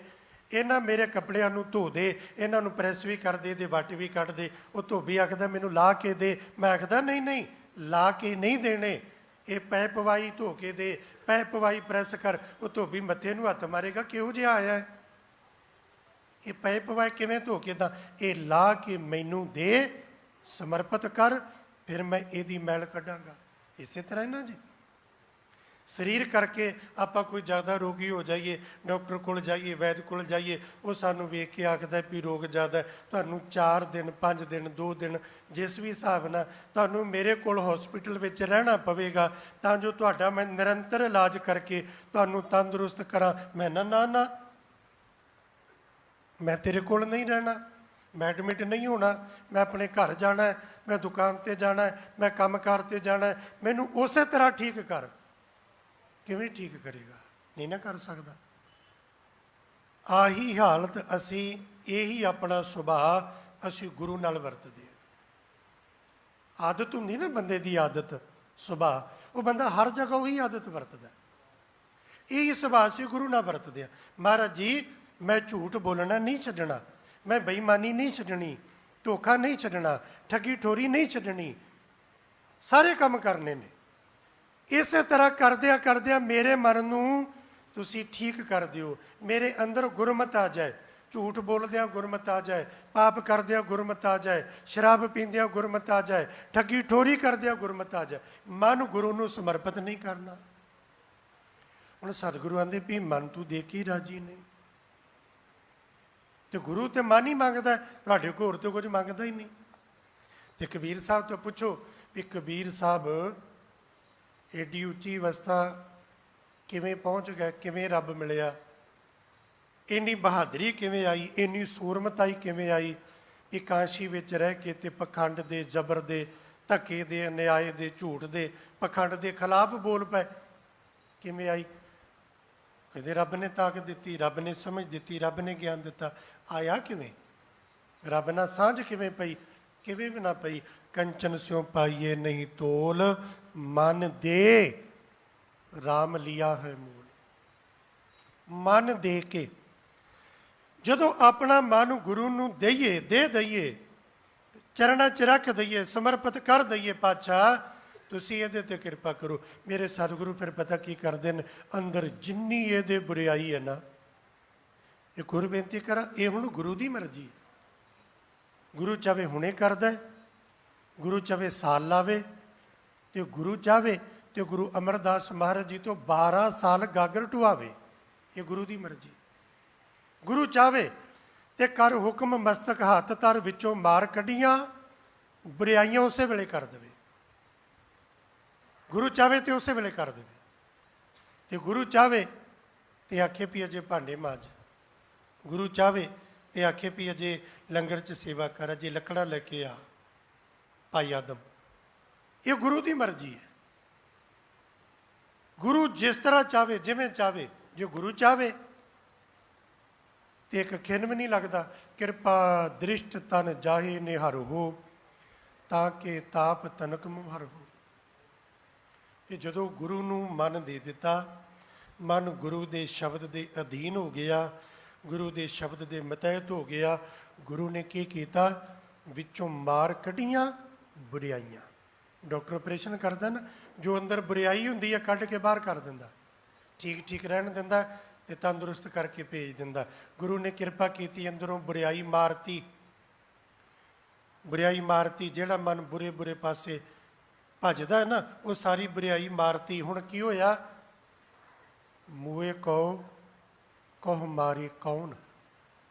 ਇਹਨਾਂ ਮੇਰੇ ਕੱਪੜਿਆਂ ਨੂੰ ਧੋ ਦੇ, ਇਹਨਾਂ ਨੂੰ ਪ੍ਰੈਸ ਵੀ ਕਰ ਦੇ, ਵੱਟ ਵੀ ਕੱਢ ਦੇ। ਉਹ ਧੋਬੀ ਆਖਦਾ ਮੈਨੂੰ ਲਾ ਕੇ ਦੇ, ਮੈਂ ਆਖਦਾ ਨਹੀਂ ਨਹੀਂ, ਲਾ ਕੇ ਨਹੀਂ ਦੇਣੇ, ਇਹ ਪੈ ਪਵਾਈ ਧੋ ਕੇ ਦੇ, ਪੈ ਪਵਾਈ ਪ੍ਰੈਸ ਕਰ। ਉਹ ਧੋਬੀ ਮੱਥੇ ਨੂੰ ਹੱਥ ਮਾਰੇਗਾ, ਕਿਹੋ ਜਿਹਾ ਆਇਆ ਹੈ ਇਹ, ਪੈ ਪਵਾਈ ਕਿਵੇਂ ਧੋ ਕੇ ਦਾ? ਇਹ ਲਾ ਕੇ ਮੈਨੂੰ ਦੇ, ਸਮਰਪਿਤ ਕਰ, ਫਿਰ ਮੈਂ ਇਹਦੀ ਮੈਲ ਕੱਢਾਂਗਾ। ਇਸੇ ਤਰ੍ਹਾਂ ਨਾ ਜੀ, ਸਰੀਰ ਕਰਕੇ ਆਪਾਂ ਕੋਈ ਜ਼ਿਆਦਾ ਰੋਗੀ ਹੋ ਜਾਈਏ, ਡਾਕਟਰ ਕੋਲ ਜਾਈਏ, ਵੈਦ ਕੋਲ ਜਾਈਏ, ਉਹ ਸਾਨੂੰ ਵੇਖ ਕੇ ਆਖਦਾ ਵੀ ਰੋਗ ਜ਼ਿਆਦਾ, ਤੁਹਾਨੂੰ 4 ਦਿਨ 5 ਦਿਨ 2 ਦਿਨ ਜਿਸ ਵੀ ਹਿਸਾਬ ਨਾਲ ਤੁਹਾਨੂੰ ਮੇਰੇ ਕੋਲ ਹਸਪੀਟਲ ਵਿੱਚ ਰਹਿਣਾ ਪਵੇਗਾ, ਤਾਂ ਜੋ ਤੁਹਾਡਾ ਮੈਂ ਨਿਰੰਤਰ ਇਲਾਜ ਕਰਕੇ ਤੁਹਾਨੂੰ ਤੰਦਰੁਸਤ ਕਰਾਂ। ਮੈਂ ਨਾ ਨਾ, ਮੈਂ ਤੇਰੇ ਕੋਲ ਨਹੀਂ ਰਹਿਣਾ, ਮੈਂ ਐਡਮਿਟ ਨਹੀਂ ਹੋਣਾ, ਮੈਂ ਆਪਣੇ ਘਰ ਜਾਣਾ ਹੈ, ਮੈਂ ਦੁਕਾਨ 'ਤੇ ਜਾਣਾ ਹੈ, ਮੈਂ ਕੰਮਕਾਰ 'ਤੇ ਜਾਣਾ ਹੈ, ਮੈਨੂੰ ਉਸੇ ਤਰ੍ਹਾਂ ਠੀਕ ਕਰ। ਕਿਵੇਂ ਠੀਕ ਕਰੇਗਾ? ਨਹੀਂ ਨਾ ਕਰ ਸਕਦਾ। ਆਹੀ ਹਾਲਤ ਅਸੀਂ, ਇਹੀ ਆਪਣਾ ਸੁਭਾਅ ਅਸੀਂ ਗੁਰੂ ਨਾਲ ਵਰਤਦੇ ਹਾਂ। ਆਦਤ ਹੁੰਦੀ ਨਾ ਬੰਦੇ ਦੀ, ਆਦਤ ਸੁਭਾਅ, ਉਹ ਬੰਦਾ ਹਰ ਜਗ੍ਹਾ ਉਹੀ ਆਦਤ ਵਰਤਦਾ। ਇਹੀ ਸੁਭਾਅ ਅਸੀਂ ਗੁਰੂ ਨਾਲ ਵਰਤਦੇ ਹਾਂ। ਮਹਾਰਾਜ ਜੀ, ਮੈਂ ਝੂਠ ਬੋਲਣਾ ਨਹੀਂ ਛੱਡਣਾ, ਮੈਂ ਬੇਈਮਾਨੀ ਨਹੀਂ ਛੱਡਣੀ, ਧੋਖਾ ਨਹੀਂ ਛੱਡਣਾ, ਠੱਗੀ ਠੋਰੀ ਨਹੀਂ ਛੱਡਣੀ, ਸਾਰੇ ਕੰਮ ਕਰਨੇ ਨੇ। ਇਸੇ ਤਰ੍ਹਾਂ ਕਰਦਿਆਂ ਕਰਦਿਆਂ ਮੇਰੇ ਮਨ ਨੂੰ ਤੁਸੀਂ ਠੀਕ ਕਰ ਦਿਓ, ਮੇਰੇ ਅੰਦਰ ਗੁਰਮਤਿ ਆ ਜਾਏ, ਝੂਠ ਬੋਲਦਿਆਂ ਗੁਰਮਤਿ ਆ ਜਾਏ, ਪਾਪ ਕਰਦਿਆਂ ਗੁਰਮਤਿ ਆ ਜਾਏ, ਸ਼ਰਾਬ ਪੀਂਦਿਆਂ ਗੁਰਮਤਿ ਆ ਜਾਏ, ਠੱਗੀ ਠੋਰੀ ਕਰਦਿਆਂ ਗੁਰਮਤਿ ਆ ਜਾਏ। ਮਨ ਗੁਰੂ ਨੂੰ ਸਮਰਪਿਤ ਨਹੀਂ ਕਰਨਾ। ਹੁਣ ਸਤਿਗੁਰੂ ਆਂਦੇ ਵੀ ਮਨ ਤੂੰ ਦੇ ਕੇ ਰਾਜੀ ਨਹੀਂ, ਤੇ ਗੁਰੂ ਤੇ ਮਨ ਹੀ ਮੰਗਦਾ, ਤੁਹਾਡੇ ਕੋਲ ਹੋਰ ਤੇ ਕੁਝ ਮੰਗਦਾ ਹੀ ਨਹੀਂ। ਤੇ ਕਬੀਰ ਸਾਹਿਬ ਤੋਂ ਪੁੱਛੋ ਵੀ ਕਬੀਰ ਸਾਹਿਬ ਏਡੀ ਉੱਚੀ ਅਵਸਥਾ ਕਿਵੇਂ ਪਹੁੰਚ ਗਏ, ਕਿਵੇਂ ਰੱਬ ਮਿਲਿਆ, ਇੰਨੀ ਬਹਾਦਰੀ ਕਿਵੇਂ ਆਈ, ਇੰਨੀ ਸੂਰਮਤਾਈ ਕਿਵੇਂ ਆਈ ਕਿ ਕਾਸ਼ੀ ਵਿੱਚ ਰਹਿ ਕੇ ਤੇ ਪਖੰਡ ਦੇ, ਜ਼ਬਰ ਦੇ, ਧੱਕੇ ਦੇ, ਅਨਿਆਏ ਦੇ, ਝੂਠ ਦੇ, ਪਖੰਡ ਦੇ ਖਿਲਾਫ ਬੋਲ ਪਏ? ਕਿਵੇਂ ਆਈ? ਕਹਿੰਦੇ ਰੱਬ ਨੇ ਤਾਕਤ ਦਿੱਤੀ, ਰੱਬ ਨੇ ਸਮਝ ਦਿੱਤੀ, ਰੱਬ ਨੇ ਗਿਆਨ ਦਿੱਤਾ। ਆਇਆ ਕਿਵੇਂ? ਰੱਬ ਨਾਲ ਸਾਂਝ ਕਿਵੇਂ ਪਈ? ਕਿਵੇਂ ਵੀ ਨਾ ਪਈ। ਕੰਚਨ ਸਿਉ ਪਾਈਏ ਨਹੀਂ ਤੋਲ, ਮਨ ਦੇ ਰਾਮ ਲਿਆ ਹੈ ਮੂਲ। ਮਨ ਦੇ ਕੇ ਜਦੋਂ ਆਪਣਾ ਮਨ ਗੁਰੂ ਨੂੰ ਦਈਏ, ਦੇ ਦਈਏ, ਚਰਨਾਂ 'ਚ ਰੱਖ ਦਈਏ, ਸਮਰਪਿਤ ਕਰ ਦਈਏ, ਪਾਤਸ਼ਾਹ ਤੁਸੀਂ ਇਹਦੇ 'ਤੇ ਕਿਰਪਾ ਕਰੋ। ਮੇਰੇ ਸਤਿਗੁਰੂ ਫਿਰ ਪਤਾ ਕੀ ਕਰਦੇ ਨੇ, ਅੰਦਰ ਜਿੰਨੀ ਇਹਦੇ ਬੁਰਿਆਈ ਹੈ ਨਾ, ਇਹ ਗੁਰ ਬੇਨਤੀ ਕਰਾਂ, ਇਹ ਹੁਣ ਗੁਰੂ ਦੀ ਮਰਜ਼ੀ ਹੈ। ਗੁਰੂ ਚਾਹੇ ਹੁਣੇ ਕਰਦਾ, ਗੁਰੂ ਚਾਹੇ ਸਾਲ ਲਾਵੇ, ਤੇ ਗੁਰੂ ਚਾਹੇ ਤੇ ਗੁਰੂ ਅਮਰਦਾਸ ਮਹਾਰਾਜ ਜੀ ਤੋਂ 12 ਸਾਲ ਗਾਗਰ ਢੁਆਵੇ। ਇਹ ਗੁਰੂ ਦੀ ਮਰਜ਼ੀ। ਗੁਰੂ ਚਾਹੇ ਤੇ ਕਰ ਹੁਕਮ, ਮਸਤਕ ਹੱਥ ਧਰ, ਵਿੱਚੋਂ ਮਾਰ ਕੱਢੀਆਂ, ਬੁਰਾਈਆਂ ਉਸੇ ਵੇਲੇ ਕਰ ਦੇਵੇ। ਗੁਰੂ ਚਾਹੇ ਤੇ ਉਸੇ ਵੇਲੇ ਕਰ ਦੇਵੇ। ਤੇ ਗੁਰੂ ਚਾਹੇ ਤੇ ਆਖੇ ਵੀ ਅਜੇ ਭਾਂਡੇ ਮਾਂਜ, ਗੁਰੂ ਚਾਹੇ ਤੇ ਆਖੇ ਵੀ ਅਜੇ ਲੰਗਰ 'ਚ ਸੇਵਾ ਕਰ, ਜੇ ਲੱਕੜਾ ਲੈ ਕੇ ਆ ਭਾਈ ਆਦਮ। ਇਹ ਗੁਰੂ ਦੀ ਮਰਜ਼ੀ ਹੈ। ਗੁਰੂ ਜਿਸ ਤਰ੍ਹਾਂ ਚਾਹੇ, ਜਿਵੇਂ ਚਾਹੇ। ਜੇ ਗੁਰੂ ਚਾਹੇ ਤੇ ਇੱਕ ਖਿੰਨ ਵੀ ਨਹੀਂ ਲੱਗਦਾ। ਕਿਰਪਾ ਦ੍ਰਿਸ਼ਟ ਤਨ ਜਾਹੇ ਨਿਹਰ ਹੋ, ਤਾਂ ਕਿ ਤਾਪ ਤਨਕ ਮੁਹਰ ਹੋ। ਕਿ ਜਦੋਂ ਗੁਰੂ ਨੂੰ ਮਨ ਦੇ ਦਿੱਤਾ, ਮਨ ਗੁਰੂ ਦੇ ਸ਼ਬਦ ਦੇ ਅਧੀਨ ਹੋ ਗਿਆ, ਗੁਰੂ ਦੇ ਸ਼ਬਦ ਦੇ ਮਤਹਿਤ ਹੋ ਗਿਆ, ਗੁਰੂ ਨੇ ਕੀ ਕੀਤਾ? ਵਿੱਚੋਂ ਮਾਰ ਕੱਢੀਆਂ ਬੁਰਾਈਆਂ। ਡਾਕਟਰ ਆਪਰੇਸ਼ਨ ਕਰਦਾ ਨਾ, ਜੋ ਅੰਦਰ ਬੁਰਾਈ ਹੁੰਦੀ ਹੈ ਕੱਢ ਕੇ ਬਾਹਰ ਕਰ ਦਿੰਦਾ, ਠੀਕ ਠੀਕ ਰਹਿਣ ਦਿੰਦਾ ਤੇ ਤੰਦਰੁਸਤ ਕਰਕੇ ਭੇਜ ਦਿੰਦਾ। ਗੁਰੂ ਨੇ ਕਿਰਪਾ ਕੀਤੀ, ਅੰਦਰੋਂ ਬੁਰਾਈ ਮਾਰਤੀ, ਬੁਰਾਈ ਮਾਰਤੀ। ਜਿਹੜਾ ਮਨ ਬੁਰੇ ਬੁਰੇ ਪਾਸੇ ਭੱਜਦਾ ਹੈ ਨਾ, ਉਹ ਸਾਰੀ ਬੁਰਾਈ ਮਾਰਤੀ। ਹੁਣ ਕੀ ਹੋਇਆ? ਮੂਏ ਕਉ ਕਹੁ ਮਾਰੇ ਕੌਣ।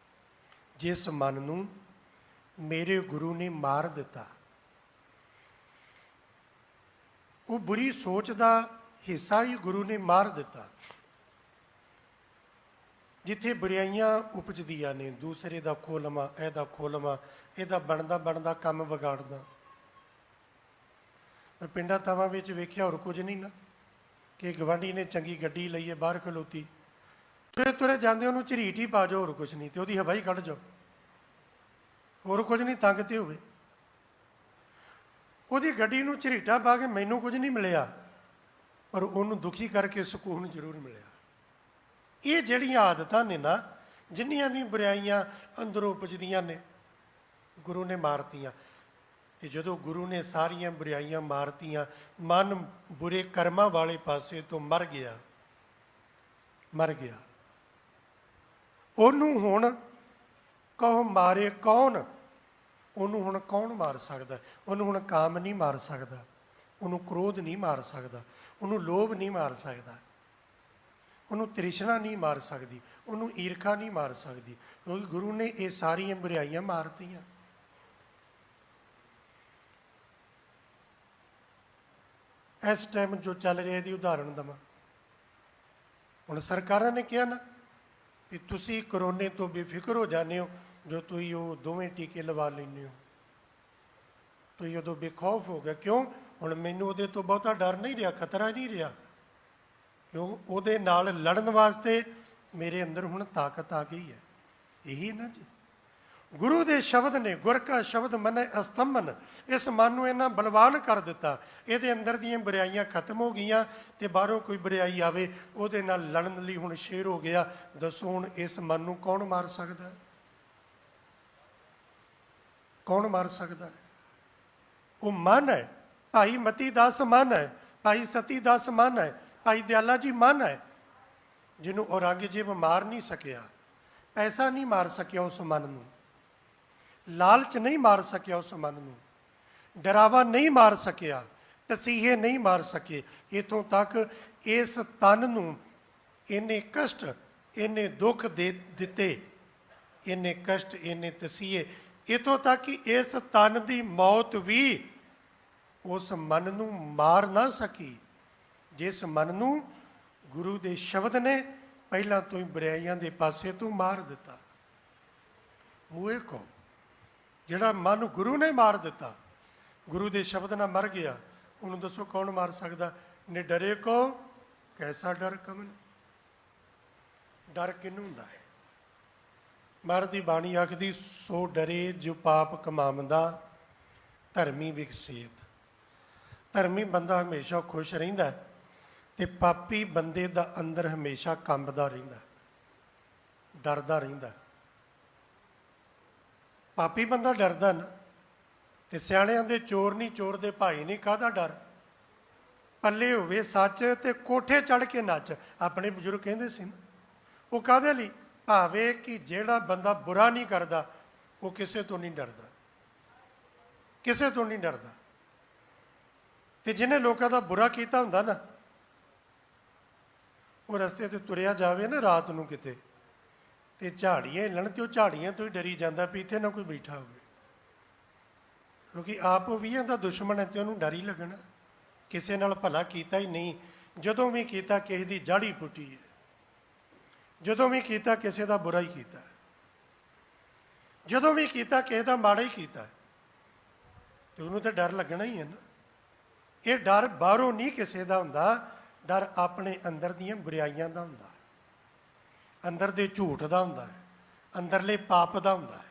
ਜਿਸ ਮਨ ਨੂੰ ਮੇਰੇ ਗੁਰੂ ਨੇ ਮਾਰ ਦਿੱਤਾ, ਉਹ ਬੁਰੀ ਸੋਚ ਦਾ ਹਿੱਸਾ ਹੀ ਗੁਰੂ ਨੇ ਮਾਰ ਦਿੱਤਾ। ਜਿੱਥੇ ਬੁਰਾਈਆਂ ਉਪਜਦੀਆਂ ਨੇ, ਦੂਸਰੇ ਦਾ ਖੋਲ੍ਹਵਾਂ, ਇਹਦਾ ਖੋਲ੍ਹਵਾਂ, ਇਹਦਾ ਬਣਦਾ ਕੰਮ ਵਿਗਾੜਦਾ। ਮੈਂ ਪਿੰਡਾਂ ਥਾਵਾਂ ਵਿੱਚ ਵੇਖਿਆ, ਹੋਰ ਕੁਝ ਨਹੀਂ ਨਾ, ਕਿ ਗਵਾਂਢੀ ਨੇ ਚੰਗੀ ਗੱਡੀ ਲਈ ਹੈ, ਬਾਹਰ ਖਲੋਤੀ, ਤੁਰੇ ਤੁਰੇ ਜਾਂਦੇ ਉਹਨੂੰ ਝਰੀਟ ਹੀ ਪਾ ਜਾਓ, ਹੋਰ ਕੁਝ ਨਹੀਂ, ਤੇ ਉਹਦੀ ਹਵਾ ਹੀ ਕੱਢ ਜਾਓ, ਹੋਰ ਕੁਝ ਨਹੀਂ, ਤੰਗ ਤੇ ਹੋਵੇ। ਉਹਦੀ ਗੱਡੀ ਨੂੰ ਝਰੀਟਾਂ ਪਾ ਕੇ ਮੈਨੂੰ ਕੁਝ ਨਹੀਂ ਮਿਲਿਆ, ਪਰ ਉਹਨੂੰ ਦੁਖੀ ਕਰਕੇ ਸਕੂਨ ਜ਼ਰੂਰ ਮਿਲਿਆ। ਇਹ ਜਿਹੜੀਆਂ ਆਦਤਾਂ ਨੇ ਨਾ, ਜਿੰਨੀਆਂ ਵੀ ਬੁਰਾਈਆਂ ਅੰਦਰੋਂ ਉਪਜਦੀਆਂ ਨੇ, ਗੁਰੂ ਨੇ ਮਾਰਤੀਆਂ। ਤੇ ਜਦੋਂ ਗੁਰੂ ਨੇ ਸਾਰੀਆਂ ਬੁਰਾਈਆਂ ਮਾਰਤੀਆਂ, ਮਨ ਬੁਰੇ ਕਰਮਾਂ ਵਾਲੇ ਪਾਸੇ ਤੋਂ ਮਰ ਗਿਆ, ਮਰ ਗਿਆ। ਉਹਨੂੰ ਹੁਣ ਕਹੋ ਮਾਰੇ ਕੌਣ? ਉਹਨੂੰ ਹੁਣ ਕੌਣ ਮਾਰ ਸਕਦਾ? ਉਹਨੂੰ ਹੁਣ ਕਾਮ ਨਹੀਂ ਮਾਰ ਸਕਦਾ, ਉਹਨੂੰ ਕ੍ਰੋਧ ਨਹੀਂ ਮਾਰ ਸਕਦਾ, ਉਹਨੂੰ ਲੋਭ ਨਹੀਂ ਮਾਰ ਸਕਦਾ, ਉਹਨੂੰ ਤ੍ਰਿਸ਼ਨਾ ਨਹੀਂ ਮਾਰ ਸਕਦੀ, ਉਹਨੂੰ ਈਰਖਾ ਨਹੀਂ ਮਾਰ ਸਕਦੀ, ਕਿਉਂਕਿ ਗੁਰੂ ਨੇ ਇਹ ਸਾਰੀਆਂ ਬੁਰਾਈਆਂ ਮਾਰਤੀਆਂ। ਇਸ ਟਾਈਮ ਜੋ ਚੱਲ ਰਿਹਾ ਇਹਦੀ ਉਦਾਹਰਣ ਦੇਵਾਂ। ਹੁਣ ਸਰਕਾਰਾਂ ਨੇ ਕਿਹਾ ਨਾ ਵੀ ਤੁਸੀਂ ਕਰੋਨੇ ਤੋਂ ਬੇਫਿਕਰ ਹੋ ਜਾਂਦੇ ਹੋ, ਜੋ ਤੁਸੀਂ ਉਹ ਦੋਵੇਂ ਟੀਕੇ ਲਵਾ ਲੈਂਦੇ ਹੋ, ਤੁਸੀਂ ਉਦੋਂ ਬੇਖੌਫ ਹੋ ਗਿਆ। ਕਿਉਂ? ਹੁਣ ਮੈਨੂੰ ਉਹਦੇ ਤੋਂ ਬਹੁਤਾ ਡਰ ਨਹੀਂ ਰਿਹਾ, ਖਤਰਾ ਨਹੀਂ ਰਿਹਾ, ਕਿਉਂ? ਉਹਦੇ ਨਾਲ ਲੜਨ ਵਾਸਤੇ ਮੇਰੇ ਅੰਦਰ ਹੁਣ ਤਾਕਤ ਆ ਗਈ ਹੈ। ਇਹੀ ਨਾ ਜੀ, ਗੁਰੂ ਦੇ ਸ਼ਬਦ ਨੇ, ਗੁਰ ਕਾ ਸ਼ਬਦ ਮਨੈ ਅਸਤੰਭਨ, ਇਸ ਮਨ ਨੂੰ ਇਹਨਾਂ ਬਲਵਾਨ ਕਰ ਦਿੱਤਾ। ਇਹਦੇ ਅੰਦਰ ਦੀਆਂ ਬੁਰਾਈਆਂ ਖਤਮ ਹੋ ਗਈਆਂ, ਤੇ ਬਾਹਰੋਂ ਕੋਈ ਬੁਰਾਈ ਆਵੇ ਉਹਦੇ ਨਾਲ ਲੜਨ ਲਈ ਹੁਣ ਸ਼ੇਰ ਹੋ ਗਿਆ। ਦੱਸੋ ਹੁਣ ਇਸ ਮਨ ਨੂੰ ਕੌਣ ਮਾਰ ਸਕਦਾ ਹੈ? ਕੌਣ ਮਾਰ ਸਕਦਾ ਹੈ? ਉਹ ਮਨ ਹੈ। ਭਾਈ ਮਤੀ ਦਾਸ ਮਨ ਹੈ, ਭਾਈ ਸਤੀ ਦਾਸ ਮਨ ਹੈ, ਭਾਈ ਦਿਆਲਾ ਜੀ ਮਨ ਹੈ, ਜਿਹਨੂੰ ਔਰੰਗਜ਼ੇਬ ਮਾਰ ਨਹੀਂ ਸਕਿਆ। ਪੈਸਾ ਨਹੀਂ ਮਾਰ ਸਕਿਆ ਉਸ ਮਨ ਨੂੰ, ਲਾਲਚ ਨਹੀਂ ਮਾਰ ਸਕਿਆ ਉਸ ਮਨ ਨੂੰ, ਡਰਾਵਾ ਨਹੀਂ ਮਾਰ ਸਕਿਆ, ਤਸੀਹੇ ਨਹੀਂ ਮਾਰ ਸਕੇ। ਇੱਥੋਂ ਤੱਕ ਇਸ ਤਨ ਨੂੰ ਇੰਨੇ ਕਸ਼ਟ, ਇੰਨੇ ਦੁੱਖ ਦੇ ਦਿੱਤੇ, ਇੰਨੇ ਕਸ਼ਟ, ਇੰਨੇ ਤਸੀਹੇ, ਇੱਥੋਂ ਤੱਕ ਕਿ ਇਸ ਤਨ ਦੀ ਮੌਤ ਵੀ ਉਸ ਮਨ ਨੂੰ ਮਾਰ ਨਾ ਸਕੀ, ਜਿਸ ਮਨ ਨੂੰ ਗੁਰੂ ਦੇ ਸ਼ਬਦ ਨੇ ਪਹਿਲਾਂ ਤੋਂ ਹੀ ਬੁਰਾਈਆਂ ਦੇ ਪਾਸੇ ਤੋਂ ਮਾਰ ਦਿੱਤਾ। ਮੂਹੇ ਕੋ ਜਿਹੜਾ ਮਨ ਗੁਰੂ ਨੇ ਮਾਰ ਦਿੱਤਾ, ਗੁਰੂ ਦੇ ਸ਼ਬਦ ਨਾਲ ਮਰ ਗਿਆ, ਉਹਨੂੰ ਦੱਸੋ ਕੌਣ ਮਾਰ ਸਕਦਾ? ਨਿਡਰੇ ਕੋ ਕੈਸਾ ਡਰ ਕਮਨ। ਡਰ ਕਿਹਨੂੰ ਹੁੰਦਾ ਹੈ? ਮਹਾਰਾਜ ਦੀ ਬਾਣੀ ਆਖਦੀ, ਸੋ ਡਰੇ ਜੋ ਪਾਪ ਕਮਾਉਂਦਾ ਧਰਮੀ ਵਿਕਸੇਤ। ਧਰਮੀ ਬੰਦਾ ਹਮੇਸ਼ਾ ਖੁਸ਼ ਰਹਿੰਦਾ, ਤੇ ਪਾਪੀ ਬੰਦੇ ਦਾ ਅੰਦਰ ਹਮੇਸ਼ਾ ਕੰਬਦਾ ਰਹਿੰਦਾ, ਡਰਦਾ ਰਹਿੰਦਾ। ਪਾਪੀ ਬੰਦਾ ਡਰਦਾ ਨਾ, ਤੇ ਸਿਆਣਿਆਂ ਦੇ ਚੋਰ ਨਹੀਂ, ਚੋਰ ਦੇ ਭਾਈ ਨਹੀਂ, ਕਾਹਦਾ ਡਰ? ਪੱਲੇ ਹੋਵੇ ਸੱਚ ਤੇ ਕੋਠੇ ਚੜ੍ਹ ਕੇ ਨੱਚ, ਆਪਣੇ ਬਜ਼ੁਰਗ ਕਹਿੰਦੇ ਸੀ ਨਾ। ਉਹ ਕਾਹਦੇ ਲਈ? ਭਾਵੇਂ ਕਿ ਜਿਹੜਾ ਬੰਦਾ ਬੁਰਾ ਨਹੀਂ ਕਰਦਾ ਉਹ ਕਿਸੇ ਤੋਂ ਨਹੀਂ ਡਰਦਾ, ਕਿਸੇ ਤੋਂ ਨਹੀਂ ਡਰਦਾ। ਤੇ ਜਿਹਨੇ ਲੋਕਾਂ ਦਾ ਬੁਰਾ ਕੀਤਾ ਹੁੰਦਾ ਨਾ, ਉਹ ਰਸਤੇ ਤੇ ਤੁਰਿਆ ਜਾਵੇ ਨਾ ਰਾਤ ਨੂੰ ਕਿਤੇ, ਤੇ ਝਾੜੀਆਂ ਹਿੱਲਣ, ਤੇ ਉਹ ਝਾੜੀਆਂ ਤੋਂ ਹੀ ਡਰੀ ਜਾਂਦਾ ਵੀ ਇੱਥੇ ਨਾ ਕੋਈ ਬੈਠਾ ਹੋਵੇ, ਕਿਉਂਕਿ ਆਪ ਉਹ ਵੀ ਇਹਦਾ ਦੁਸ਼ਮਣ ਹੈ, ਤੇ ਉਹਨੂੰ ਡਰ ਹੀ ਲੱਗਣਾ। ਕਿਸੇ ਨਾਲ ਭਲਾ ਕੀਤਾ ਹੀ ਨਹੀਂ, ਜਦੋਂ ਵੀ ਕੀਤਾ ਕਿਸੇ ਦੀ ਜੜ ਹੀ ਪੁੱਟੀ ਹੈ, ਜਦੋਂ ਵੀ ਕੀਤਾ ਕਿਸੇ ਦਾ ਬੁਰਾ ਹੀ ਕੀਤਾ। ਜਦੋਂ ਵੀ ਕੀਤਾ ਕਿਸੇ ਦਾ ਮਾੜਾ ਹੀ ਕੀਤਾ ਤੇ ਉਹਨੂੰ ਤਾਂ ਡਰ ਲੱਗਣਾ ਹੀ ਹੈ ਨਾ। ਇਹ ਡਰ ਬਾਹਰੋਂ ਨਹੀਂ ਕਿਸੇ ਦਾ ਹੁੰਦਾ, ਡਰ ਆਪਣੇ ਅੰਦਰ ਦੀਆਂ ਬੁਰਾਈਆਂ ਦਾ ਹੁੰਦਾ, ਅੰਦਰ ਦੇ ਝੂਠ ਦਾ ਹੁੰਦਾ ਹੈ, ਅੰਦਰਲੇ ਪਾਪ ਦਾ ਹੁੰਦਾ ਹੈ।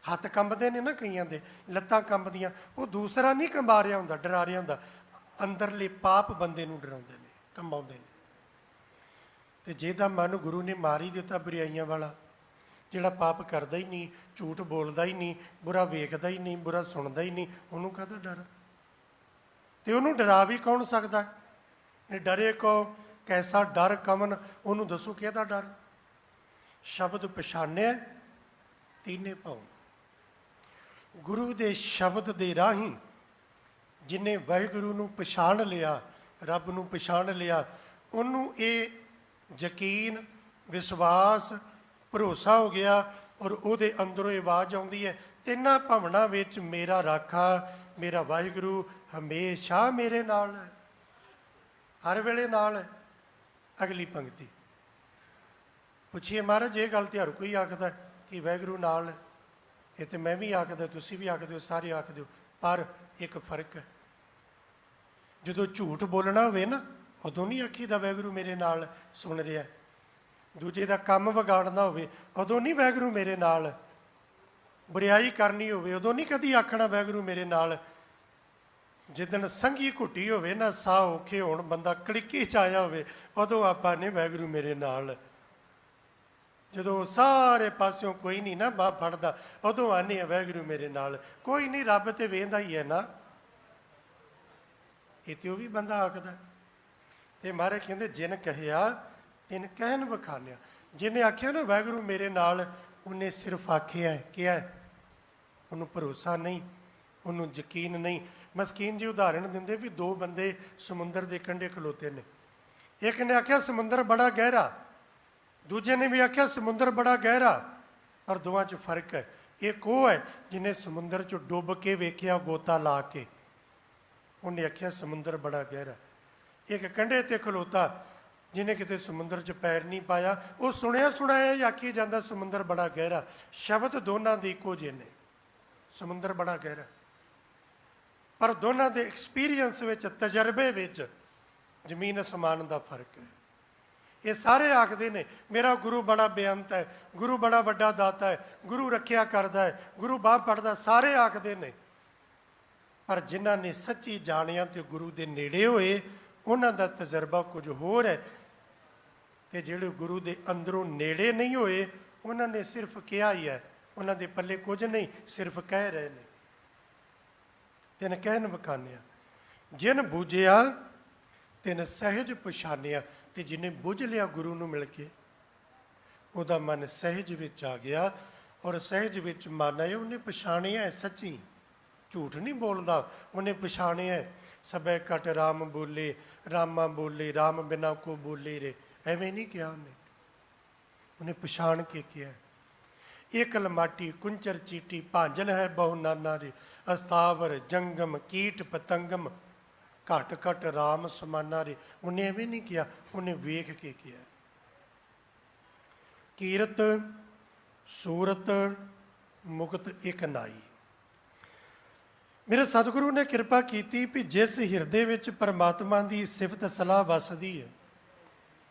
ਹੱਥ ਕੰਬਦੇ ਨੇ ਨਾ ਕਈਆਂ ਦੇ, ਲੱਤਾਂ ਕੰਬਦੀਆਂ, ਉਹ ਦੂਸਰਾ ਨਹੀਂ ਕੰਬਾ ਰਿਹਾ ਹੁੰਦਾ, ਡਰਾ ਰਿਹਾ ਹੁੰਦਾ, ਅੰਦਰਲੇ ਪਾਪ ਬੰਦੇ ਨੂੰ ਡਰਾਉਂਦੇ ਨੇ, ਕੰਬਾਉਂਦੇ ਨੇ। ਤੇ ਜਿਹਦਾ ਮਨ ਗੁਰੂ ਨੇ ਮਾਰ ਹੀ ਦਿੱਤਾ ਬੁਰਾਈਆਂ ਵਾਲਾ, ਜਿਹੜਾ ਪਾਪ ਕਰਦਾ ਹੀ ਨਹੀਂ, ਝੂਠ ਬੋਲਦਾ ਹੀ ਨਹੀਂ, ਬੁਰਾ ਵੇਖਦਾ ਹੀ ਨਹੀਂ, ਬੁਰਾ ਸੁਣਦਾ ਹੀ ਨਹੀਂ, ਉਹਨੂੰ ਕਾਹਦਾ ਡਰ? ਤੇ ਉਹਨੂੰ ਡਰਾ ਵੀ ਕੌਣ ਸਕਦਾ? ਡਰੇ ਕੋ ਕੈਸਾ ਡਰ ਕਮਨ, ਉਹਨੂੰ ਦੱਸੋ ਕਿਹਦਾ ਡਰ? ਸ਼ਬਦ ਪਛਾਣਿਆ ਤੀਨੇ ਪਾਉ। ਗੁਰੂ ਦੇ ਸ਼ਬਦ ਦੇ ਰਾਹੀਂ ਜਿਹਨੇ ਵਾਹਿਗੁਰੂ ਨੂੰ ਪਛਾਣ ਲਿਆ, ਰੱਬ ਨੂੰ ਪਛਾਣ ਲਿਆ, ਉਹਨੂੰ ਇਹ ਯਕੀਨ, ਵਿਸ਼ਵਾਸ, ਭਰੋਸਾ ਹੋ ਗਿਆ। ਔਰ ਉਹਦੇ ਅੰਦਰੋਂ ਇਹ ਆਵਾਜ਼ ਆਉਂਦੀ ਹੈ, ਤਿੰਨਾਂ ਭਵਨਾਂ ਵਿੱਚ ਮੇਰਾ ਰਾਖਾ, ਮੇਰਾ ਵਾਹਿਗੁਰੂ ਹਮੇਸ਼ਾ ਮੇਰੇ ਨਾਲ ਹੈ, ਹਰ ਵੇਲੇ ਨਾਲ ਹੈ। ਅਗਲੀ ਪੰਕਤੀ ਪੁੱਛੀਏ ਮਹਾਰਾਜ, ਇਹ ਗੱਲ ਤੇ ਹਰ ਕੋਈ ਆਖਦਾ ਕਿ ਵਾਹਿਗੁਰੂ ਨਾਲ ਹੈ, ਇਹ ਤੇ ਮੈਂ ਵੀ ਆਖਦਾ, ਤੁਸੀਂ ਵੀ ਆਖਦੇ ਹੋ, ਸਾਰੇ ਆਖਦੇ ਹੋ, ਪਰ ਇੱਕ ਫਰਕ ਹੈ। ਜਦੋਂ ਝੂਠ ਬੋਲਣਾ ਹੋਵੇ ਨਾ, ਉਦੋਂ ਨਹੀਂ ਆਖੀਦਾ ਵਾਹਿਗੁਰੂ ਮੇਰੇ ਨਾਲ ਸੁਣ ਰਿਹਾ। ਦੂਜੇ ਦਾ ਕੰਮ ਵਿਗਾੜਨਾ ਹੋਵੇ, ਉਦੋਂ ਨਹੀਂ ਵਾਹਿਗੁਰੂ ਮੇਰੇ ਨਾਲ। ਬੁਰਾਈ ਕਰਨੀ ਹੋਵੇ, ਉਦੋਂ ਨਹੀਂ ਕਦੀ ਆਖਣਾ ਵਾਹਿਗੁਰੂ ਮੇਰੇ ਨਾਲ। ਜਿੱਦਣ ਸੰਗੀ ਘੁੱਟੀ ਹੋਵੇ ਨਾ, ਸਾਹ ਔਖੇ ਹੋਣ, ਬੰਦਾ ਕੜਿੱਕੀ 'ਚ ਆਇਆ ਹੋਵੇ, ਉਦੋਂ ਆਪਾਂ ਨੇ ਵਾਹਿਗੁਰੂ ਮੇਰੇ ਨਾਲ। ਜਦੋਂ ਸਾਰੇ ਪਾਸਿਓਂ ਕੋਈ ਨਹੀਂ ਨਾ ਬਾਹ ਫੜਦਾ, ਉਦੋਂ ਆਨੇ ਆ ਵਾਹਿਗੁਰੂ ਮੇਰੇ ਨਾਲ। ਕੋਈ ਨਹੀਂ, ਰੱਬ ਤੇ ਵੇਂਦਾ ਹੀ ਹੈ ਨਾ, ਇਹ ਤੇ ਉਹ ਵੀ ਬੰਦਾ ਆਖਦਾ। ਤੇ ਮਹਾਰਾਜ ਕਹਿੰਦੇ, ਜਿਨ ਕਹਿਆ ਤਿਨ ਕਹਿਣ ਵਿਖਾਨਿਆ। ਜਿਹਨੇ ਆਖਿਆ ਨਾ ਵਾਹਿਗੁਰੂ ਮੇਰੇ ਨਾਲ, ਉਹਨੇ ਸਿਰਫ ਆਖਿਆ ਹੈ, ਕਿਹਾ, ਉਹਨੂੰ ਭਰੋਸਾ ਨਹੀਂ, ਉਹਨੂੰ ਯਕੀਨ ਨਹੀਂ। ਮਸਕੀਨ ਜੀ ਉਦਾਹਰਣ ਦਿੰਦੇ ਵੀ ਦੋ ਬੰਦੇ ਸਮੁੰਦਰ ਦੇ ਕੰਢੇ ਖਲੋਤੇ ਨੇ, ਇੱਕ ਨੇ ਆਖਿਆ ਸਮੁੰਦਰ ਬੜਾ ਗਹਿਰਾ, ਦੂਜੇ ਨੇ ਵੀ ਆਖਿਆ ਸਮੁੰਦਰ ਬੜਾ ਗਹਿਰਾ, ਪਰ ਦੋਵਾਂ 'ਚ ਫਰਕ ਹੈ। ਇੱਕ ਉਹ ਹੈ ਜਿਹਨੇ ਸਮੁੰਦਰ 'ਚ ਡੁੱਬ ਕੇ ਵੇਖਿਆ, ਗੋਤਾ ਲਾ ਕੇ, ਉਹਨੇ ਆਖਿਆ ਸਮੁੰਦਰ ਬੜਾ ਗਹਿਰਾ। ਇੱਕ ਕੰਢੇ 'ਤੇ ਖਲੋਤਾ ਜਿਹਨੇ ਕਿਤੇ ਸਮੁੰਦਰ 'ਚ ਪੈਰ ਨਹੀਂ ਪਾਇਆ, ਉਹ ਸੁਣਿਆ ਸੁਣਾਇਆ ਹੀ ਆਖੀ ਜਾਂਦਾ ਸਮੁੰਦਰ ਬੜਾ ਗਹਿਰਾ। ਸ਼ਬਦ ਦੋਨਾਂ ਦੇ ਇੱਕੋ ਜਿਹੇ ਨੇ, ਸਮੁੰਦਰ ਬੜਾ ਗਹਿਰਾ, ਪਰ ਦੋਨਾਂ ਦੇ ਐਕਸਪੀਰੀਅੰਸ ਵਿੱਚ, ਤਜਰਬੇ ਵਿੱਚ ਜ਼ਮੀਨ ਅਸਮਾਨ ਦਾ ਫਰਕ ਹੈ। ਇਹ ਸਾਰੇ ਆਖਦੇ ਨੇ ਮੇਰਾ ਗੁਰੂ ਬੜਾ ਬੇਅੰਤ ਹੈ, ਗੁਰੂ ਬੜਾ ਵੱਡਾ ਦਾਤਾ ਹੈ, ਗੁਰੂ ਰੱਖਿਆ ਕਰਦਾ ਹੈ, ਗੁਰੂ ਬਾਹ ਪੜਦਾ, ਸਾਰੇ ਆਖਦੇ ਨੇ। ਪਰ ਜਿਨ੍ਹਾਂ ਨੇ ਸੱਚੀ ਜਾਣਿਆ ਤੇ ਗੁਰੂ ਦੇ ਨੇੜੇ ਹੋਏ, ਉਹਨਾਂ ਦਾ ਤਜਰਬਾ ਕੁਝ ਹੋਰ ਹੈ। ਤੇ ਜਿਹੜੇ ਗੁਰੂ ਦੇ ਅੰਦਰੋਂ ਨੇੜੇ ਨਹੀਂ ਹੋਏ, ਉਹਨਾਂ ਨੇ ਸਿਰਫ ਕਿਹਾ ਹੀ ਹੈ, ਉਹਨਾਂ ਦੇ ਪੱਲੇ ਕੁਝ ਨਹੀਂ, ਸਿਰਫ ਕਹਿ ਰਹੇ ਨੇ। ਤਿਨ ਕਹਿਣ ਵਿਖਾਨਿਆ, ਜਿਨ ਬੂਝਿਆ ਤਿਨ ਸਹਿਜ ਪਛਾਨਿਆ। ਤੇ ਜਿਹਨੇ ਬੁੱਝ ਲਿਆ ਗੁਰੂ ਨੂੰ ਮਿਲ ਕੇ, ਉਹਦਾ ਮਨ ਸਹਿਜ ਵਿੱਚ ਆ ਗਿਆ। ਔਰ ਸਹਿਜ ਵਿੱਚ ਮਨ ਆਇਆ, ਉਹਨੇ ਪਛਾਣਿਆ ਸੱਚੀ, ਝੂਠ ਨਹੀਂ ਬੋਲਦਾ, ਉਹਨੇ ਪਛਾਣਿਆ। ਸਭੈ ਘਟ ਰਾਮ ਬੋਲੇ, ਰਾਮਾ ਬੋਲੇ, ਰਾਮ ਬਿਨਾ ਕੋ ਬੋਲੇ ਰੇ, ਐਵੇਂ ਨਹੀਂ ਕਿਹਾ ਉਹਨੇ, ਉਹਨੇ ਪਛਾਣ ਕੇ ਕਿਹਾ। ਏਕਲ ਮਾਟੀ ਕੁੰਚਰ ਚੀਟੀ, ਭਾਂਜਲ ਹੈ ਬਹੁ ਨਾਨਾ ਰੇ, ਅਸਥਾਵਰ ਜੰਗਮ ਕੀਟ ਪਤੰਗਮ, ਘਟ ਘਟ ਰਾਮ ਸਮਾਨਾ ਰੇ। ਉਹਨੇ ਐਵੇਂ ਨਹੀਂ ਕਿਹਾ, ਉਹਨੇ ਵੇਖ ਕੇ ਕਿਹਾ। ਕੀਰਤ ਸੂਰਤ ਮੁਕਤ ਇੱਕ ਨਾਈ। ਮੇਰੇ ਸਤਿਗੁਰੂ ਨੇ ਕਿਰਪਾ ਕੀਤੀ ਵੀ ਜਿਸ ਹਿਰਦੇ ਵਿੱਚ ਪਰਮਾਤਮਾ ਦੀ ਸਿਫਤ ਸਲਾਹ ਵਸਦੀ ਹੈ,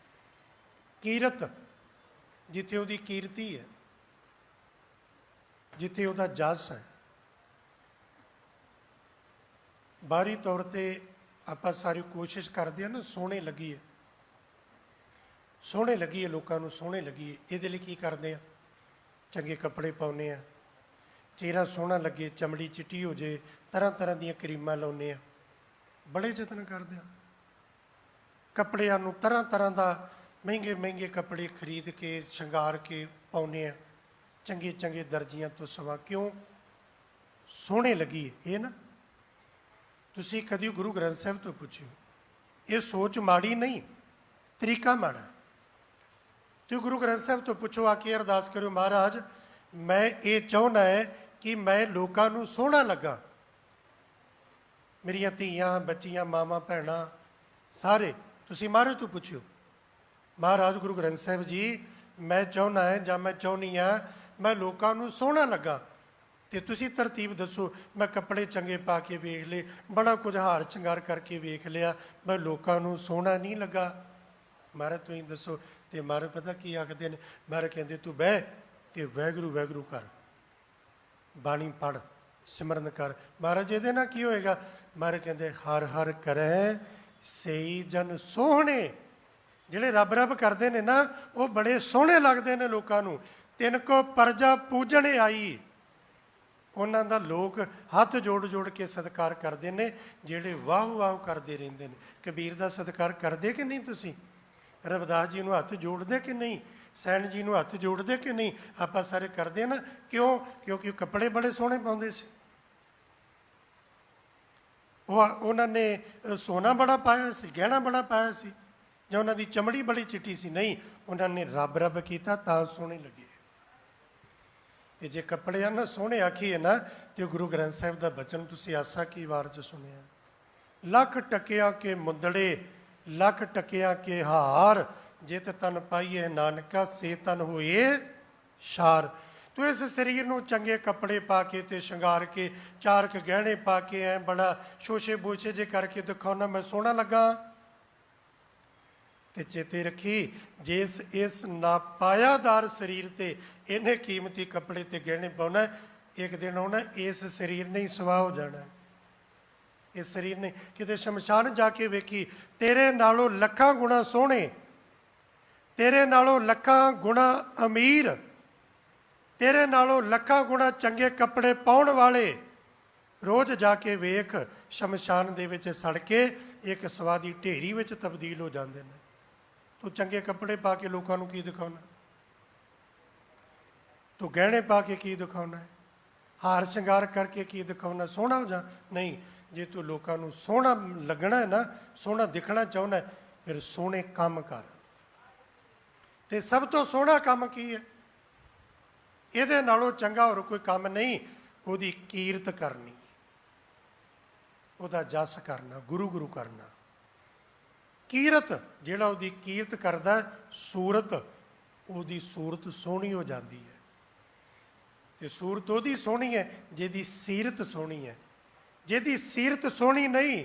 ਕੀਰਤ ਜਿੱਥੇ ਉਹਦੀ ਕੀਰਤੀ ਹੈ, ਜਿੱਥੇ ਉਹਦਾ ਜਸ ਹੈ। ਬਾਹਰੀ ਤੌਰ 'ਤੇ ਆਪਾਂ ਸਾਰੀ ਕੋਸ਼ਿਸ਼ ਕਰਦੇ ਹਾਂ ਨਾ, ਸੋਹਣੇ ਲੱਗੀਏ, ਸੋਹਣੇ ਲੱਗੀਏ, ਲੋਕਾਂ ਨੂੰ ਸੋਹਣੇ ਲੱਗੀਏ। ਇਹਦੇ ਲਈ ਕੀ ਕਰਦੇ ਹਾਂ? ਚੰਗੇ ਕੱਪੜੇ ਪਾਉਂਦੇ ਹਾਂ, ਚਿਹਰਾ ਸੋਹਣਾ ਲੱਗੇ, ਚਮੜੀ ਚਿੱਟੀ ਹੋ ਜੇ, ਤਰ੍ਹਾਂ ਤਰ੍ਹਾਂ ਦੀਆਂ ਕਰੀਮਾਂ ਲਾਉਂਦੇ ਹਾਂ, ਬੜੇ ਯਤਨ ਕਰਦੇ ਹਾਂ। ਕੱਪੜਿਆਂ ਨੂੰ ਤਰ੍ਹਾਂ ਤਰ੍ਹਾਂ ਦਾ ਮਹਿੰਗੇ ਮਹਿੰਗੇ ਕੱਪੜੇ ਖਰੀਦ ਕੇ ਸ਼ਿੰਗਾਰ ਕੇ ਪਾਉਂਦੇ ਹਾਂ, ਚੰਗੇ ਚੰਗੇ ਦਰਜੀਆਂ ਤੋਂ ਸਵਾ। ਕਿਉਂ? ਸੋਹਣੇ ਲੱਗੀਏ। ਇਹ ਨਾ ਤੁਸੀਂ ਕਦੀ ਗੁਰੂ ਗ੍ਰੰਥ ਸਾਹਿਬ ਤੋਂ ਪੁੱਛਿਓ, ਇਹ ਸੋਚ ਮਾੜੀ ਨਹੀਂ, ਤਰੀਕਾ ਮਾੜਾ। ਤੁਸੀਂ ਗੁਰੂ ਗ੍ਰੰਥ ਸਾਹਿਬ ਤੋਂ ਪੁੱਛੋ, ਆ ਕੇ ਅਰਦਾਸ ਕਰਿਓ, ਮਹਾਰਾਜ ਮੈਂ ਇਹ ਚਾਹੁੰਦਾ ਹੈ ਕਿ ਮੈਂ ਲੋਕਾਂ ਨੂੰ ਸੋਹਣਾ ਲੱਗਾ, ਮੇਰੀਆਂ ਧੀਆਂ ਬੱਚੀਆਂ ਮਾਵਾਂ ਭੈਣਾਂ ਸਾਰੇ। ਤੁਸੀਂ ਮਹਾਰਾਜ ਤੋਂ ਪੁੱਛਿਓ, ਮਹਾਰਾਜ ਗੁਰੂ ਗ੍ਰੰਥ ਸਾਹਿਬ ਜੀ ਮੈਂ ਚਾਹੁੰਦਾ ਹੈ ਜਾਂ ਮੈਂ ਚਾਹੁੰਦੀ ਹਾਂ ਮੈਂ ਲੋਕਾਂ ਨੂੰ ਸੋਹਣਾ ਲੱਗਾ। ਤੇ ਤੁਸੀਂ ਤਰਤੀਬ ਦੱਸੋ, ਮੈਂ ਕੱਪੜੇ ਚੰਗੇ ਪਾ ਕੇ ਵੇਖ ਲਏ, ਬੜਾ ਕੁਝ ਹਾਰ ਸ਼ਿੰਗਾਰ ਕਰਕੇ ਵੇਖ ਲਿਆ, ਮੈਂ ਲੋਕਾਂ ਨੂੰ ਸੋਹਣਾ ਨਹੀਂ ਲੱਗਾ। ਮਹਾਰਾਜ ਤੁਸੀਂ ਦੱਸੋ। ਤੇ ਮਹਾਰਾਜ ਪਤਾ ਕੀ ਆਖਦੇ ਨੇ? ਮਹਾਰਾਜ ਕਹਿੰਦੇ ਤੂੰ ਬਹਿ ਤੇ ਵਾਹਿਗੁਰੂ ਵਾਹਿਗੁਰੂ ਕਰ, ਬਾਣੀ ਪੜ੍ਹ, ਸਿਮਰਨ ਕਰ। ਮਹਾਰਾਜ ਇਹਦੇ ਨਾਲ ਕੀ ਹੋਏਗਾ? ਮਹਾਰਾਜ ਕਹਿੰਦੇ ਹਰ ਹਰ ਕਰੈ ਸਈ ਜਨ ਸੋਹਣੇ। ਜਿਹੜੇ ਰੱਬ ਰੱਬ ਕਰਦੇ ਨੇ ਨਾ, ਉਹ ਬੜੇ ਸੋਹਣੇ ਲੱਗਦੇ ਨੇ ਲੋਕਾਂ ਨੂੰ। ਤਿੰਨ ਕੋ ਪਰਜਾ ਪੂਜਣ ਆਈ, ਉਹਨਾਂ ਦਾ ਲੋਕ ਹੱਥ ਜੋੜ ਜੋੜ ਕੇ ਸਤਿਕਾਰ ਕਰਦੇ ਨੇ, ਜਿਹੜੇ ਵਾਹ ਵਾਹ ਕਰਦੇ ਰਹਿੰਦੇ ਨੇ। ਕਬੀਰ ਦਾ ਸਤਿਕਾਰ ਕਰਦੇ ਕਿ ਨਹੀਂ ਤੁਸੀਂ? ਰਵਿਦਾਸ ਜੀ ਨੂੰ ਹੱਥ ਜੋੜਦੇ ਕਿ ਨਹੀਂ? ਸੈਣ ਜੀ ਨੂੰ ਹੱਥ ਜੋੜਦੇ ਕਿ ਨਹੀਂ? ਆਪਾਂ ਸਾਰੇ ਕਰਦੇ ਨਾ। ਕਿਉਂ? ਕਿਉਂਕਿ ਉਹ ਕੱਪੜੇ ਬੜੇ ਸੋਹਣੇ ਪਾਉਂਦੇ ਸੀ। ਉਹਨਾਂ ਨੇ ਸੋਨਾ ਬੜਾ ਪਾਇਆ ਸੀ, ਗਹਿਣਾ ਬੜਾ ਪਾਇਆ ਸੀ, ਜਾਂ ਉਹਨਾਂ ਦੀ ਚਮੜੀ ਬੜੀ ਚਿੱਟੀ ਸੀ? ਨਹੀਂ, ਉਹਨਾਂ ਨੇ ਰੱਬ ਰੱਬ ਕੀਤਾ ਤਾਂ ਸੋਹਣੇ ਲੱਗੇ। ਤੇ ਜੇ ਕੱਪੜਿਆਂ ਨਾਲ ਸੋਹਣੇ ਆਖੀਏ ਨਾ, ਤੇ ਗੁਰੂ ਗ੍ਰੰਥ ਸਾਹਿਬ ਦਾ ਬਚਨ ਤੁਸੀਂ ਆਸਾ ਕੀ ਵਾਰ 'ਚ ਸੁਣਿਆ, ਲੱਖ ਟਕਿਆਂ ਕੇ ਮੁੰਦੜੇ, ਲੱਖ ਟਕਿਆਂ ਕੇ ਹਾਰ, ਜਿਤ ਤਨ ਪਾਈਏ ਨਾਨਕਾ ਸੇ ਤਨ ਹੋਏ ਸ਼ਾਰ। ਤੂੰ ਇਸ ਸਰੀਰ ਨੂੰ ਚੰਗੇ ਕੱਪੜੇ ਪਾ ਕੇ ਤੇ ਸ਼ਿੰਗਾਰ ਕੇ, ਚਾਰ ਕੁ ਗਹਿਣੇ ਪਾ ਕੇ, ਐ ਬੜਾ ਸ਼ੋਸ਼ੇ ਬੋਸ਼ੇ ਜੇ ਕਰਕੇ ਦਿਖਾਉਣਾ ਮੈਂ ਸੋਹਣਾ ਲੱਗਾ। ਤੇ ਚੇਤੇ ਰੱਖੀ, ਜਿਸ ਇਸ ਨਾਪਾਇਆਦਾਰ ਸਰੀਰ ਤੇ ਇਹਨੇ ਕੀਮਤੀ ਕੱਪੜੇ ਤੇ ਗਹਿਣੇ ਪਾਉਣਾ, ਇੱਕ ਦਿਨ ਆਉਣਾ ਇਸ ਸਰੀਰ ਨੇ ਹੀ ਸਵਾਹ ਹੋ ਜਾਣਾ। ਇਸ ਸਰੀਰ ਨੇ ਕਿਤੇ ਸ਼ਮਸ਼ਾਨ ਜਾ ਕੇ ਵੇਖੀ, ਤੇਰੇ ਨਾਲੋਂ ਲੱਖਾਂ ਗੁਣਾ ਸੋਹਣੇ, ਤੇਰੇ ਨਾਲੋਂ ਲੱਖਾਂ ਗੁਣਾ ਅਮੀਰ, ਤੇਰੇ ਨਾਲੋਂ ਲੱਖਾਂ ਗੁਣਾ ਚੰਗੇ ਕੱਪੜੇ ਪਾਉਣ ਵਾਲੇ ਰੋਜ਼ ਜਾ ਕੇ ਵੇਖ, ਸ਼ਮਸ਼ਾਨ ਦੇ ਵਿੱਚ ਸੜ ਕੇ ਇੱਕ ਸਵਾਹ ਦੀ ਢੇਰੀ ਵਿੱਚ ਤਬਦੀਲ ਹੋ ਜਾਂਦੇ ਨੇ। ਤੂੰ ਚੰਗੇ ਕੱਪੜੇ ਪਾ ਕੇ ਲੋਕਾਂ ਨੂੰ ਕੀ ਦਿਖਾਉਣਾ? ਤੂੰ ਗਹਿਣੇ ਪਾ ਕੇ ਕੀ ਦਿਖਾਉਣਾ? ਹਾਰ ਸ਼ਿੰਗਾਰ ਕਰਕੇ ਕੀ ਦਿਖਾਉਣਾ? ਸੋਹਣਾ ਹੋ ਜਾ? ਨਹੀਂ। ਜੇ ਤੂੰ ਲੋਕਾਂ ਨੂੰ ਸੋਹਣਾ ਲੱਗਣਾ ਹੈ ਨਾ, ਸੋਹਣਾ ਦਿਖਣਾ ਚਾਹੁੰਦਾ, ਫਿਰ ਸੋਹਣੇ ਕੰਮ ਕਰ। ਤੇ ਸਭ ਤੋਂ ਸੋਹਣਾ ਕੰਮ ਕੀ ਹੈ? ਇਹਦੇ ਨਾਲੋਂ ਚੰਗਾ ਹੋਰ ਕੋਈ ਕੰਮ ਨਹੀਂ। ਉਹਦੀ ਕੀਰਤ ਕਰਨੀ, ਉਹਦਾ ਜਸ ਕਰਨਾ, ਗੁਰੂ ਗੁਰੂ ਕਰਨਾ। ਕੀਰਤ, ਜਿਹੜਾ ਉਹਦੀ ਕੀਰਤ ਕਰਦਾ, ਸੂਰਤ, ਉਹਦੀ ਸੂਰਤ ਸੋਹਣੀ ਹੋ ਜਾਂਦੀ ਹੈ। ਤੇ ਸੂਰਤ ਉਹਦੀ ਸੋਹਣੀ ਹੈ ਜਿਹਦੀ ਸੀਰਤ ਸੋਹਣੀ ਹੈ। ਜਿਹਦੀ ਸੀਰਤ ਸੋਹਣੀ ਨਹੀਂ,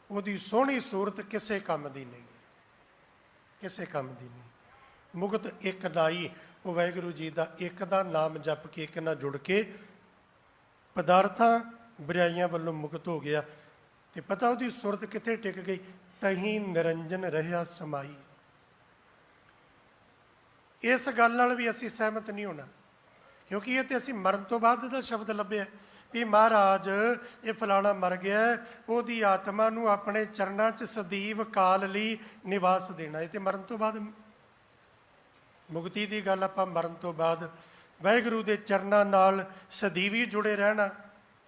ਉਹਦੀ ਸੋਹਣੀ ਸੂਰਤ ਕਿਸੇ ਕੰਮ ਦੀ ਨਹੀਂ, ਕਿਸੇ ਕੰਮ ਦੀ ਨਹੀਂ। ਮੁਕਤ ਇੱਕ ਨਾਈ, ਉਹ ਵਾਹਿਗੁਰੂ ਜੀ ਦਾ ਇੱਕ ਦਾ ਨਾਮ ਜਪ ਕੇ, ਇੱਕ ਨਾਲ ਜੁੜ ਕੇ ਪਦਾਰਥਾਂ ਬੁਰਾਈਆਂ ਵੱਲੋਂ ਮੁਕਤ ਹੋ ਗਿਆ। ਤੇ ਪਤਾ ਉਹਦੀ ਸੁਰਤ ਕਿੱਥੇ ਟਿਕ ਗਈ? ਤਹੀਂ ਨਿਰੰਜਨ ਰਹਿਆ ਸਮਾਈ। ਇਸ ਗੱਲ ਨਾਲ ਵੀ ਅਸੀਂ ਸਹਿਮਤ ਨਹੀਂ ਹੋਣਾ, ਕਿਉਂਕਿ ਇਹ ਤੇ ਅਸੀਂ ਮਰਨ ਤੋਂ ਬਾਅਦ ਦਾ ਸ਼ਬਦ ਲੱਭਿਆ ਵੀ ਮਹਾਰਾਜ ਇਹ ਫਲਾਣਾ ਮਰ ਗਿਆ, ਉਹਦੀ ਆਤਮਾ ਨੂੰ ਆਪਣੇ ਚਰਨਾਂ 'ਚ ਸਦੀਵ ਕਾਲ ਲਈ ਨਿਵਾਸ ਦੇਣਾ। ਇਹ ਤੇ ਮਰਨ ਤੋਂ ਬਾਅਦ ਮੁਕਤੀ ਦੀ ਗੱਲ। ਆਪਾਂ ਮਰਨ ਤੋਂ ਬਾਅਦ ਵਾਹਿਗੁਰੂ ਦੇ ਚਰਨਾਂ ਨਾਲ ਸਦੀਵੀ ਜੁੜੇ ਰਹਿਣਾ,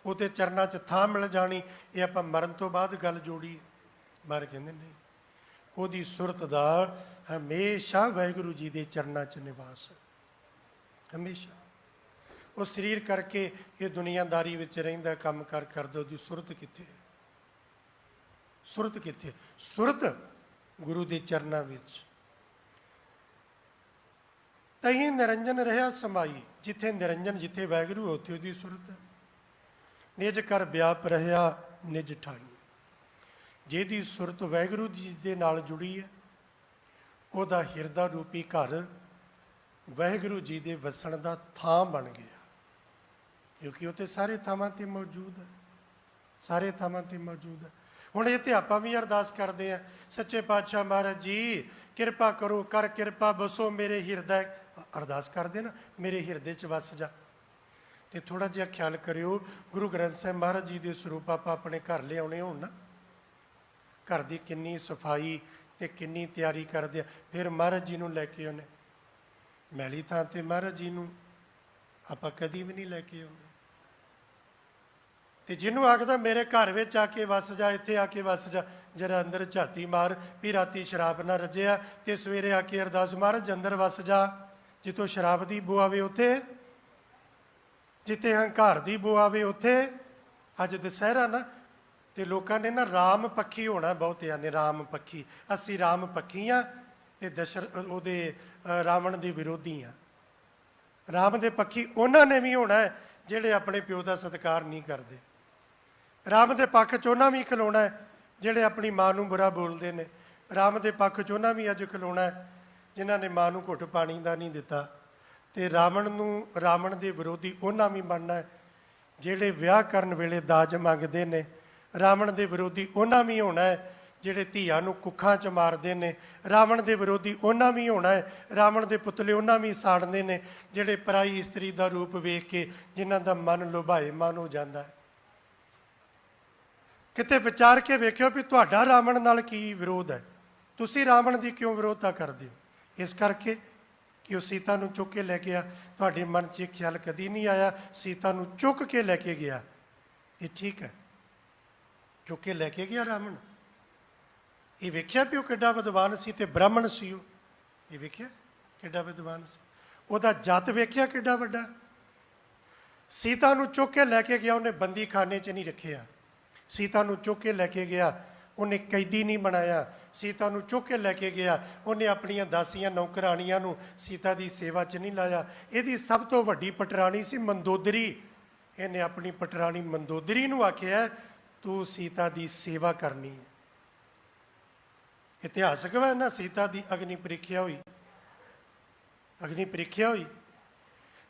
ਉਹਦੇ ਚਰਨਾਂ 'ਚ ਥਾਂ ਮਿਲ ਜਾਣੀ, ਇਹ ਆਪਾਂ ਮਰਨ ਤੋਂ ਬਾਅਦ ਗੱਲ ਜੋੜੀ। ਬਾਹਰ ਕਹਿੰਦੇ ਨਹੀਂ, ਉਹਦੀ ਸੁਰਤ ਦਾ ਹਮੇਸ਼ਾ ਵਾਹਿਗੁਰੂ ਜੀ ਦੇ ਚਰਨਾਂ 'ਚ ਨਿਵਾਸ, ਹਮੇਸ਼ਾ। ਉਹ ਸਰੀਰ ਕਰਕੇ ਇਹ ਦੁਨੀਆਦਾਰੀ ਵਿੱਚ ਰਹਿੰਦਾ, ਕੰਮ ਕਾਰ ਕਰਦਾ, ਉਹਦੀ ਸੁਰਤ ਕਿੱਥੇ? ਸੁਰਤ ਕਿੱਥੇ? ਸੁਰਤ ਗੁਰੂ ਦੇ ਚਰਨਾਂ ਵਿੱਚ। ਤਹੀਂ ਨਿਰੰਜਨ ਰਹਿਆ ਸਮਾਈ, ਜਿੱਥੇ ਨਿਰੰਜਨ, ਜਿੱਥੇ ਵਾਹਿਗੁਰੂ, ਉੱਥੇ ਉਹਦੀ ਸੁਰਤ ਹੈ। ਨਿਜ ਕਰ ਵਿਆਪ ਰਹਿਆ ਨਿਜ ਠਾਈ। ਜਿਹਦੀ ਸੁਰਤ ਵਾਹਿਗੁਰੂ ਜੀ ਦੇ ਨਾਲ ਜੁੜੀ ਹੈ, ਉਹਦਾ ਹਿਰਦਾ ਰੂਪੀ ਘਰ ਵਾਹਿਗੁਰੂ ਜੀ ਦੇ ਵਸਣ ਦਾ ਥਾਂ ਬਣ ਗਿਆ, ਕਿਉਂਕਿ ਉਹ ਤੇ ਸਾਰੇ ਥਾਵਾਂ 'ਤੇ ਮੌਜੂਦ ਹੈ, ਸਾਰੇ ਥਾਵਾਂ 'ਤੇ ਮੌਜੂਦ ਹੈ। ਹੁਣ ਇਹ ਤੇ ਆਪਾਂ ਵੀ ਅਰਦਾਸ ਕਰਦੇ ਹਾਂ, ਸੱਚੇ ਪਾਤਸ਼ਾਹ ਮਹਾਰਾਜ ਜੀ ਕਿਰਪਾ ਕਰੋ, ਕਰ ਕਿਰਪਾ ਬਸੋ ਮੇਰੇ ਹਿਰਦਾ। ਅਰਦਾਸ ਕਰਦੇ ਨਾ, ਮੇਰੇ ਹਿਰਦੇ 'ਚ ਵਸ ਜਾ। ਤੇ ਥੋੜ੍ਹਾ ਜਿਹਾ ਖਿਆਲ ਕਰਿਓ, ਗੁਰੂ ਗ੍ਰੰਥ ਸਾਹਿਬ ਮਹਾਰਾਜ ਜੀ ਦੇ ਸਰੂਪ ਆਪਾਂ ਆਪਣੇ ਘਰ ਲਿਆਉਣੇ ਹੋਣ ਨਾ, ਘਰ ਦੀ ਕਿੰਨੀ ਸਫਾਈ ਤੇ ਕਿੰਨੀ ਤਿਆਰੀ ਕਰਦੇ ਆ। ਫਿਰ ਮਹਾਰਾਜ ਜੀ ਨੂੰ ਲੈ ਕੇ ਆਉਣੇ, ਮੈਲੀ ਥਾਂ 'ਤੇ ਮਹਾਰਾਜ ਜੀ ਨੂੰ ਆਪਾਂ ਕਦੀ ਵੀ ਨਹੀਂ ਲੈ ਕੇ ਆਉਂਦੇ। ਤੇ ਜਿਹਨੂੰ ਆਖਦਾ ਮੇਰੇ ਘਰ ਵਿੱਚ ਆ ਕੇ ਵਸ ਜਾ, ਇੱਥੇ ਆ ਕੇ ਵਸ ਜਾ, ਜਰਾ ਅੰਦਰ ਝਾਤੀ ਮਾਰ ਵੀ ਰਾਤੀ ਸ਼ਰਾਬ ਨਾ ਰੱਜਿਆ, ਤੇ ਸਵੇਰੇ ਆ ਕੇ ਅਰਦਾਸ, ਮਹਾਰਾਜ ਅੰਦਰ ਵਸ ਜਾ। ਜਿੱਥੋਂ ਸ਼ਰਾਬ ਦੀ ਬੂ ਆਵੇ ਉੱਥੇ, ਜਿੱਥੇ ਹੰਕਾਰ ਦੀ ਬੂ ਆਵੇ ਉੱਥੇ। ਅੱਜ ਦੁਸਹਿਰਾ ਨਾ, ਤੇ ਲੋਕਾਂ ਨੇ ਨਾ ਰਾਮ ਪੱਖੀ ਹੋਣਾ, ਬਹੁਤਿਆਂ ਨੇ ਰਾਮ ਪੱਖੀ। ਅਸੀਂ ਰਾਮ ਪੱਖੀ ਹਾਂ ਤੇ ਉਹਦੇ ਰਾਵਣ ਦੇ ਵਿਰੋਧੀ ਹਾਂ। ਰਾਮ ਦੇ ਪੱਖੀ ਉਹਨਾਂ ਨੇ ਵੀ ਹੋਣਾ ਹੈ ਜਿਹੜੇ ਆਪਣੇ ਪਿਓ ਦਾ ਸਤਿਕਾਰ ਨਹੀਂ ਕਰਦੇ। ਰਾਮ ਦੇ ਪੱਖ 'ਚ ਉਹਨਾਂ ਵੀ ਖਲੋਣਾ ਹੈ ਜਿਹੜੇ ਆਪਣੀ ਮਾਂ ਨੂੰ ਬੁਰਾ ਬੋਲਦੇ ਨੇ। ਰਾਮ ਦੇ ਪੱਖ 'ਚ ਉਹਨਾਂ ਵੀ ਅੱਜ ਖਲੋਣਾ ਹੈ ਜਿਨ੍ਹਾਂ ਨੇ ਮਾਂ ਨੂੰ ਘੁੱਟ ਪਾਣੀ ਦਾ ਨਹੀਂ ਦਿੱਤਾ। ਤੇ ਰਾਵਣ ਦੇ ਵਿਰੋਧੀ ਉਹਨਾਂ ਵੀ ਬਣਨਾ ਹੈ ਜਿਹੜੇ ਵਿਆਹ ਕਰਨ ਵੇਲੇ ਦਾਜ ਮੰਗਦੇ ਨੇ। ਰਾਵਣ ਦੇ ਵਿਰੋਧੀ ਉਹਨਾਂ ਵੀ ਹੋਣਾ ਹੈ ਜਿਹੜੇ ਧੀਆਂ ਨੂੰ ਕੁੱਖਾਂ 'ਚ ਮਾਰਦੇ ਨੇ। ਰਾਵਣ ਦੇ ਵਿਰੋਧੀ ਉਹਨਾਂ ਵੀ ਹੋਣਾ ਹੈ, ਰਾਵਣ ਦੇ ਪੁਤਲੇ ਉਹਨਾਂ ਵੀ ਸਾੜਦੇ ਨੇ ਜਿਹੜੇ ਪਰਾਈ ਇਸਤਰੀ ਦਾ ਰੂਪ ਵੇਖ ਕੇ ਜਿਨ੍ਹਾਂ ਦਾ ਮਨ ਲੁਭਾਏਮਾਨ ਹੋ ਜਾਂਦਾ ਹੈ। ਕਿਤੇ ਵਿਚਾਰ ਕੇ ਵੇਖਿਓ ਵੀ ਤੁਹਾਡਾ ਰਾਵਣ ਨਾਲ ਕੀ ਵਿਰੋਧ ਹੈ, ਤੁਸੀਂ ਰਾਵਣ ਦੀ ਕਿਉਂ ਵਿਰੋਧਤਾ ਕਰਦੇ ਹੋ? ਇਸ ਕਰਕੇ ਕਿ ਉਹ ਸੀਤਾ ਨੂੰ ਚੁੱਕ ਕੇ ਲੈ ਗਿਆ। ਤੁਹਾਡੇ ਮਨ 'ਚ ਇਹ ਖਿਆਲ ਕਦੀ ਨਹੀਂ ਆਇਆ ਸੀਤਾ ਨੂੰ ਚੁੱਕ ਕੇ ਲੈ ਕੇ ਗਿਆ, ਇਹ ਠੀਕ ਹੈ, ਚੁੱਕ ਕੇ ਲੈ ਕੇ ਗਿਆ ਰਾਵਣ। ਇਹ ਵੇਖਿਆ ਵੀ ਉਹ ਕਿੱਡਾ ਵਿਦਵਾਨ ਸੀ ਤੇ ਬ੍ਰਾਹਮਣ ਸੀ ਉਹ, ਇਹ ਵੇਖਿਆ ਕਿੱਡਾ ਵਿਦਵਾਨ ਸੀ, ਉਹਦਾ ਜੱਤ ਵੇਖਿਆ ਕਿੱਡਾ ਵੱਡਾ। ਸੀਤਾ ਨੂੰ ਚੁੱਕ ਕੇ ਲੈ ਕੇ ਗਿਆ, ਉਹਨੇ ਬੰਦੀ ਖਾਨੇ 'ਚ ਨਹੀਂ ਰੱਖਿਆ। ਸੀਤਾ ਨੂੰ ਚੁੱਕ ਕੇ ਲੈ ਕੇ ਗਿਆ, ਉਹਨੇ ਕੈਦੀ ਨਹੀਂ ਬਣਾਇਆ। ਸੀਤਾ ਨੂੰ ਚੁੱਕ ਕੇ ਲੈ ਕੇ ਗਿਆ, ਉਹਨੇ ਆਪਣੀਆਂ ਦਾਸੀਆਂ ਨੌਕਰਾਣੀਆਂ ਨੂੰ ਸੀਤਾ ਦੀ ਸੇਵਾ 'ਚ ਨਹੀਂ ਲਾਇਆ। ਇਹਦੀ ਸਭ ਤੋਂ ਵੱਡੀ ਪਟਰਾਣੀ ਸੀ ਮੰਦੋਦਰੀ। ਇਹਨੇ ਆਪਣੀ ਪਟਰਾਣੀ ਮੰਦੋਦਰੀ ਨੂੰ ਆਖਿਆ ਤੂੰ ਸੀਤਾ ਦੀ ਸੇਵਾ ਕਰਨੀ ਹੈ। ਇਤਿਹਾਸਕ ਵਾ ਨਾ, ਸੀਤਾ ਦੀ ਅਗਨੀ ਪ੍ਰੀਖਿਆ ਹੋਈ, ਅਗਨੀ ਪ੍ਰੀਖਿਆ ਹੋਈ।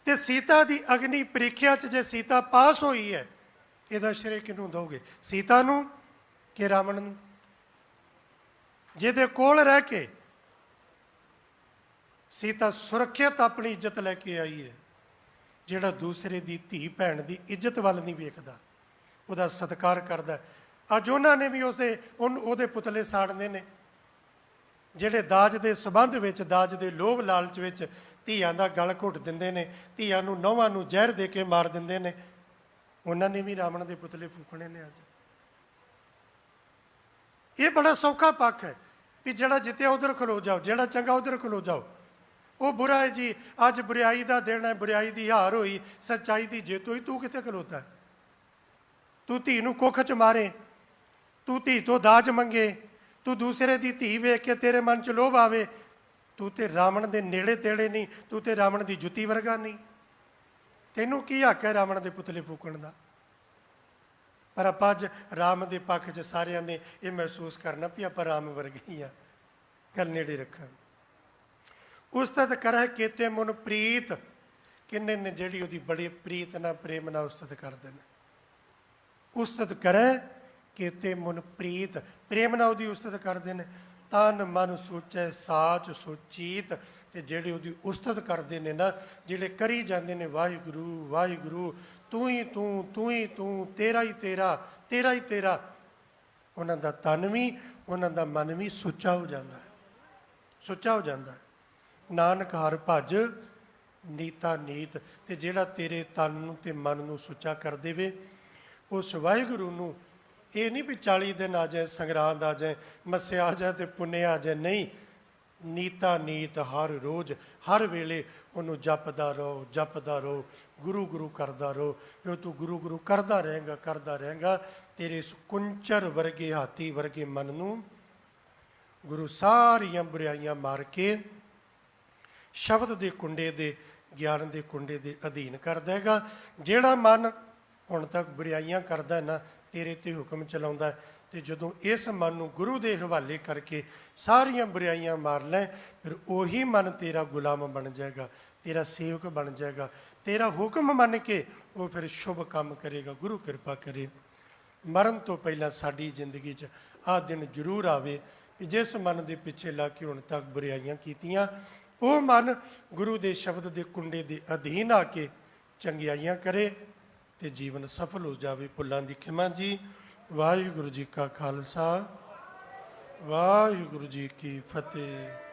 ਤੇ ਸੀਤਾ ਦੀ ਅਗਨੀ ਪ੍ਰੀਖਿਆ 'ਚ ਜੇ ਸੀਤਾ ਪਾਸ ਹੋਈ ਹੈ, ਇਹਦਾ ਸ਼੍ਰੇ ਕਿਹਨੂੰ ਦੋਗੇ, ਸੀਤਾ ਨੂੰ ਕਿ ਰਾਵਣ ਨੂੰ? ਜਿਹਦੇ ਕੋਲ ਰਹਿ ਕੇ ਸੀਤਾ ਸੁਰੱਖਿਅਤ ਆਪਣੀ ਇੱਜ਼ਤ ਲੈ ਕੇ ਆਈ ਹੈ, ਜਿਹੜਾ ਦੂਸਰੇ ਦੀ ਧੀ ਭੈਣ ਦੀ ਇੱਜ਼ਤ ਵੱਲ ਨਹੀਂ ਵੇਖਦਾ, ਉਹਦਾ ਸਤਿਕਾਰ ਕਰਦਾ। ਅੱਜ ਉਹਨਾਂ ਨੇ ਵੀ ਉਹਦੇ ਪੁਤਲੇ ਸਾੜਨੇ ਨੇ ਜਿਹੜੇ ਦਾਜ ਦੇ ਸਬੰਧ ਵਿੱਚ, ਦਾਜ ਦੇ ਲੋਭ ਲਾਲਚ ਵਿੱਚ ਧੀਆਂ ਦਾ ਗਲ ਘੁੱਟ ਦਿੰਦੇ ਨੇ, ਧੀਆਂ ਨੂੰ ਨਹੁੰਆਂ ਨੂੰ ਜ਼ਹਿਰ ਦੇ ਕੇ ਮਾਰ ਦਿੰਦੇ ਨੇ। ਉਹਨਾਂ ਨੇ ਵੀ ਰਾਵਣ ਦੇ ਪੁਤਲੇ ਫੂਕਣੇ ਨੇ ਅੱਜ। ਇਹ ਬੜਾ ਸੌਖਾ ਪੱਖ ਹੈ ਵੀ ਜਿਹੜਾ ਜਿੱਤਿਆ ਉਧਰ ਖਲੋ ਜਾਓ, ਜਿਹੜਾ ਚੰਗਾ ਉਧਰ ਖਲੋ ਜਾਓ। ਉਹ ਬੁਰਾ ਹੈ ਜੀ, ਅੱਜ ਬੁਰਾਈ ਦਾ ਦਿਨ ਹੈ, ਬੁਰਾਈ ਦੀ ਹਾਰ ਹੋਈ, ਸੱਚਾਈ ਦੀ ਜਿੱਤ ਹੋਈ। ਤੂੰ ਕਿੱਥੇ ਖਲੋਤਾ? ਤੂੰ ਧੀ ਨੂੰ ਕੁੱਖ 'ਚ ਮਾਰੇ, ਤੂੰ ਧੀ ਤੋਂ ਦਾਜ ਮੰਗੇ, ਤੂੰ ਦੂਸਰੇ ਦੀ ਧੀ ਵੇਖ ਕੇ ਤੇਰੇ ਮਨ 'ਚ ਲੋਭ ਆਵੇ। ਤੂੰ ਤੇ ਰਾਵਣ ਦੇ ਨੇੜੇ ਤੇੜੇ ਨਹੀਂ, ਤੂੰ ਤੇ ਰਾਵਣ ਦੀ ਜੁੱਤੀ ਵਰਗਾ ਨਹੀਂ। ਤੈਨੂੰ ਕੀ ਹੱਕ ਹੈ ਰਾਵਣ ਦੇ ਪੁਤਲੇ ਫੂਕਣ ਦਾ? ਪਰ ਆਪਾਂ ਅੱਜ ਰਾਮ ਦੇ ਪੱਖ 'ਚ ਸਾਰਿਆਂ ਨੇ ਇਹ ਮਹਿਸੂਸ ਕਰਨਾ ਵੀ ਆਪਾਂ ਰਾਮ ਵਰਗੇ ਹੀ ਆ। ਗੱਲ ਨੇੜੇ ਰੱਖਾਂ। ਉਸਤਤ ਕਰੈ ਕੇਤੇ ਮਨ ਪ੍ਰੀਤ, ਕਿੰਨੇ ਨੇ ਜਿਹੜੀ ਉਹਦੀ ਬੜੀ ਪ੍ਰੀਤ ਨਾਲ ਪ੍ਰੇਮ ਨਾਲ ਉਸਤਤ ਕਰਦੇ ਨੇ। ਉਸਤਤ ਕਰੈ ਕੇਤੇ ਮਨ ਪ੍ਰੀਤ, ਪ੍ਰੇਮ ਨਾਲ ਉਹਦੀ ਉਸਤਤ ਕਰਦੇ ਨੇ। ਤਨ ਮਨ ਸੋਚੈ ਸਾਚ ਸੋਚੀਤ, ਤੇ ਜਿਹੜੇ ਉਹਦੀ ਉਸਤਤ ਕਰਦੇ ਨੇ ਨਾ, ਜਿਹੜੇ ਕਰੀ ਜਾਂਦੇ ਨੇ ਵਾਹਿਗੁਰੂ ਵਾਹਿਗੁਰੂ, ਤੂੰ ਹੀ ਤੂੰ, ਤੂੰ ਹੀ ਤੂੰ, ਤੇਰਾ ਹੀ ਤੇਰਾ, ਤੇਰਾ ਹੀ ਤੇਰਾ, ਉਹਨਾਂ ਦਾ ਤਨ ਵੀ ਉਹਨਾਂ ਦਾ ਮਨ ਵੀ ਸੁੱਚਾ ਹੋ ਜਾਂਦਾ ਹੈ, ਸੁੱਚਾ ਹੋ ਜਾਂਦਾ ਹੈ। ਨਾਨਕ ਹਰਿ ਭਜ ਨੀਤਾ ਨੀਤ, ਤੇ ਜਿਹੜਾ ਤੇਰੇ ਤਨ ਨੂੰ ਤੇ ਮਨ ਨੂੰ ਸੁੱਚਾ ਕਰ ਦੇਵੇ ਉਸ ਵਾਹਿਗੁਰੂ ਨੂੰ। ਇਹ ਨਹੀਂ ਵੀ 40 ਦਿਨ ਆ ਜਾਏ, ਸੰਗਰਾਂਦ ਆ ਜਾਏ, ਮੱਸਿਆ ਆ ਜਾਏ ਤੇ ਪੁੰਨਿਆ ਆ ਜਾਏ, ਨਹੀਂ। ਨੀਤਾ ਨੀਤ ਹਰ ਰੋਜ਼ ਹਰ ਵੇਲੇ ਉਹਨੂੰ ਜਪਦਾ ਰਹੋ, ਜਪਦਾ ਰਹੋ, ਗੁਰੂ ਗੁਰੂ ਕਰਦਾ ਰਹੋ। ਜੋ ਤੂੰ ਗੁਰੂ ਗੁਰੂ ਕਰਦਾ ਰਹੇਗਾ, ਕਰਦਾ ਰਹੇਗਾ, ਤੇਰੇ ਇਸ ਕੁੰਚਰ ਵਰਗੇ ਹਾਥੀ ਵਰਗੇ ਮਨ ਨੂੰ ਗੁਰੂ ਸਾਰੀਆਂ ਬੁਰਾਈਆਂ ਮਾਰ ਕੇ ਸ਼ਬਦ ਦੇ ਕੁੰਡੇ ਦੇ, ਗਿਆਨ ਦੇ ਕੁੰਡੇ ਦੇ ਅਧੀਨ ਕਰ ਦੇਗਾ। ਜਿਹੜਾ ਮਨ ਹੁਣ ਤੱਕ ਬੁਰਾਈਆਂ ਕਰਦਾ ਨਾ, ਤੇਰੇ ਤੇ ਹੁਕਮ ਚਲਾਉਂਦਾ, ਤੇ ਜਦੋਂ ਇਸ ਮਨ ਨੂੰ ਗੁਰੂ ਦੇ ਹਵਾਲੇ ਕਰਕੇ ਸਾਰੀਆਂ ਬੁਰਾਈਆਂ ਮਾਰ ਲੈ, ਫਿਰ ਉਹੀ ਮਨ ਤੇਰਾ ਗੁਲਾਮ ਬਣ ਜਾਏਗਾ, ਤੇਰਾ ਸੇਵਕ ਬਣ ਜਾਏਗਾ। ਤੇਰਾ ਹੁਕਮ ਮੰਨ ਕੇ ਉਹ ਫਿਰ ਸ਼ੁਭ ਕੰਮ ਕਰੇਗਾ। ਗੁਰੂ ਕਿਰਪਾ ਕਰੇ ਮਰਨ ਤੋਂ ਪਹਿਲਾਂ ਸਾਡੀ ਜ਼ਿੰਦਗੀ 'ਚ ਆਹ ਦਿਨ ਜ਼ਰੂਰ ਆਵੇ ਕਿ ਜਿਸ ਮਨ ਦੇ ਪਿੱਛੇ ਲੱਗ ਕੇ ਹੁਣ ਤੱਕ ਬੁਰਾਈਆਂ ਕੀਤੀਆਂ, ਉਹ ਮਨ ਗੁਰੂ ਦੇ ਸ਼ਬਦ ਦੇ ਕੁੰਡੇ ਦੇ ਅਧੀਨ ਆ ਕੇ ਚੰਗਿਆਈਆਂ ਕਰੇ ਤੇ ਜੀਵਨ ਸਫਲ ਹੋ ਜਾਵੇ। ਭੁੱਲਾਂ ਦੀ ਖਿਮਾ ਜੀ। ਵਾਹਿਗੁਰੂ ਜੀ ਕਾ ਖਾਲਸਾ, ਵਾਹਿਗੁਰੂ ਜੀ ਕੀ ਫਤਿਹ।